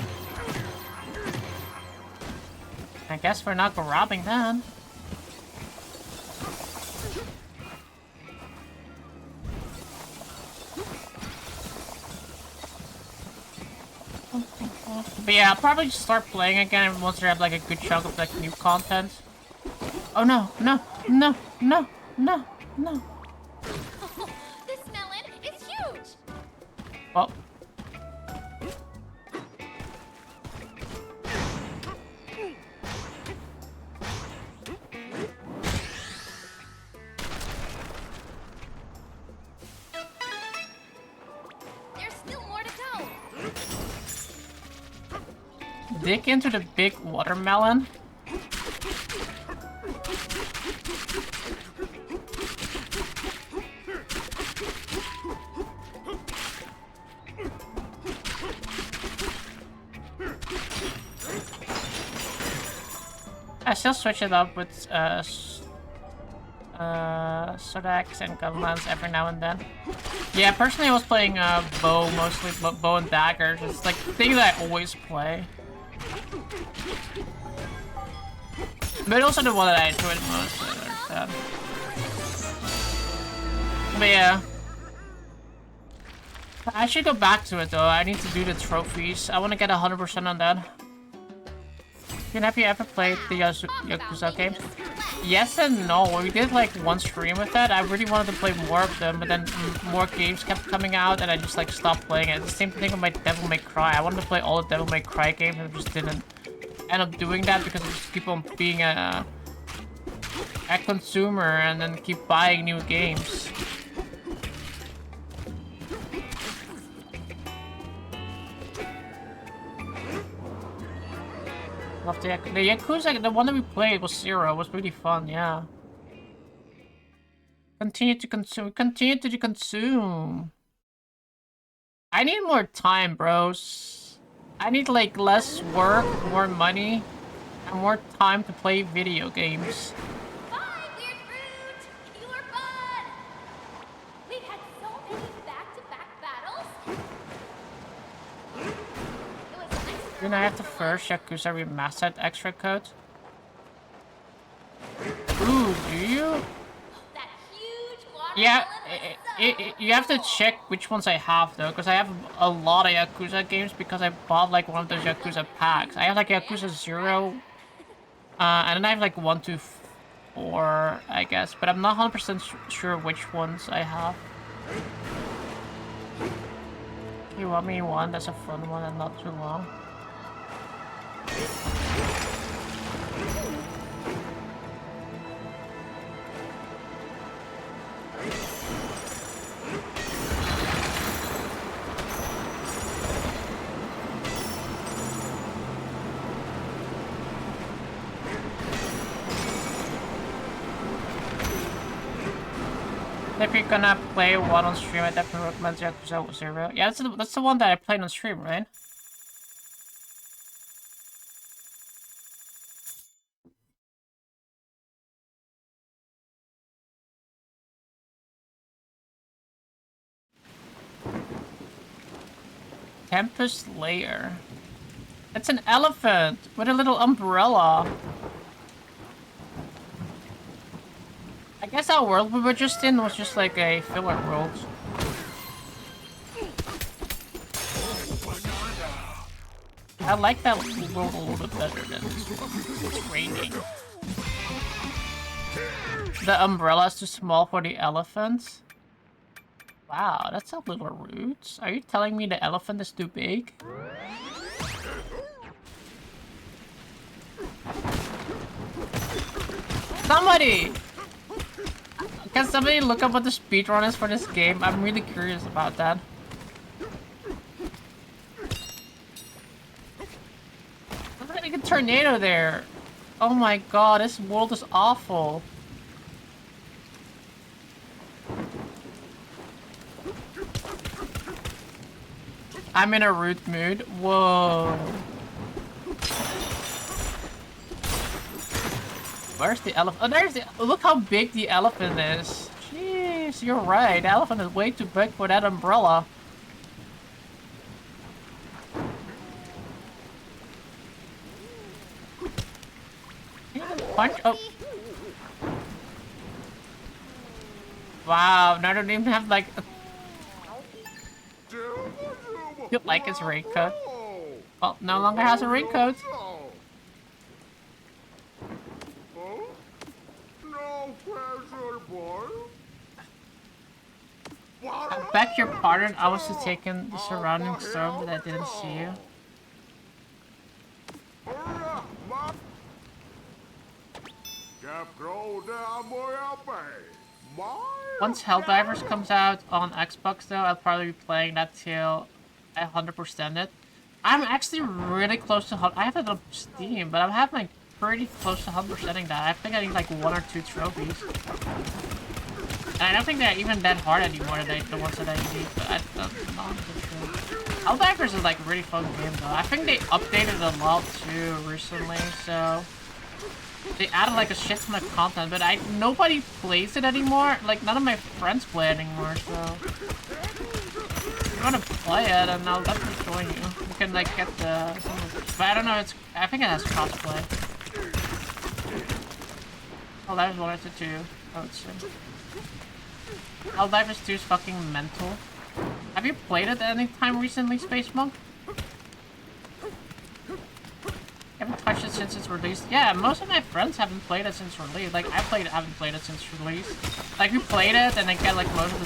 I guess we're not robbing them. But yeah, I'll probably just start playing again once I have like a good chunk of like new content. Oh no, no, no, no, no, no. This melon is huge! Well. There's still more to go. Dig into the big watermelon. I still switch it up with Sodax and Gunlands every now and then. Yeah, personally I was playing bow mostly, bow and daggers. It's like the thing that I always play. But also the one that I enjoyed most. But yeah. I should go back to it though. I need to do the trophies. I want to get 100% on that. Have you ever played the Yakuza games? Yes and no. We did like one stream with that. I really wanted to play more of them, but then more games kept coming out and I just like stopped playing it. The same thing with my Devil May Cry. I wanted to play all the Devil May Cry games and just didn't end up doing that because I just keep on being a consumer and then keep buying new games. Love the Yakuza, the one that we played was 0. It was really fun, yeah. Continue to consume. I need more time, bros. I need like less work, more money, and more time to play video games. Bye, weird fruit! You were fun! We've had so many back-to-back battles. It was nice. Didn't I have the first Yakuza Remastered extra code? Ooh, do you? That huge watermelon Yeah, was you have to check which ones I have though, because I have a lot of Yakuza games because I bought like one of those Yakuza packs. I have like Yakuza 0, and then I have like 1 to 4, I guess, but I'm not 100% sure which ones I have. You want me one that's a fun one and not too long? If you're gonna play one on stream, I definitely recommend Yakuza 0. Yeah, that's the one that I played on stream, right? Tempest Lair. It's an elephant with a little umbrella. I guess that world we were just in was just like a filler world. I like that world a little bit better than this one. It's raining. The umbrella is too small for the elephant. Wow, that's a little rude. Are you telling me the elephant is too big? Somebody! Can somebody look up what the speedrun is for this game? I'm really curious about that. tornado there. Oh my god, this world is awful. I'm in a rude mood. Whoa. Where's the elephant? Oh, there's the. Look how big the elephant is. Jeez, you're right. The elephant is way too big for that umbrella. Punch. Oh. Wow, now I don't even have like. You like his raincoat? Well, no longer has a raincoat. I beg your pardon, I was just taking the surrounding storm, but I didn't see you. Once Helldivers comes out on Xbox though, I'll probably be playing that till I 100% it. I'm actually really close to I have it on Steam, but I'm having like pretty close to 100%ing that. I think I need like 1 or 2 trophies. And I don't think they're even that hard anymore, the ones that I need, but I'm not sure. Helldivers is like a really fun game though. I think they updated a lot too recently, so they added like a shit ton of content, but nobody plays it anymore. Like none of my friends play it anymore, so if you wanna play it, and I'll definitely join you. You can like get the but I don't know, I think it has crossplay. Helldivers 1 or 2, I would say. Helldivers 2 is fucking mental. Have you played it any time recently, Space Monk? Haven't touched it since it's released. Yeah, most of my friends haven't played it since release. Like, haven't played it since release. Like, we played it, and I get, like, most of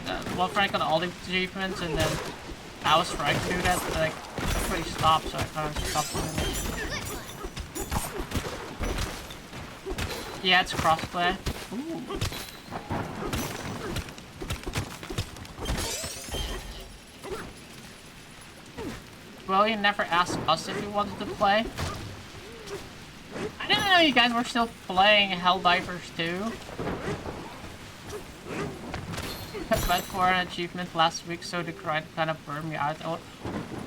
the... one friend got all the achievements, and then I was trying to do that, but, like, everybody stopped, so I kind of stopped doing it. Yeah, it's crossplay. Ooh. Well, you never asked us if you wanted to play. I didn't know you guys were still playing Helldivers 2. Got for an achievement last week, so the grind kind of burned me out. Oh,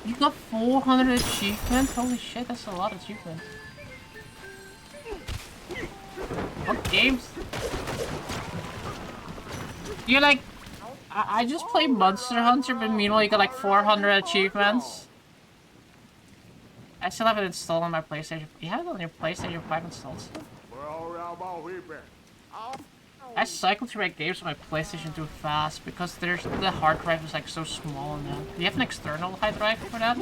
you got 400 achievements? Holy shit, that's a lot of achievements. What games? You're like... I just played Monster Hunter, but meanwhile you got like 400 achievements. I still have it installed on my PlayStation. You have it on your PlayStation 5 installed still? I cycle through my games on my PlayStation too fast because the hard drive is like so small now. Do you have an external hard drive for that?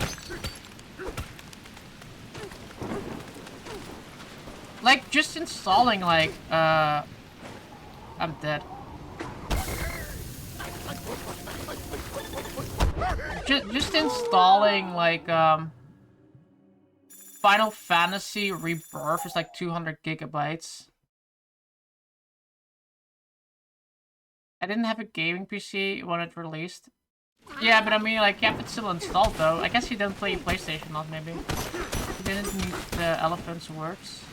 Like just installing like I'm dead. Just installing like Final Fantasy Rebirth is like 200 gigabytes. I didn't have a gaming PC when it released. Yeah, but I mean, like, you have it still installed though. I guess you didn't play PlayStation, not maybe. You didn't need the elephant's words.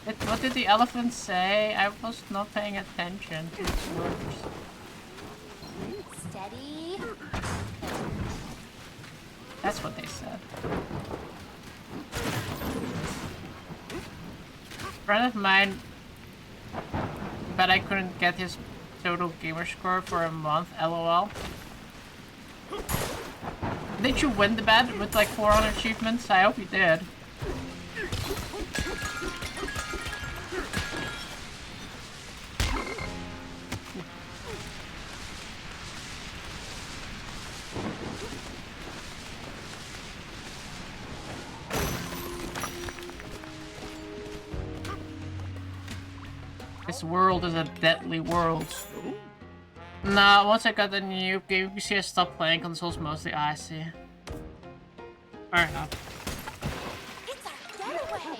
What did the elephant say? I was not paying attention to its words. Steady. That's what they said. A friend of mine, but I couldn't get his total gamer score for a month, lol. Did you win the bet with like 400 achievements? I hope you did. This world is a deadly world. Nah, once I got the new game PC, I stopped playing consoles mostly. I see. Fair enough. It's our getaway.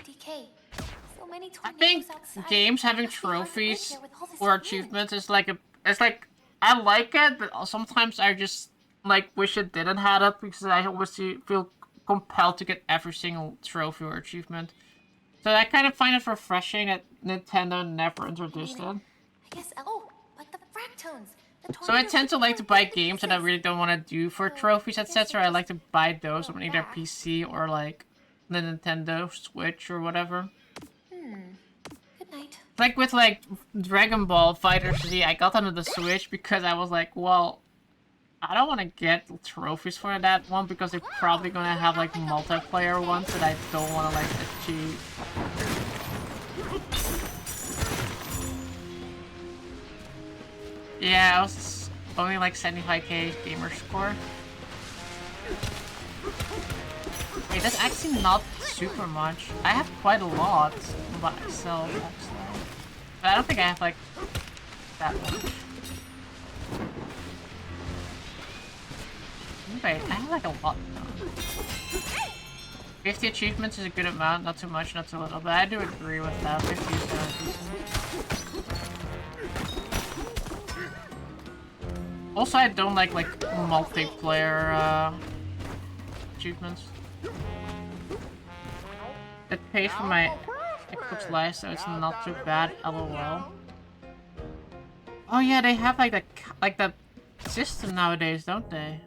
DK. So many I think tornadoes outside. games having Must be hard to live trophies here with all this or wind. achievements is like I like it, but sometimes I just like wish it didn't have it because I always feel compelled to get every single trophy or achievement. So I kind of find it refreshing that Nintendo never introduced it. I guess. Oh, but the fractones. The So I tornadoes tend to took like to them buy to games that I pieces. really don't want to do for So, trophies, I guess etc. we I like just to buy those go on either back. PC or like the Nintendo Switch or whatever. Good night. Like with like Dragon Ball Fighter Z, I got onto the Switch because I was like, well, I don't want to get trophies for that one because they're probably gonna have like multiplayer ones that I don't want to like achieve. Yeah, I was only like 75k gamer score. Wait, that's actually not super much. I have quite a lot by myself, actually. But I don't think I have like that much. Wait, I have like a lot though. 50 achievements is a good amount, not too much, not too little, but I do agree with that. 50 is decent. Also, I don't like multiplayer achievements. It pays for my Xbox Live, so it's not too bad. LOL. Oh yeah, they have like the system nowadays, don't they?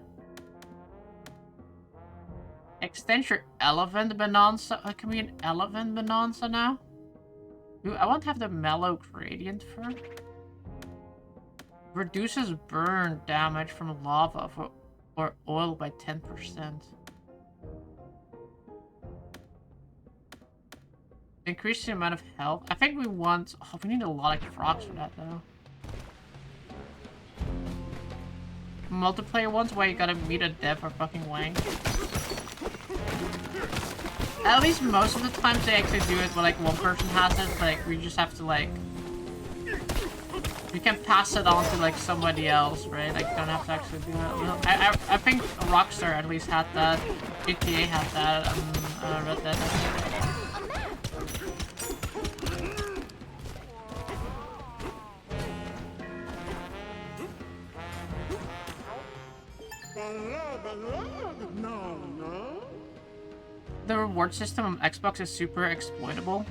Extend your elephant Bananza. Can we an elephant Bananza now? Ooh, I want to have the mellow gradient first. Reduces burn damage from lava or oil by 10%. Increase the amount of health. I think we want... Oh, we need a lot of frogs for that, though. Multiplayer ones where you gotta meet a dev or fucking wank. At least most of the times they actually do it where, like, one person has it. Like, we just have to, like... We can pass it on to, like, somebody else, right? Like, don't have to actually do it. I think Rockstar at least had that. GTA had that, and Red Dead had that. The reward system on Xbox is super exploitable.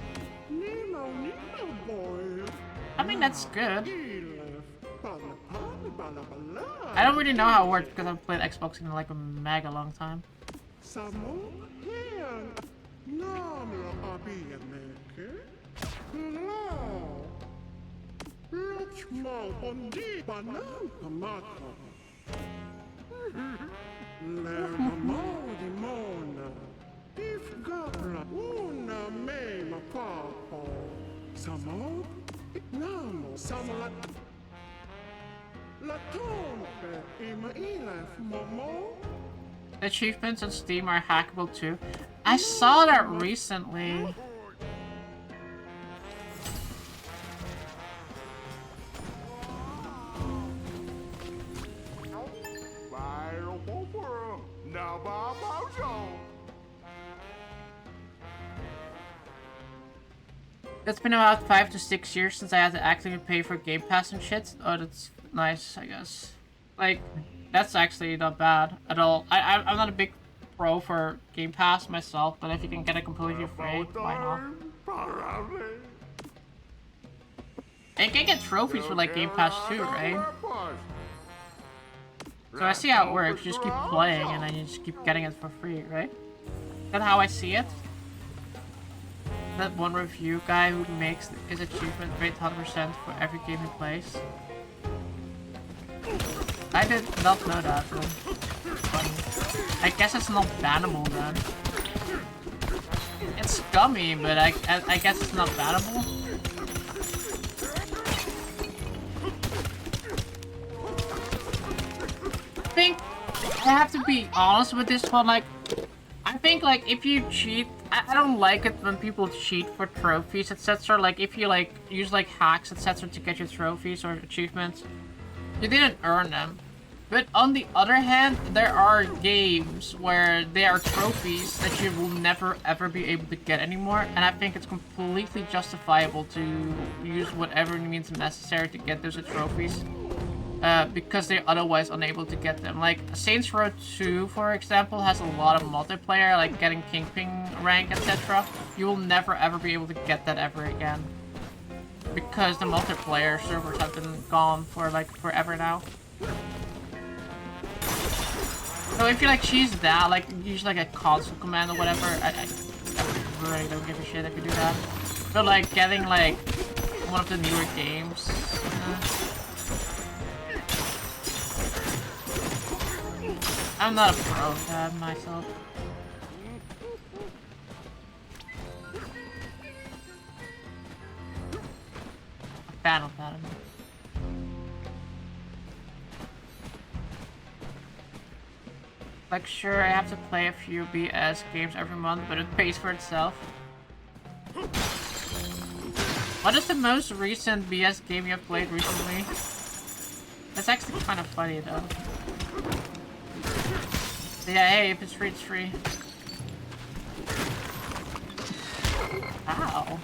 I mean, that's good. I don't really know how it works because I've played Xbox in like a mega long time. The achievements on Steam are hackable too. I saw that recently. It's been about 5 to 6 years since I had to actively pay for Game Pass and shit. Oh, that's nice, I guess. Like, that's actually not bad at all. I'm not a big pro for Game Pass myself, but if you can get it completely free, why not? And you can get trophies for like Game Pass too, right? So I see how it works. You just keep playing and then you just keep getting it for free, right? That's how I see it. That one review guy who makes his achievement rate 100% for every game he plays. I did not know that, but funny. I guess it's not bannable then. It's scummy, but I guess it's not bannable. I think I have to be honest with this one, like, I think, like, if you cheat, I don't like it when people cheat for trophies, etc. Like, if you, like, use, like, hacks, etc. to get your trophies or achievements, you didn't earn them. But on the other hand, there are games where there are trophies that you will never ever be able to get anymore, and I think it's completely justifiable to use whatever means necessary to get those trophies. Because they're otherwise unable to get them. Like, Saints Row 2, for example, has a lot of multiplayer, like getting Kingpin rank, etc. You will never ever be able to get that ever again. Because the multiplayer servers have been gone for, like, forever now. So if you, like, choose that, like, use, like, a console command or whatever, I really don't give a shit if you do that. But, like, getting, like, one of the newer games... I'm not a pro at that myself. A fan of that, I mean. Like, sure, I have to play a few BS games every month, but it pays for itself. What is the most recent BS game you have played recently? That's actually kind of funny, though. Yeah, hey, if it's free, it's free. Ow.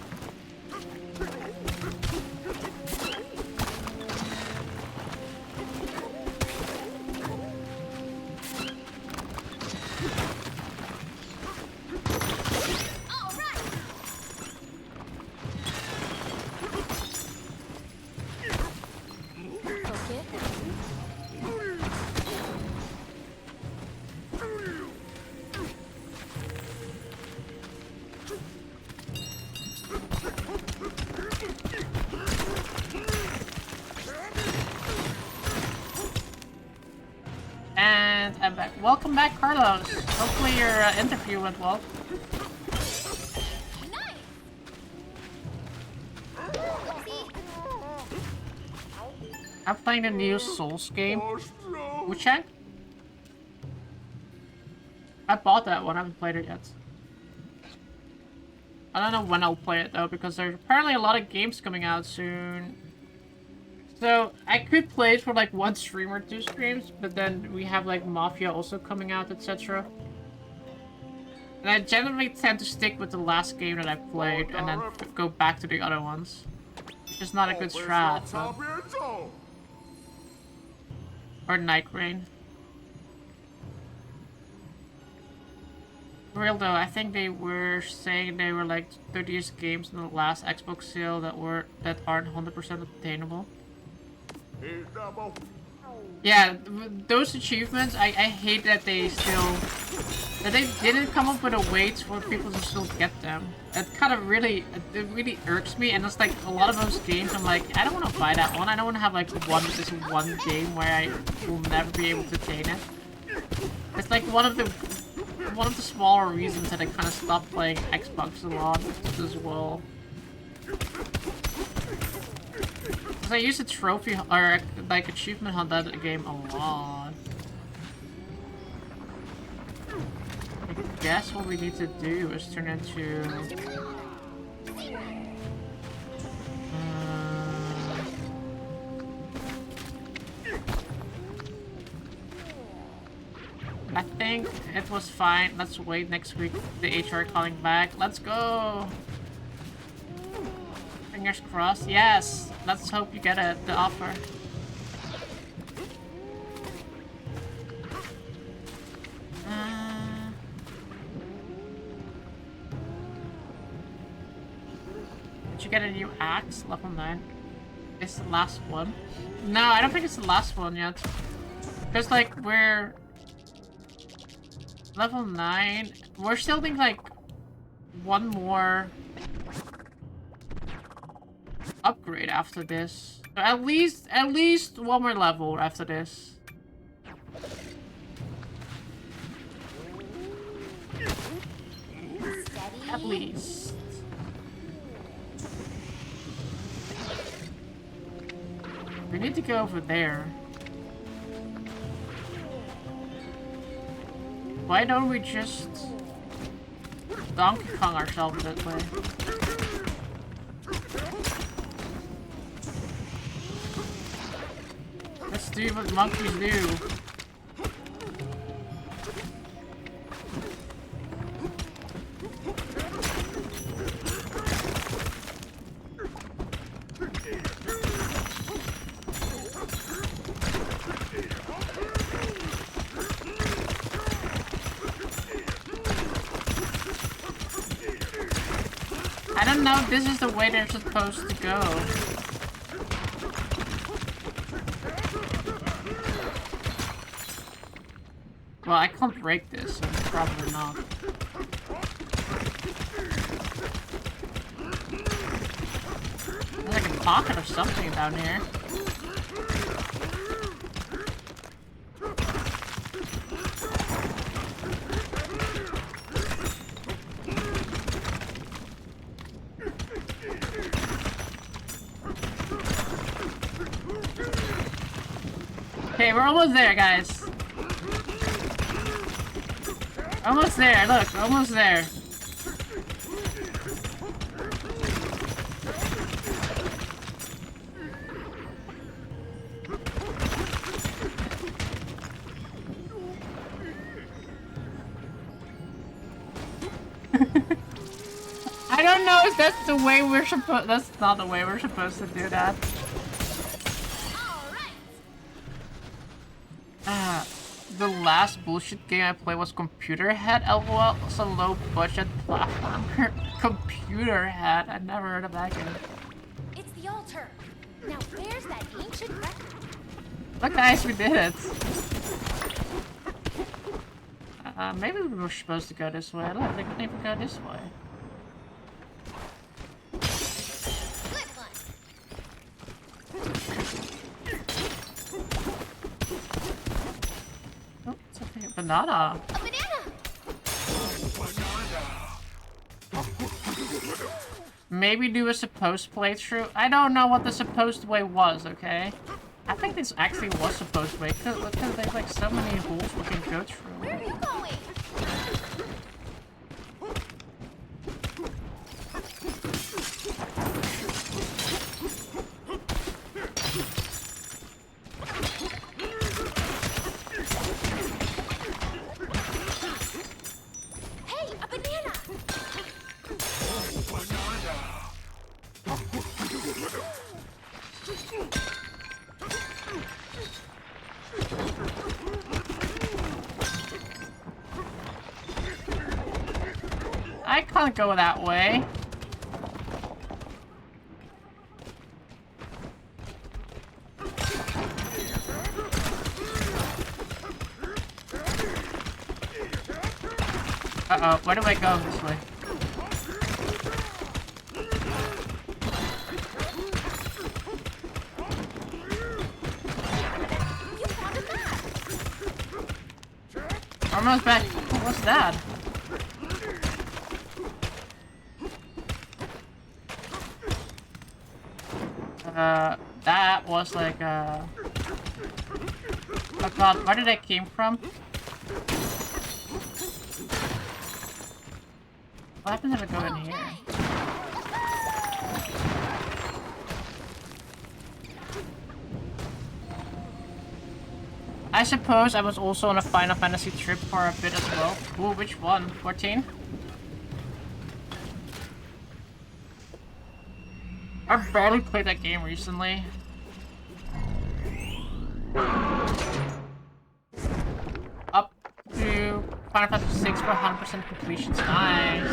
And I'm back. Welcome back, Carlos. Hopefully your interview went well. I'm playing the new Souls game. Which one? I bought that one. I haven't played it yet. I don't know when I'll play it though, because there's apparently a lot of games coming out soon. So, I could play it for like 1 stream or 2 streams, but then we have like Mafia also coming out, etc. And I generally tend to stick with the last game that I played and then go back to the other ones. Which is not a good strat, but... Or Night Rain. For real though, I think they were saying they were like 30th games in the last Xbox sale that aren't 100% obtainable. Yeah, those achievements, I hate that they didn't come up with a way for people to still get them. It kind of really irks me, and it's like a lot of those games I'm like, I don't want to buy that one. I don't want to have like this one game where I will never be able to obtain it. It's like one of the smaller reasons that I kind of stopped playing Xbox a lot as well. I used to trophy or like achievement hunt that game a lot. I guess what we need to do is turn into I think it was fine. Let's wait next week. The HR calling back. Let's go. Fingers crossed. Yes. Let's hope you get the offer. Did you get a new axe? Level 9. It's the last one. No, I don't think it's the last one yet. Because like we're level 9. We're still thinking like one more upgrade after this. At least one more level after this. At least. We need to go over there. Why don't we just Donkey Kong ourselves that way? Let's do what monkeys do. didn't know this is the way they're supposed to go. Well, I can't break this, so probably not. There's like a pocket or something down here. Okay, we're almost there, guys. Almost there, look, almost there. I don't know if that's the way we're supposed. That's not the way we're supposed to do that. The last bullshit game I played was Computer Head. LOL, it's a low budget platformer. Computer Head. I never heard of that game. It's the altar. Now where's that ancient record? Look, guys, we did it. Maybe we were supposed to go this way. I don't think we can go this way. Good one. Oh, something. A banana. A banana. Maybe do a supposed playthrough. I don't know what the supposed way was, okay? I think this actually was supposed way, because there's like so many holes we can go through. Where are you going? Hey, a banana. I can't go that way. Uh-oh, where do I go this way? You found a map. Almost back. What's that? That was like, oh god, where did I came from? What happens if I go in here? I suppose I was also on a Final Fantasy trip for a bit as well. Ooh, which one? 14? I barely played that game recently. Up to Final Fantasy 6 for 100% completions. Nice.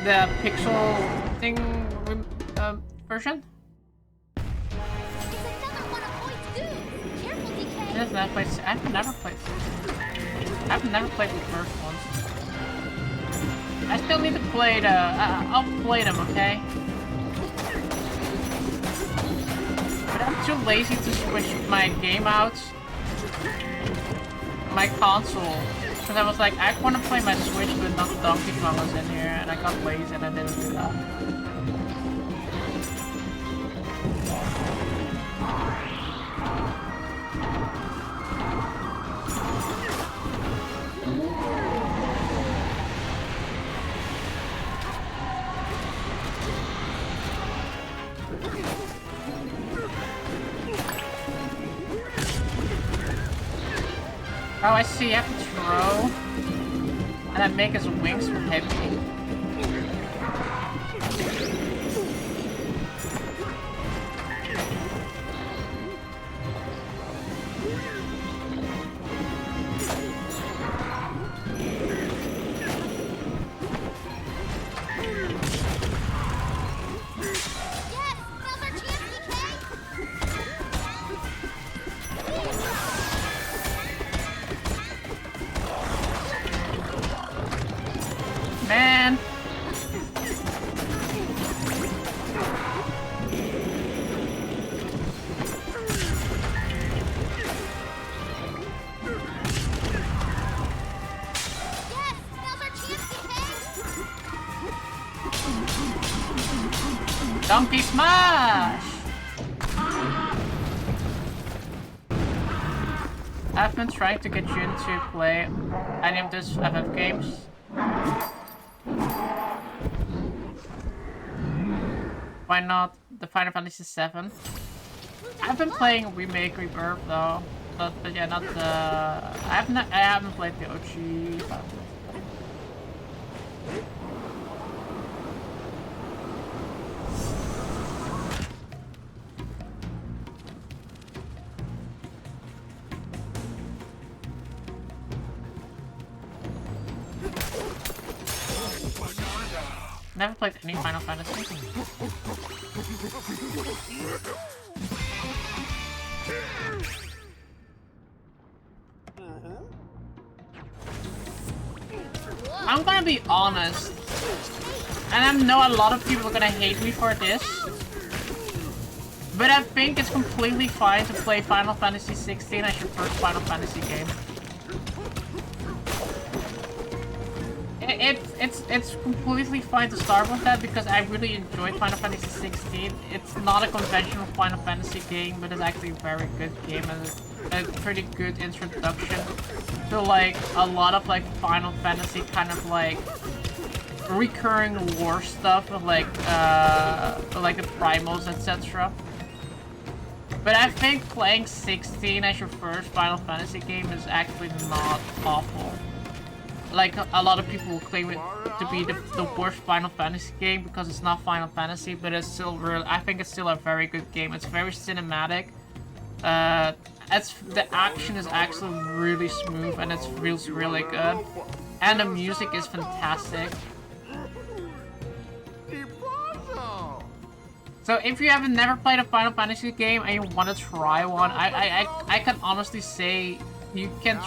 The pixel thing version? It's another one of Boyd's goons. Careful, DK. I've never played. I've never played the first ones. I still need to play the. I'll play them, okay? But I'm too lazy to switch my game out. My console. Because I was like, I want to play my Switch, but not Donkey Kong was in here, and I got lazy and I didn't do that. Oh, I see. You have to throw. And then make his wings heavy. Donkey Smash! I've been trying to get you into play any of these FF games. Why not the Final Fantasy VII? I've been playing Remake Rebirth though, but yeah, not the. I haven't played the OG. Never played any Final Fantasy. I'm gonna be honest, and I know a lot of people are gonna hate me for this, but I think it's completely fine to play Final Fantasy 16 as your first Final Fantasy game. It's completely fine to start with that because I really enjoyed Final Fantasy 16. It's not a conventional Final Fantasy game, but it's actually a very good game and a pretty good introduction to like a lot of like Final Fantasy kind of like recurring lore stuff of like the primals, etc. But I think playing 16 as your first Final Fantasy game is actually not awful. Like, a lot of people will claim it to be the worst Final Fantasy game because it's not Final Fantasy, but it's still real. I think it's still a very good game. It's very cinematic. The action is actually really smooth and it feels really good. And the music is fantastic. So if you have never played a Final Fantasy game and you want to try one, I can honestly say you can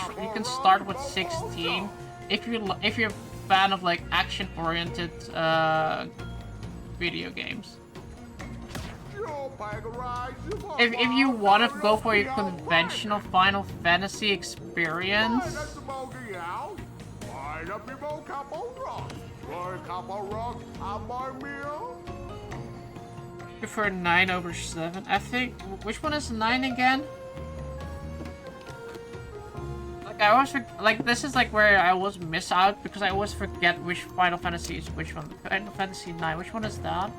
start with 16. If you're a fan of like action-oriented video games. If you want to go for a conventional Final Fantasy experience, prefer 9 over 7. I think which one is 9 again? I always like this is like where I always miss out because I always forget which Final Fantasy is which one. Final Fantasy 9. Which one is that?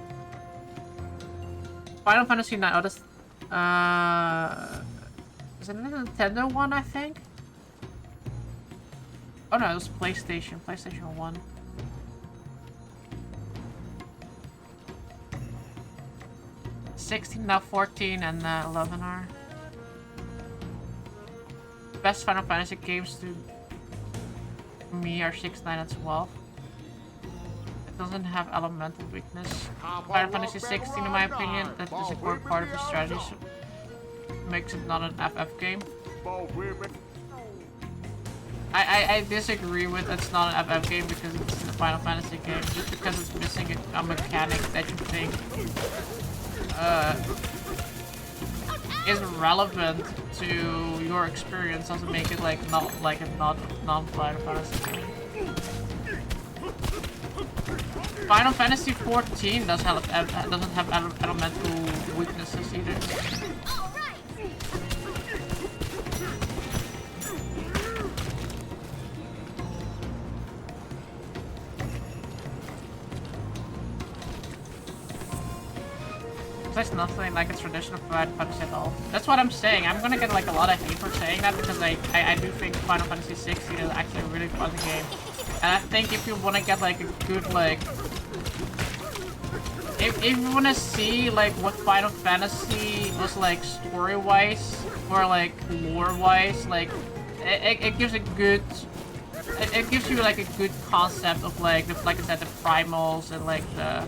Final Fantasy 9. Oh, this. Is it a Nintendo one? I think. Oh no, it was PlayStation. PlayStation 1. Now 14 and 11 are. Best Final Fantasy games to me are 6, 9, and 12. It doesn't have elemental weakness. Final Fantasy 16, in my opinion, that is a core part of the strategy, so makes it not an FF game. I disagree with it's not an FF game because it's a Final Fantasy game, just because it's missing a mechanic that you think is relevant to your experience doesn't make it like not like a non-Final Fantasy game. Final Fantasy 14 doesn't have elemental weaknesses either. It's nothing like a traditional Final Fantasy at all. That's what I'm saying. I'm gonna get like a lot of hate for saying that because I do think Final Fantasy 16 is actually a really fun game. And I think if you want to get like a good like... If you want to see like what Final Fantasy was like story-wise or like lore-wise, like it gives a good... It gives you like a good concept of like I said, the primals and like the...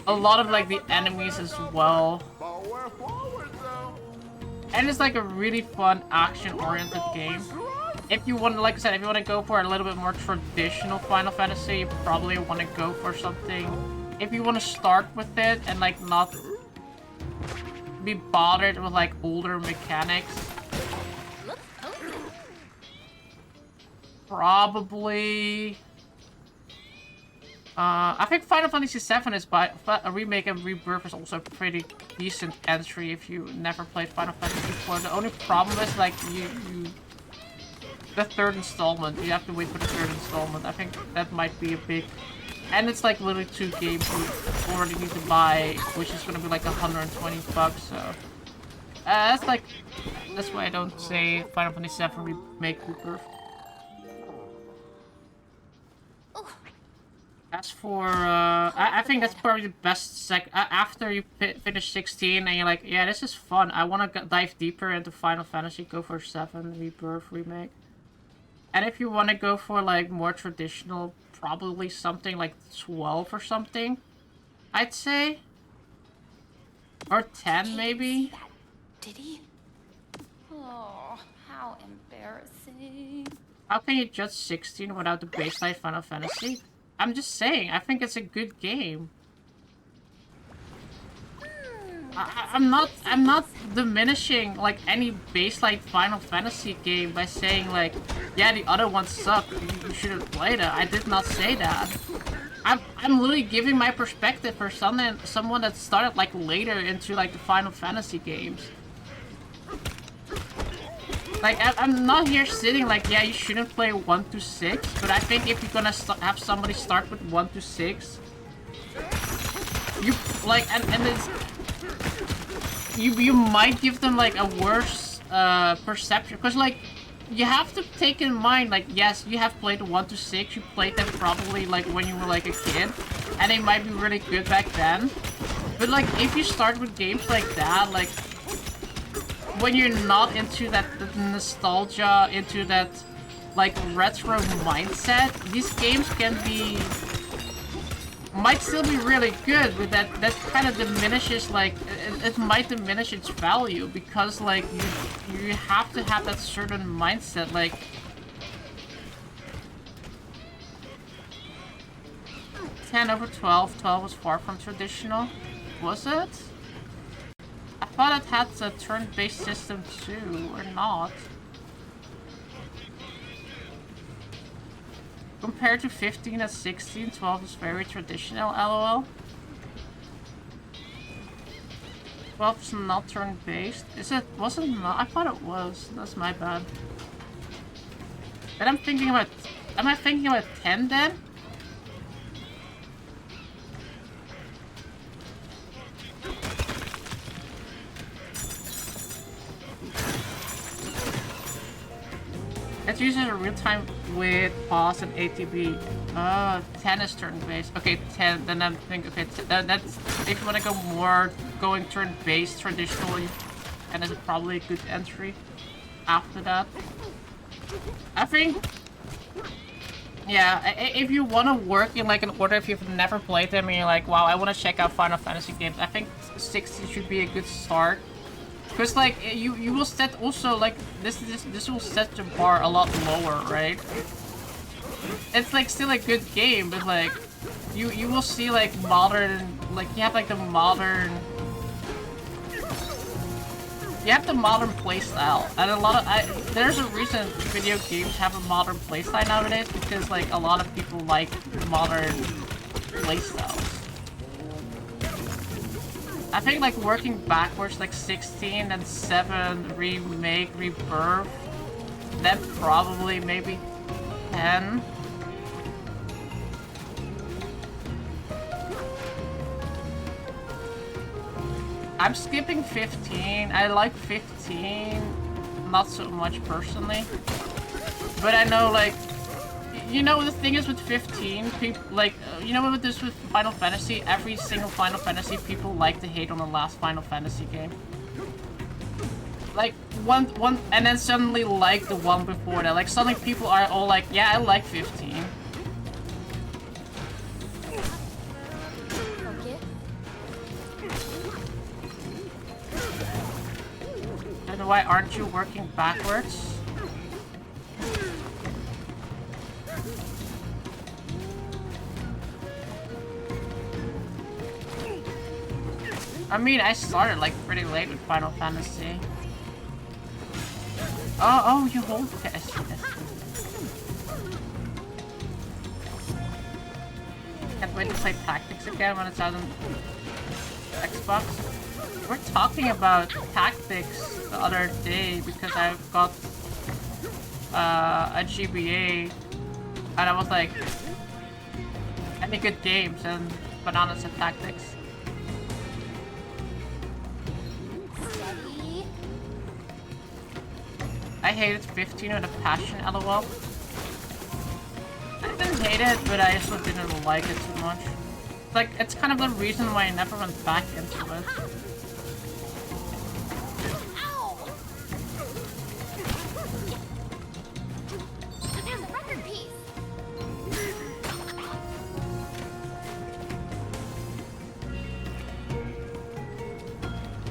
A lot of like the enemies as well. And it's like a really fun action-oriented game. If you want, like I said, if you want to go for a little bit more traditional Final Fantasy, you probably want to go for something. If you want to start with it and like not be bothered with like older mechanics, probably I think Final Fantasy VII is by a remake and rebirth is also a pretty decent entry if you never played Final Fantasy before. The only problem is like the third installment. You have to wait for the third installment. I think that might be a big, and it's like literally 2 games you already need to buy, which is gonna be like $120. So that's why I don't say Final Fantasy VII remake rebirth. As for, I think that's probably the best after you finish 16 and you're like, yeah, this is fun. I want to dive deeper into Final Fantasy, go for 7 Rebirth Remake. And if you want to go for, like, more traditional, probably something like 12 or something, I'd say. Or 10, maybe. Did he? Oh, how embarrassing. How can you judge 16 without the baseline Final Fantasy? I'm just saying, I think it's a good game. I'm not diminishing like any baseline Final Fantasy game by saying like, yeah, the other ones suck, you shouldn't play them. I did not say that. I'm literally giving my perspective for someone that started like later into like the Final Fantasy games. Like, I'm not here sitting like, yeah, you shouldn't play 1 to 6, but I think if you're gonna have somebody start with 1 to 6, you, like, and it's, you might give them, like, a worse, perception, because, like, you have to take in mind, like, yes, you have played 1 to 6, you played them probably, like, when you were, like, a kid, and they might be really good back then, but, like, if you start with games like that, like, when you're not into that nostalgia, into that, like, retro mindset, these games might still be really good, but that kind of diminishes, like, it might diminish its value, because, like, you have to have that certain mindset, like, ten over 12, 12 was far from traditional, was it? I thought it had a turn-based system too, or not. Compared to 15 and 16, 12 is very traditional, lol. 12 is not turn-based. Was it not? I thought it was. That's my bad. Then am I thinking about 10 then? It uses a real time with pause and ATB. 10 is turn-based. Okay, 10. Then I'm thinking, okay, that's if you want to go more going turn-based traditionally, and it's probably a good entry after that. I think, yeah, if you want to work in like an order, if you've never played them and you're like, wow, I want to check out Final Fantasy games, I think 60 should be a good start. Because, like, you will set also, like, this will set the bar a lot lower, right? It's, like, still a good game, but, like, you will see, like, modern, like, you have, like, the modern... You have the modern playstyle, and a lot of, there's a reason video games have a modern playstyle nowadays, because, like, a lot of people like modern playstyles. I think, like, working backwards, like, 16 and 7, remake, rebirth, then probably maybe 10. I'm skipping 15. I like 15, not so much personally. But I know, like, you know, the thing is with 15, people, like, you know what this with Final Fantasy? Every single Final Fantasy, people like to hate on the last Final Fantasy game. Like, one, and then suddenly like the one before that. Like, suddenly people are all like, yeah, I like 15. And why aren't you working backwards? I mean, I started like pretty late with Final Fantasy. Oh, you hold S. can't wait to play Tactics again when it's out on Xbox. We're talking about Tactics the other day because I got a GBA and I was like, any good games? And Bananza said Tactics. Steady. I hated 15 with a passion, lol. I didn't hate it, but I also didn't like it too much. Like, it's kind of the reason why I never went back into it. Ow! There's a record piece.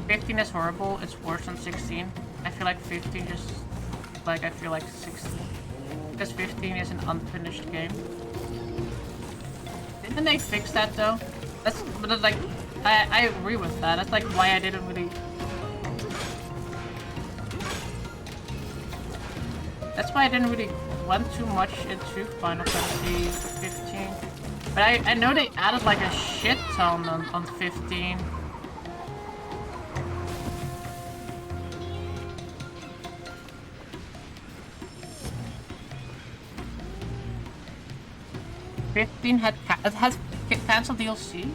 15 is horrible, it's worse than 16. I feel like 15 just... like, I feel like 16. Because 15 is an unfinished game. Didn't they fix that though? That's... but like... I agree with that. That's like why I didn't really... That's why I didn't really went too much into Final Fantasy 15. But I know they added like a shit ton on 15. It has cancelled DLC?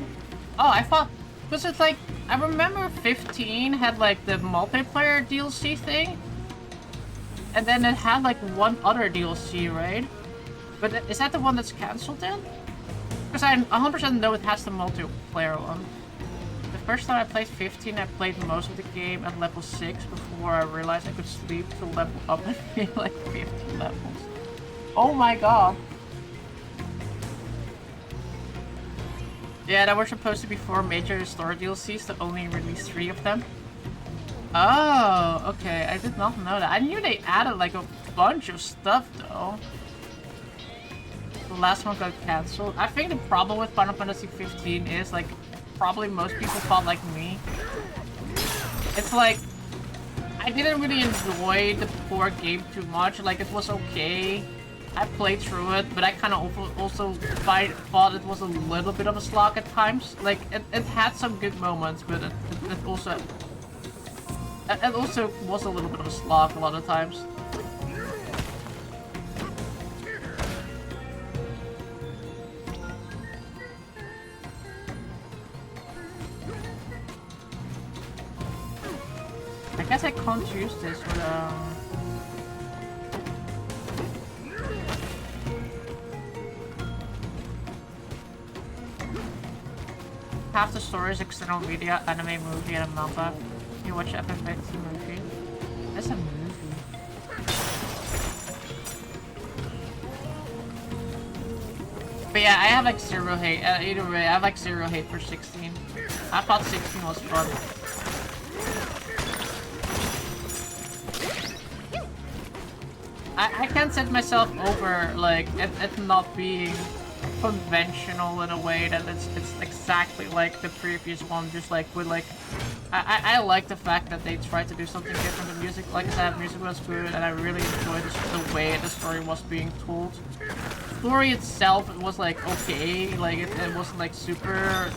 Oh, I thought... was it like... I remember 15 had like the multiplayer DLC thing? And then it had like one other DLC, right? But is that the one that's cancelled then? Because I 100% know it has the multiplayer one. The first time I played 15, I played most of the game at level 6 before I realized I could sleep to level up and be like 15 levels. Oh my god. Yeah, there were supposed to be 4 major story DLCs, they only released 3 of them. Oh, okay, I did not know that. I knew they added like a bunch of stuff though. The last one got cancelled. I think the problem with Final Fantasy 15 is like, probably most people thought like me. It's like, I didn't really enjoy the core game too much, like it was okay. I played through it, but I kind of also thought it was a little bit of a slog at times. Like, it had some good moments, but it also was a little bit of a slog a lot of times. I guess I can't use this with half the story is external media, anime, movie, and a manga. You watch FF15 movie. That's a movie. But yeah, I have like zero hate. Either way, I have like zero hate for 16. I thought 16 was fun. I can't set myself over like it not being conventional in a way that it's exactly like the previous one, just like with like I like the fact that they tried to do something different. The music, like I said, music was good and I really enjoyed the way the story was being told. The story itself, it was like okay, like it wasn't like super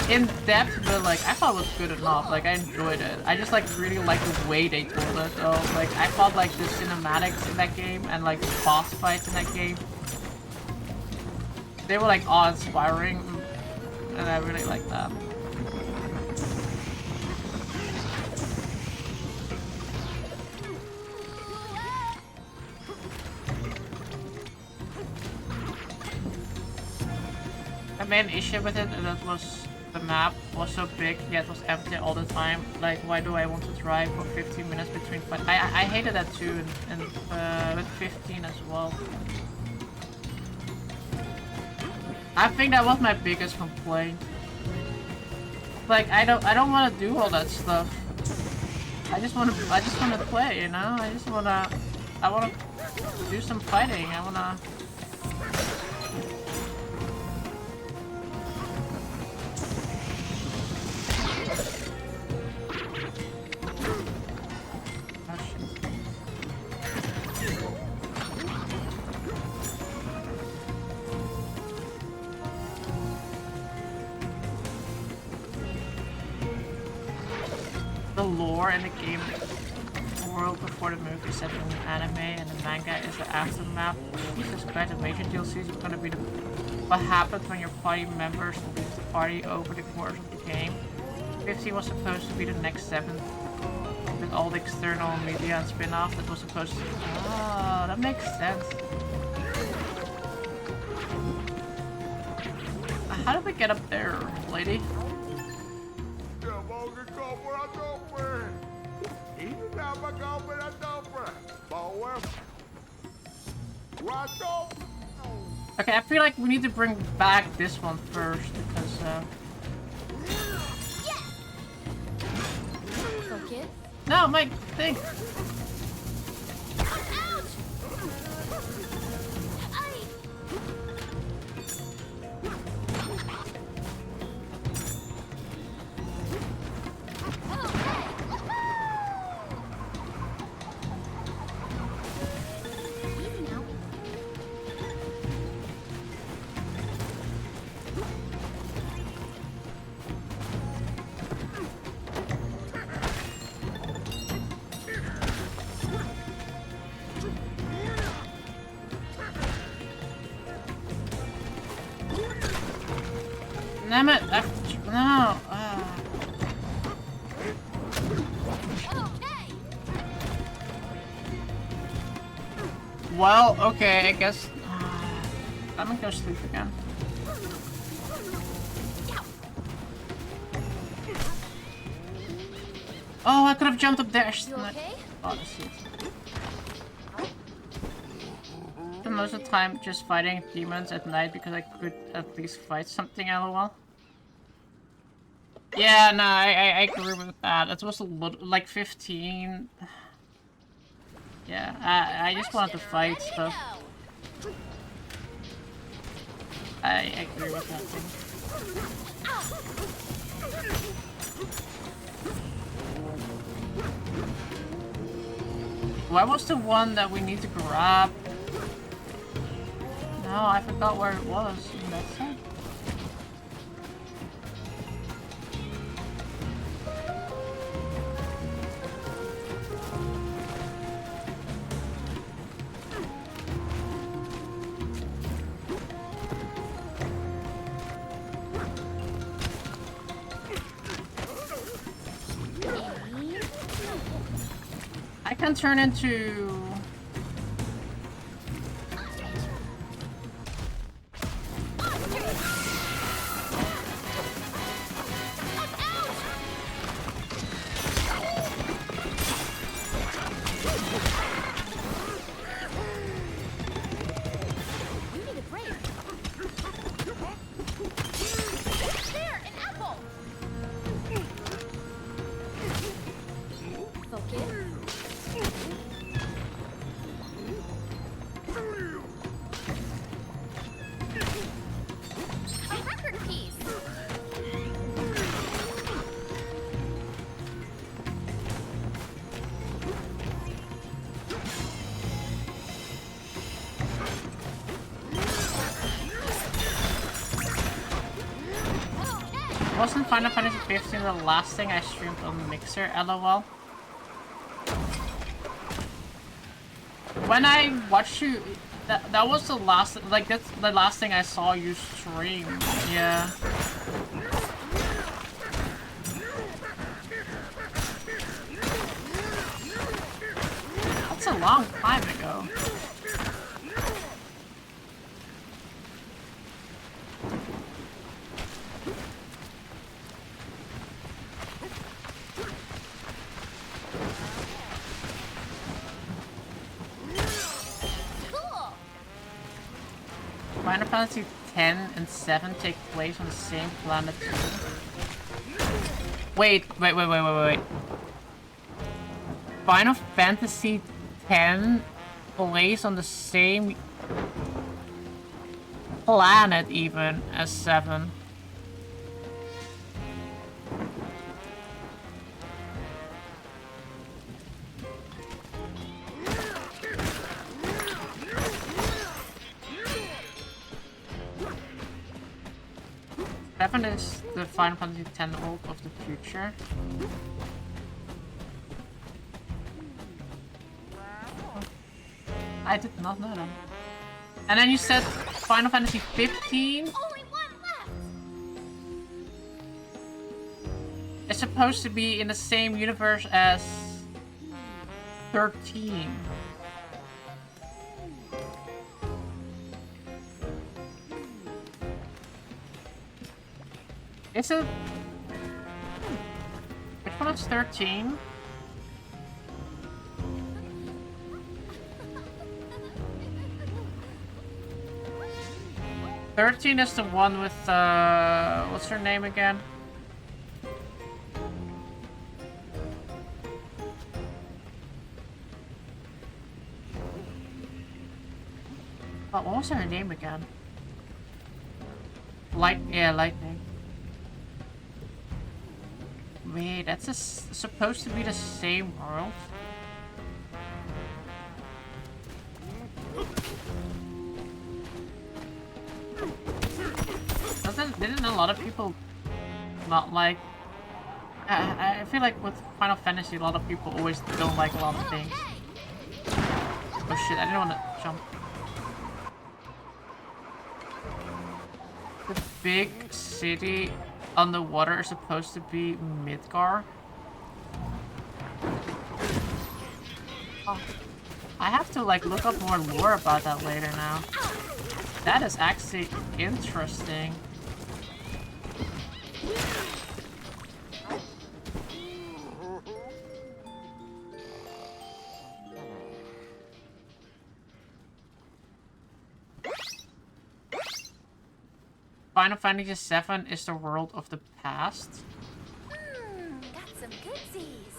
in depth, but like I thought it was good enough. Like I enjoyed it. I just like really liked the way they told it though. Like I thought like the cinematics in that game and like the boss fights in that game, they were like awe-inspiring, and I really like that. The main issue with it, that was the map was so big, yet was empty all the time. Like, why do I want to drive for 15 minutes between fights? I hated that too, and with 15 as well. I think that was my biggest complaint. Like, I don't want to do all that stuff. I just want to play, you know. I want to do some fighting. I want to. the lore in the game world before the movie set in the anime, and the manga is the aftermath. Jesus Christ, the major DLCs is gonna be what happens when your party members leave the party over the course of the game. 50 was supposed to be the next 7th, with all the external media and spin-off that was supposed to... Oh, that makes sense. How did we get up there, lady? Okay, I feel like we need to bring back this one first, because, Focus. No, my thing! Ouch! Easy now. Damn it! No! Okay. Well, okay, I guess... I'm gonna go sleep again. Oh, I could have jumped up there. You okay? Oh, the seat. Spend most of the time just fighting demons at night because I could at least fight something, lol. Yeah, no, I agree with that. It was a little, like 15. Yeah, I just wanted to fight Ready to stuff. go. I agree with that thing. Where was the one that we need to grab? No, I forgot where it was in that set. I can turn into... You need a break. There, an apple. Focus. A record piece. Okay. Wasn't Final Fantasy 15 the last thing I streamed on Mixer, lol? When I watched you, that was the last, like that's the last thing I saw you stream. Yeah. That's a long time ago. Cool. Final Fantasy 10 and 7 take place on the same planet too. Wait. Final Fantasy 10 plays on the same planet even as 7. Seven is the Final Fantasy 10 world of the future. I did not know that. And then you said Final Fantasy 15? Only one left. It's supposed to be in the same universe as 13. Is it? Which one is 13? Thirteen is the one with what's her name again? Oh, what was her name again? Lightning. Wait, that's supposed to be the same world? Didn't a lot of people not like... I feel like with Final Fantasy, a lot of people always don't like a lot of things. Oh shit, I didn't want to jump. The big city underwater is supposed to be Midgar. Oh, I have to like look up more lore about that later now. That is actually interesting. Final Fantasy VII is the world of the past. Got some goodsies.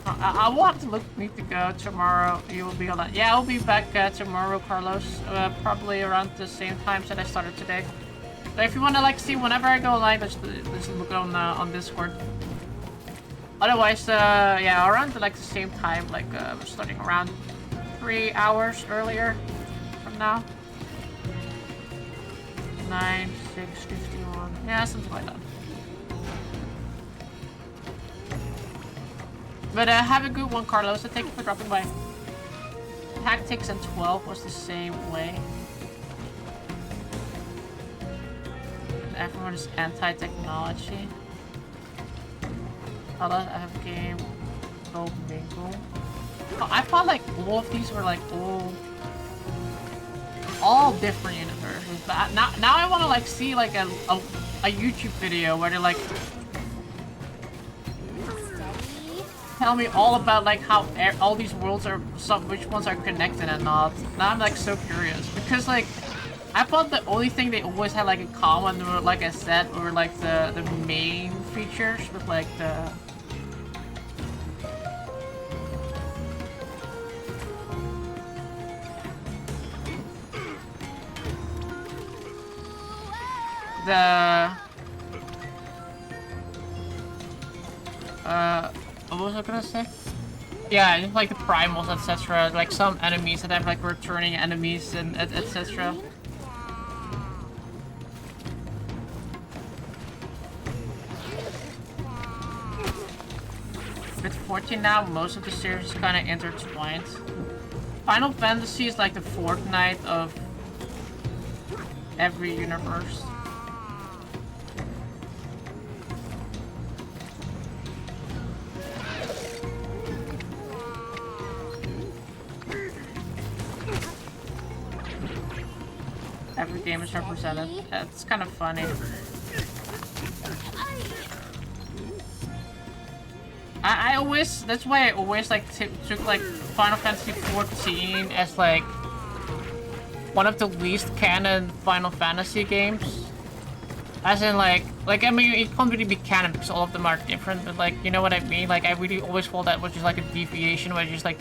I will have to need to go tomorrow. You will be on that. Yeah, I'll be back tomorrow, Carlos. Probably around the same time that I started today. So if you want to like see whenever I go live, just look on Discord. Otherwise, yeah, around like the same time, like we're starting around 3 hours earlier from now. 9, 6, 51. Yeah, something like that. But have a good one, Carlos. Thank you for dropping by. Tactics and 12 was the same way. Everyone is anti-technology. I have game Go Mingle. Oh, I thought like all of these were like all different universes. But now I want to like see like a YouTube video where they're like tell me all about like how all these worlds are, which ones are connected and not. Now I'm like so curious because like I thought the only thing they always had like in common were, like I said, were like the main features with like the what was I gonna say? Yeah, just like the primals, etc. Like some enemies that have like returning enemies and etc. With 14 now, most of the series is kind of intertwined. Final Fantasy is like the Fortnite of every universe. Every game is represented. That's kind of funny. I always, that's why I always like took like Final Fantasy 14 as like one of the least canon Final Fantasy games. As in like I mean it can't really be canon because all of them are different, but like you know what I mean? Like I really always felt that was just like a deviation where you just like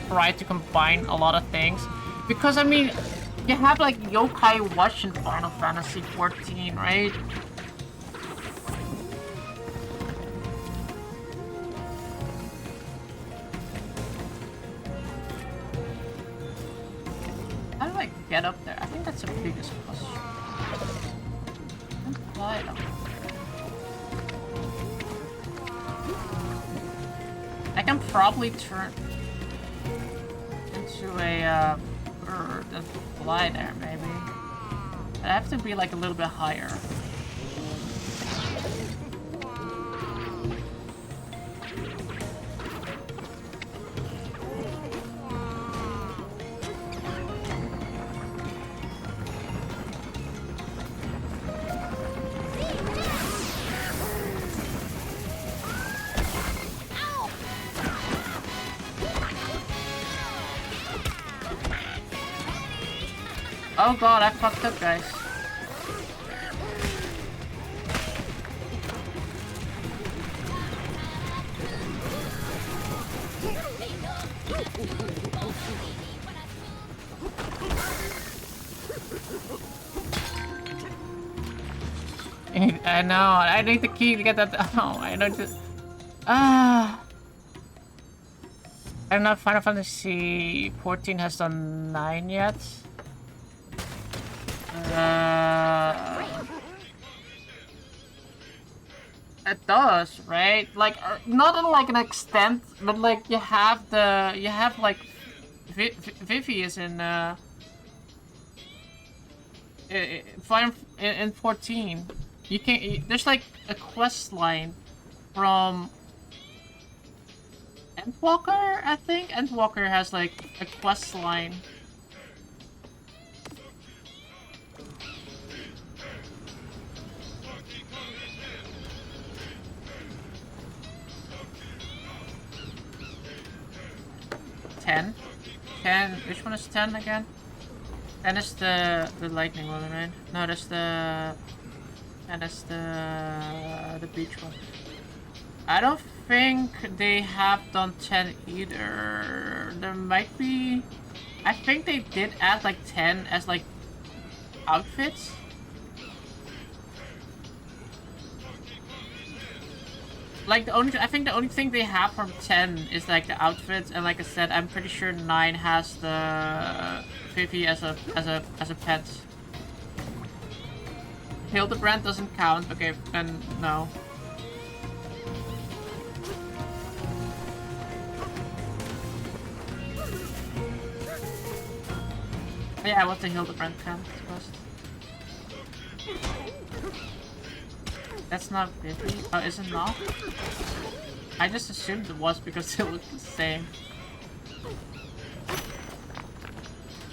try to combine a lot of things. Because I mean you have like Yokai Watch in Final Fantasy 14, right? How do I get up there? I think that's the biggest question. Fly up there. can probably turn into a bird and fly there, maybe. I have to be like a little bit higher. Oh god, I fucked up, guys. I know, I need the key to get that. Oh, I know just. I don't know if Final Fantasy 14 has done 9 yet. It does, right? Like, not in like an extent, but like you have like Vivi is in in 14. You can there's like a quest line from Endwalker, I think. Endwalker has like a quest line. Ten? Which one is 10 again? 10 is the lightning one, right? No, that's the... And that's the beach one. I don't think they have done 10 either. There might be... I think they did add like 10 as like outfits. Like I think the only thing they have from 10 is like the outfits, and like I said, I'm pretty sure 9 has the Vivi as a pet. Hildebrand doesn't count. Okay, then no. Oh, yeah, what's the Hildebrand count first? That's not Vivi. Oh, is it not? I just assumed it was because it looked the same.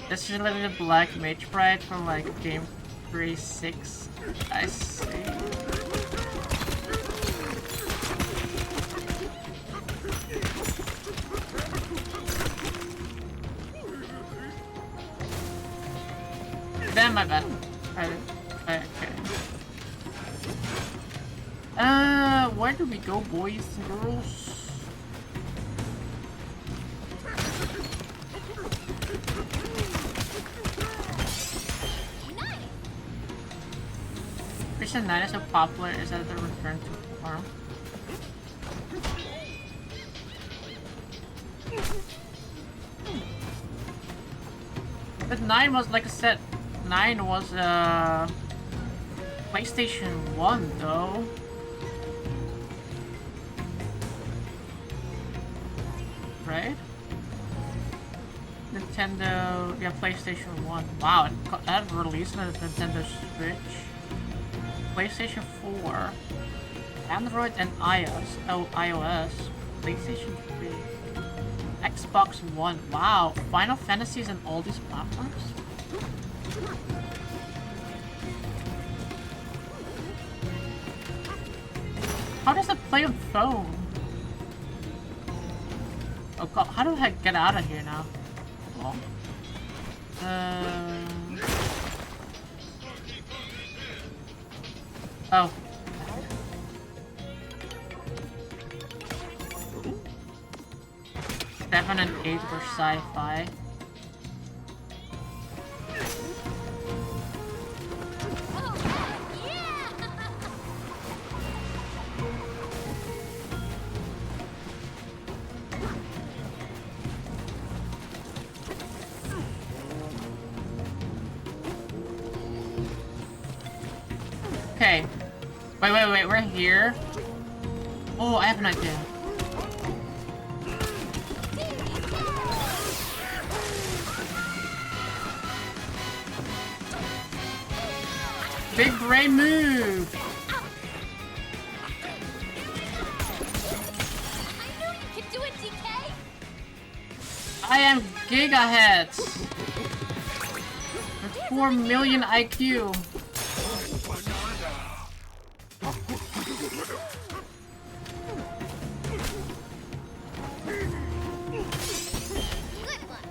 This is literally the Black Mage Bride from like Game 3-6. I see. Then my bad. Okay. Where do we go, boys and girls? Reason 9 is so popular is that the return to form. But 9 was, like I said, 9 was PlayStation 1 though. Right? Nintendo, yeah, PlayStation 1. Wow, that released on the Nintendo Switch. PlayStation 4. Android and iOS. Oh, iOS. PlayStation 3. Xbox One. Wow, Final Fantasies on all these platforms? How does it play on phone? Oh god, how do I get out of here now? Oh. Oh. 7 and 8 were sci-fi. Okay. Wait, we're here. Oh, I have an idea. Big brain move! I knew you could do it, DK! I am gigahertz! With 4 million IQ. Good one!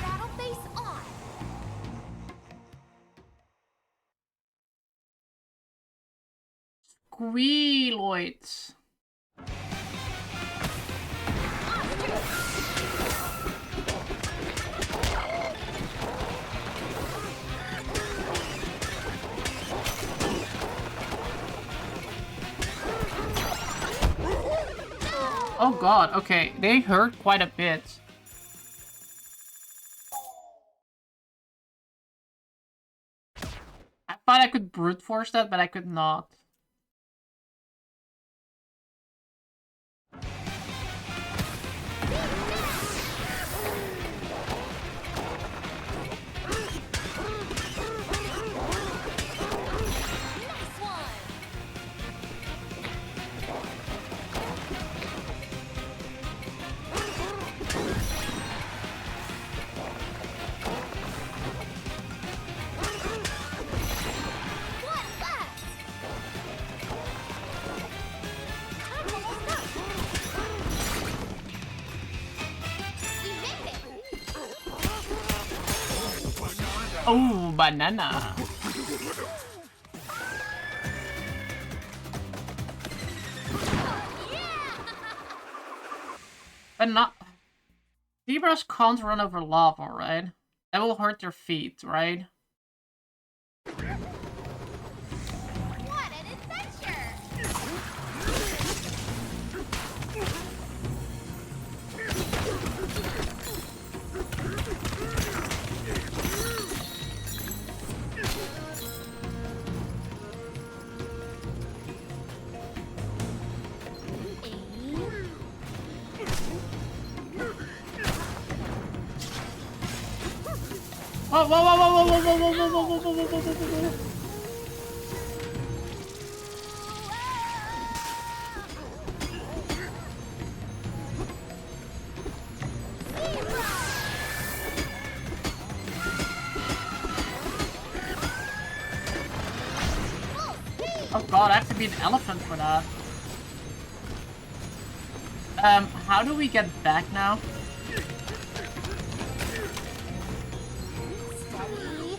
Battle face on! Squealoids. Oh god, okay, they hurt quite a bit. I thought I could brute force that, but I could not. Nice one! One left! Time's almost up! We made it! Oh, banana. But not... Zebras can't run over lava, right? That will hurt their feet, right? What an adventure! Whoa, whoa, whoa, whoa, whoa, whoa, whoa, whoa, whoa, whoa, whoa, whoa, whoa, whoa, whoa. Oh god, I have to be an elephant for that. How do we get back now? Steady.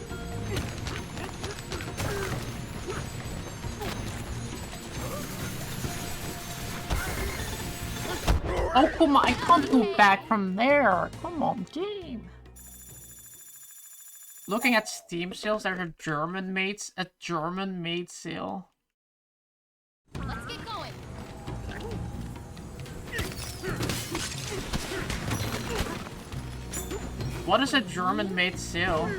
Oh, come on, I can't go back from there. Come on, team. Looking at Steam sales, there's a German-made sale. Let's get going. What is a German-made sale?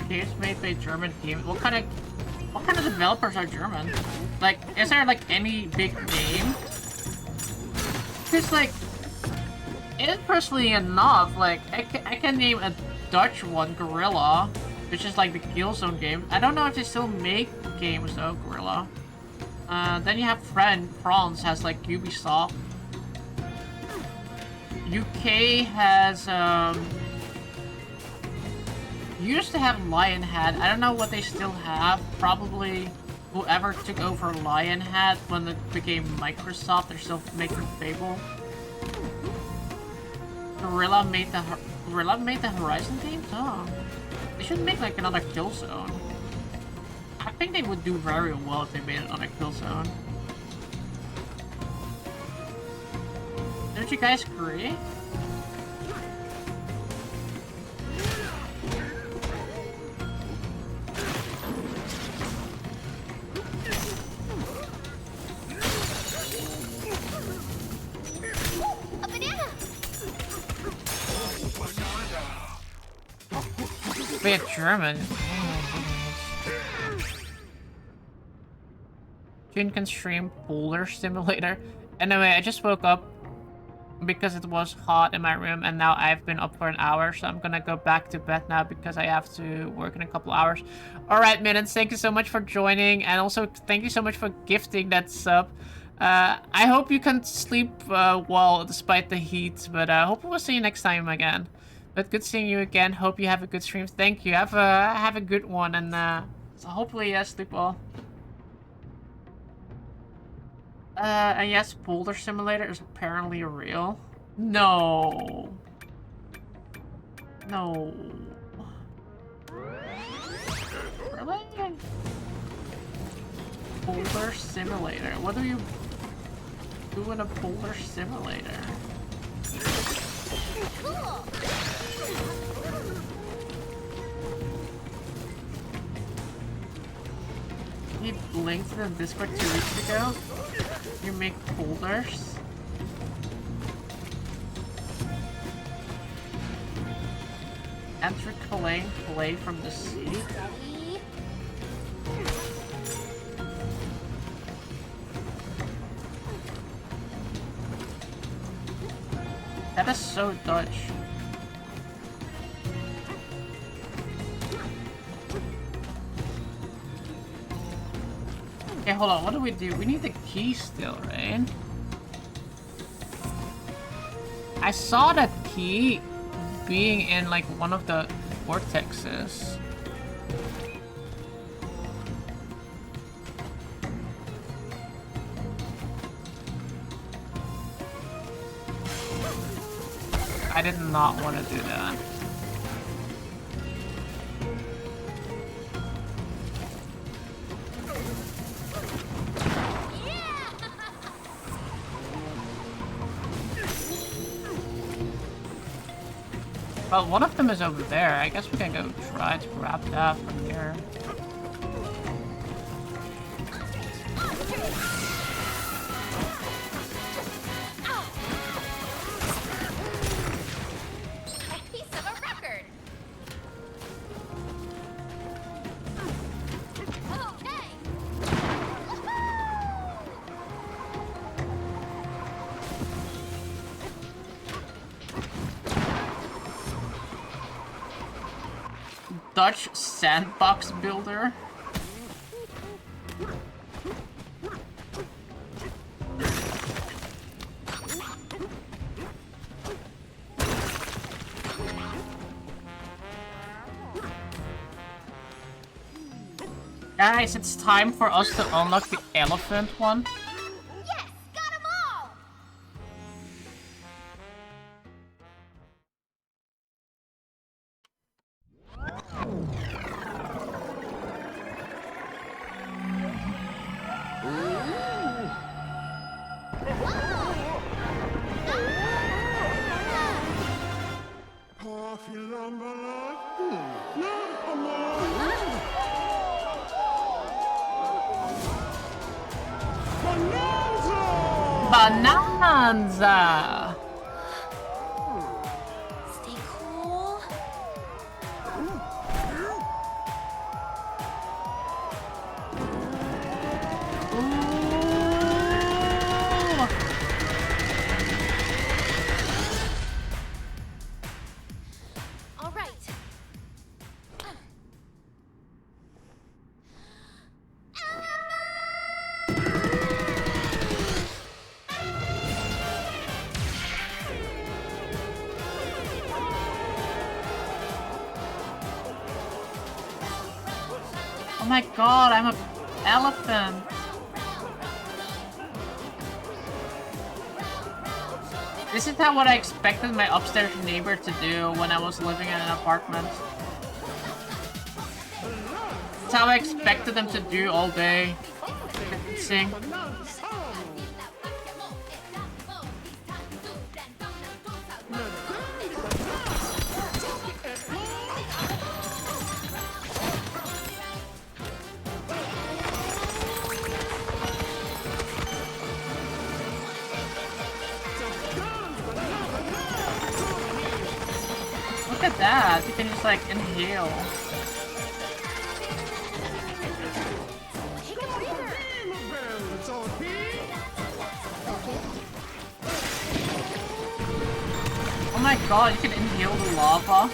Games made by German team. What kind of developers are German? Like, is there like any big name? Cause like, interestingly enough, like I can name a Dutch one, Gorilla, which is like the Killzone game. I don't know if they still make games though, Gorilla. Then you have France has like Ubisoft. UK has used to have Lionhead. I don't know what they still have. Probably whoever took over Lionhead when it became Microsoft, they're still making Fable. Gorilla made the Horizon games? Oh. They should make like another Killzone. I think they would do very well if they made another Killzone. Don't you guys agree? Wait, German. June can stream Boulder Simulator. Anyway, I just woke up because it was hot in my room, and now I've been up for an hour, so I'm gonna go back to bed now because I have to work in a couple hours. Alright, Mittens, thank you so much for joining, and also thank you so much for gifting that sub. I hope you can sleep well despite the heat, but hope we'll see you next time again. But good seeing you again. Hope you have a good stream. Thank you. Have a good one, and so hopefully sleep well. And yes, Boulder Simulator is apparently real. No. No. Really? Boulder Simulator. What do you do in a Boulder Simulator? Cool. He blinked in the Discord 2 weeks ago. You make boulders. Enter clay from the sea. Steady. That is so Dutch. Okay, hold on. What do? We need the key still, right? I saw that key being in like one of the vortexes. I did not want to do that. Well, one of them is over there. I guess we can go try to grab that from here. A piece of a record. Okay. Dutch sandbox builder. Guys, it's time for us to unlock the elephant one. Yes, got 'em all. Bananza! Stay cool. Ooh. All right. Oh my god, I'm an elephant. This is not what I expected my upstairs neighbor to do when I was living in an apartment. It's how I expected them to do all day. Sing. Look at that? You can just like inhale. Take a breather. Oh my god, you can inhale the lava.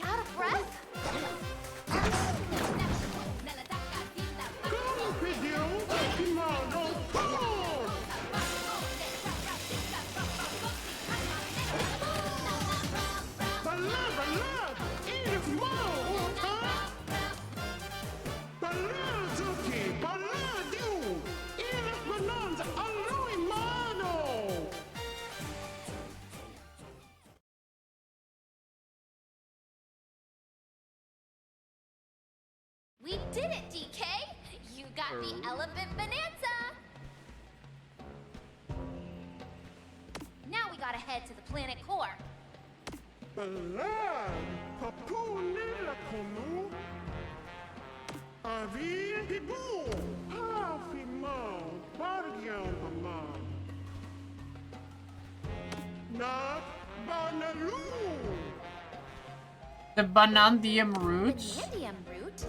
Out of breath? We did it, DK! You got the elephant bonanza! Now we gotta head to the planet core. The Banandium roots. Banandium root?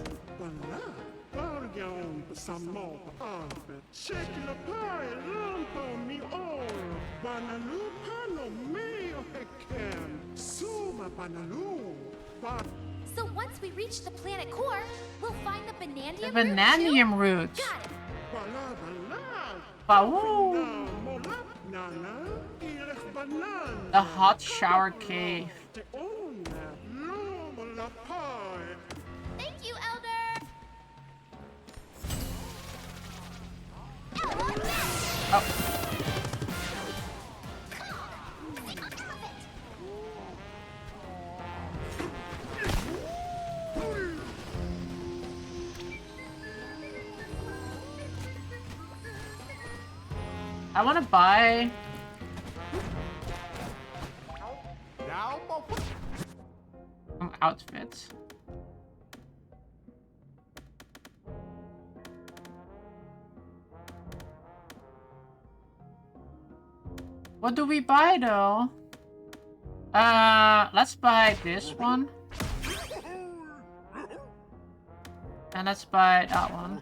So once we reach the planet core, we'll find the The Banandium root Banandium roots. too? Got it! Bawoo. The hot shower cave. Thank you, Elder! Elder, Oh. I want to buy some outfits. What do we buy though? Let's buy this one. And let's buy that one.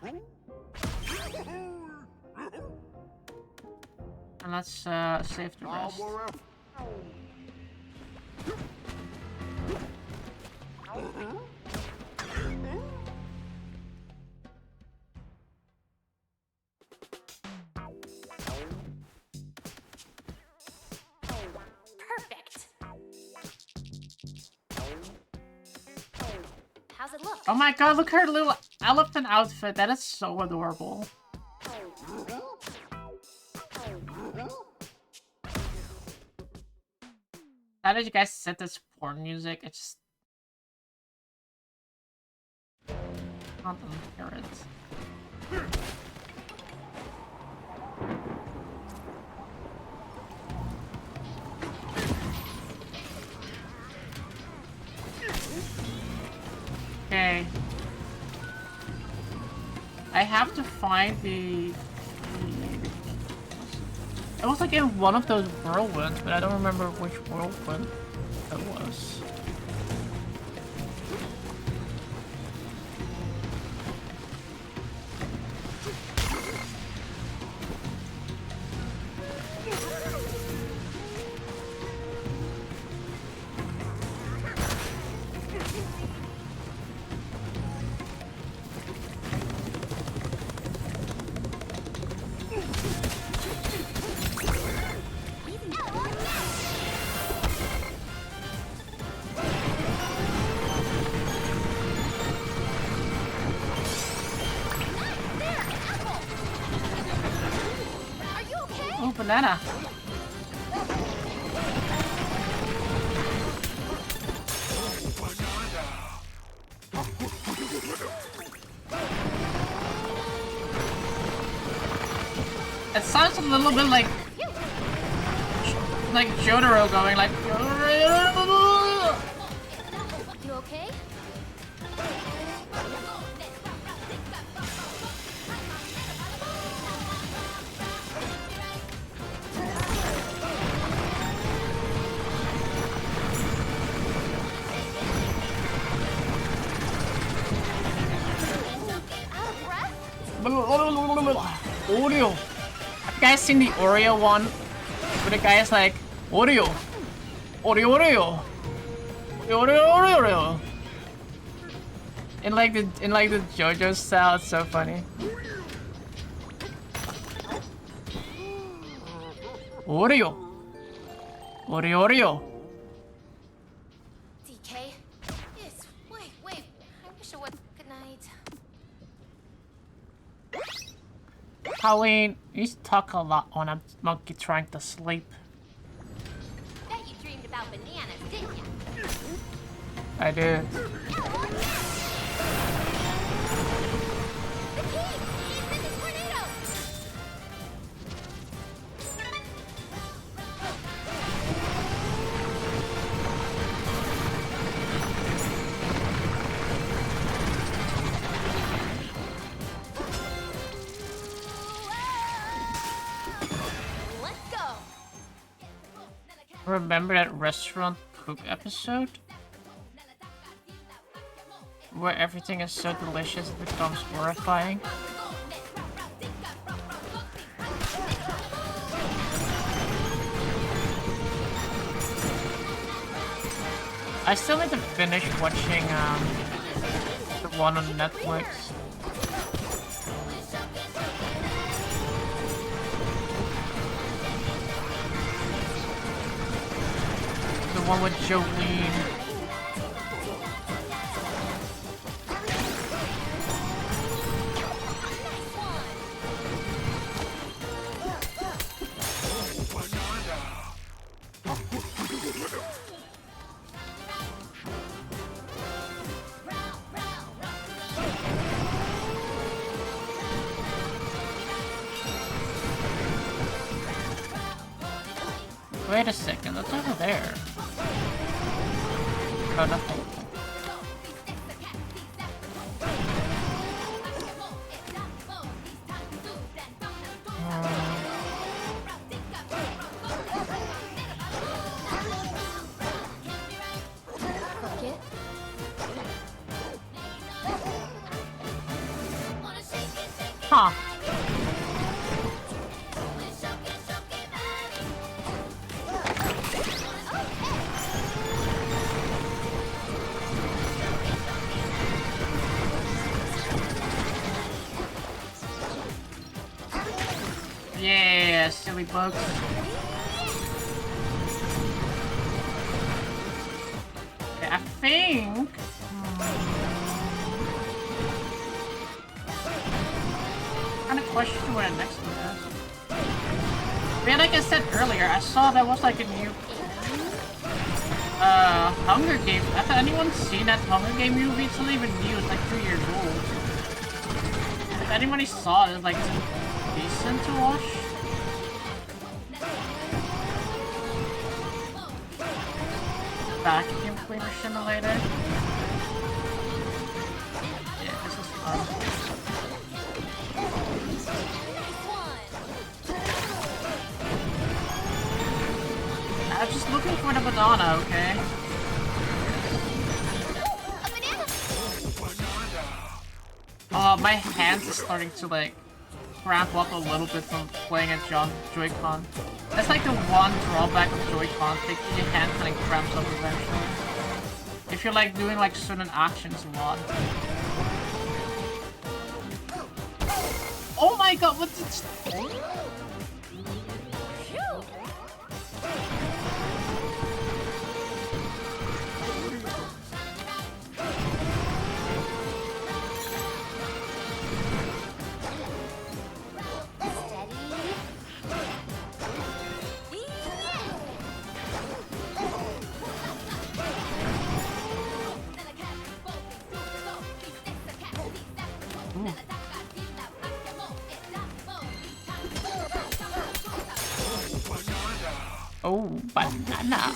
And let's save the rest. perfect! How's it look? Oh my god, look at her little elephant outfit. That is so adorable. How did you guys set this porn music? It's just... I don't hear it. Okay. I have to find the... It was like in one of those whirlwinds, but I don't remember which whirlwind it was. Oh, banana. It sounds a little bit like Jotaro going like. You okay? Out of breath? Oreo. Have you guys seen the Oreo one? Where the guy is like, Oreo. Oreo, Oreo. Oreo, Oreo, Oreo. In like the JoJo style, it's so funny. Oreo. Oreo, Oreo. DK? Yes, wait. I wish it was. Good night. Colleen, you talk a lot when I'm monkey trying to sleep. Bet you dreamed about bananas, didn't you? I did. The key! It's in the tornado! Let's go! Remember that restaurant cook episode? Where everything is so delicious it becomes horrifying. I still need to finish watching the one on Netflix. The one with Jolene. Wait a second, that's over there. Oh, nothing. Huh. Yeah, silly bugs. Okay, I think. Kind of question where the next one is. Yeah, like I said earlier, I saw there was like a new Hunger Games. Has anyone seen that Hunger Game movie? It's not even new. It's like 2 years old. If anybody saw it, it's like decent to watch. Vacuum cleaner simulator. Yeah, this is fun. I'm just looking for the banana, okay? My hands are starting to like cramp up a little bit from playing a Joy-Con. That's like the one drawback of Joy-Con, your hand kind of cramps up eventually. If you're like doing like certain actions a lot. Oh my god, what's it? Oh, banana.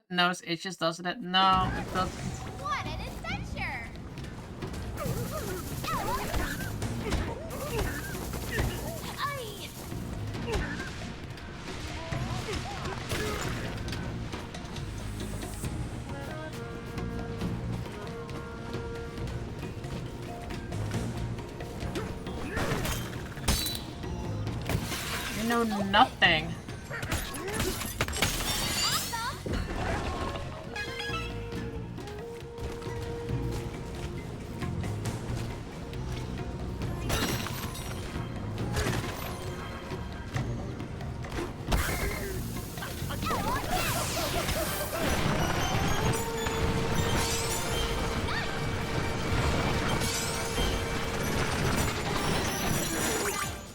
Nose itches, doesn't it? No, it doesn't. What an adventure! Ay. You know nothing.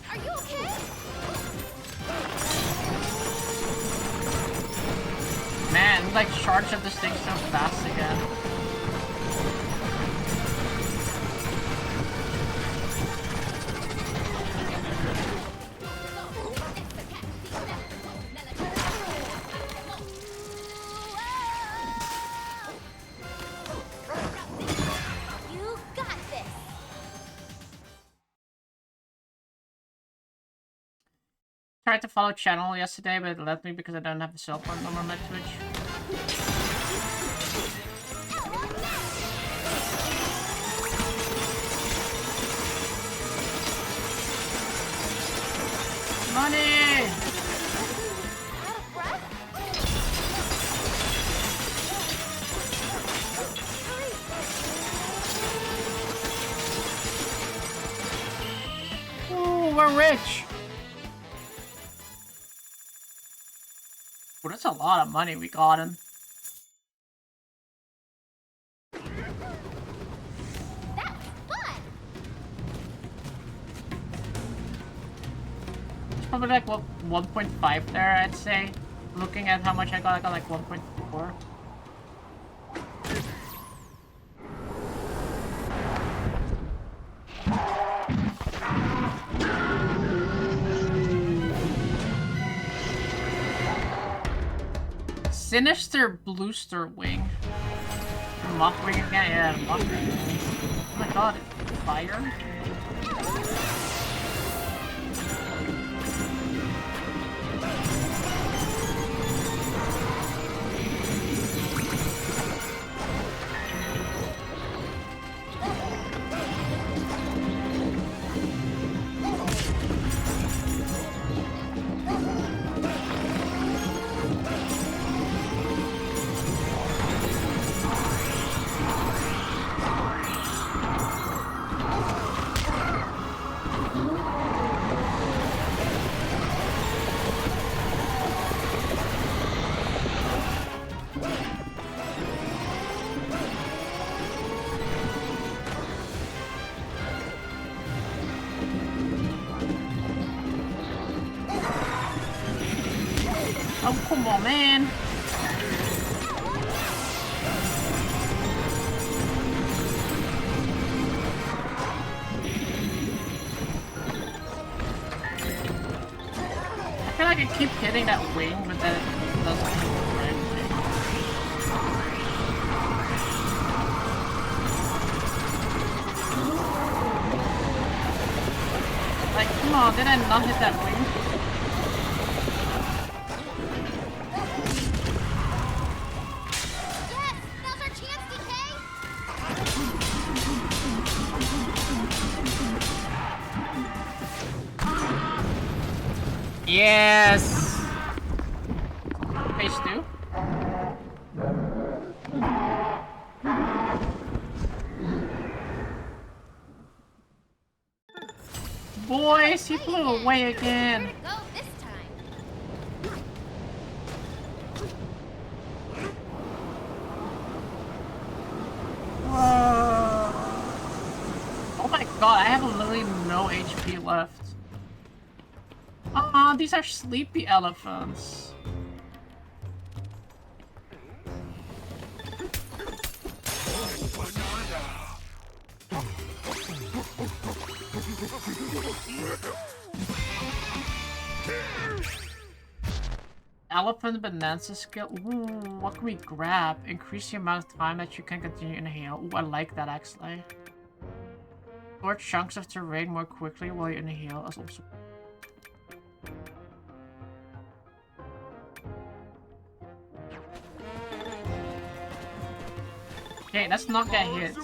Are you okay? Man, we like charge up this thing so fast again. You got this. Tried to follow channel yesterday, but it left me because I don't have the cell phone number on my Twitch. Money! Out of breath? Ooh, we're rich! Well, that's a lot of money we got him. That was fun. Probably like what 1.5 there, I'd say. Looking at how much I got like 1.4. Sinister Bluster Wing. Mock Wing again? Yeah, Mock Wing. Oh my god, it's fire? Oh, come on, man. I feel like I keep hitting that wing, but then it doesn't do anything. Like, come on, did I not hit that wing? Yes, now's our chance, DK. Yes! Phase 2? Boys, he flew away again. Where to go this time? Oh my god, I have literally no HP left. Ah, these are sleepy elephants. Elephant Bananza skill. Ooh, what can we grab? Increase the amount of time that you can continue inhale. Ooh, I like that actually. Store chunks of terrain more quickly while you inhale is also. Okay, let's not get hit.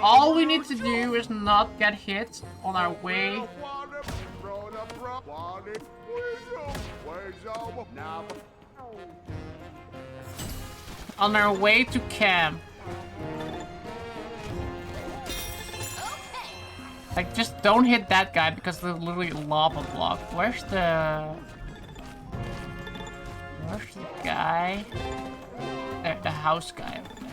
All we need to do is not get hit on our way. On our way to camp. Like, just don't hit that guy because they're literally lava block. Where's the guy? There, the house guy over there.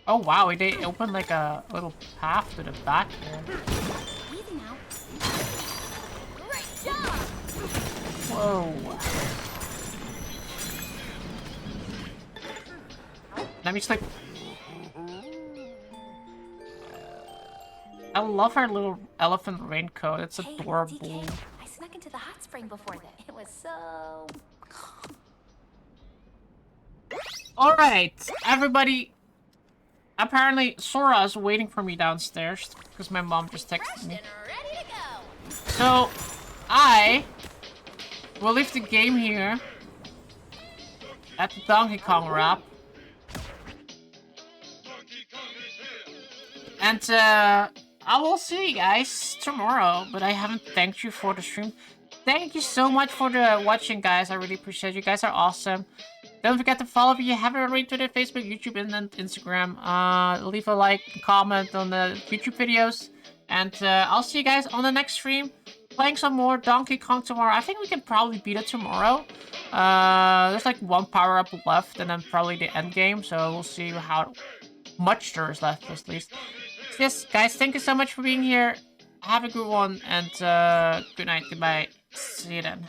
Oh wow, they opened like a little path to the back here. Easy now. Great job! Whoa. Let me just like... I love her little elephant raincoat. It's adorable. Hey, DK, I snuck into the hot spring before that. It was so... Alright, everybody. Apparently, Sora's waiting for me downstairs because my mom just texted me. Ready to go. So, I will leave the game here at the Donkey Kong wrap. And I will see you guys tomorrow, but I haven't thanked you for the stream. Thank you so much for the watching, guys. I really appreciate it. You guys are awesome. Don't forget to follow if you haven't already, Twitter, Facebook, YouTube, and Instagram. Leave a like, comment on the YouTube videos. And I'll see you guys on the next stream. Playing some more Donkey Kong tomorrow. I think we can probably beat it tomorrow. There's like one power-up left, and then probably the end game. So we'll see how much there is left, at least. Yes, guys, thank you so much for being here. Have a good one, and good night, goodbye. See you then.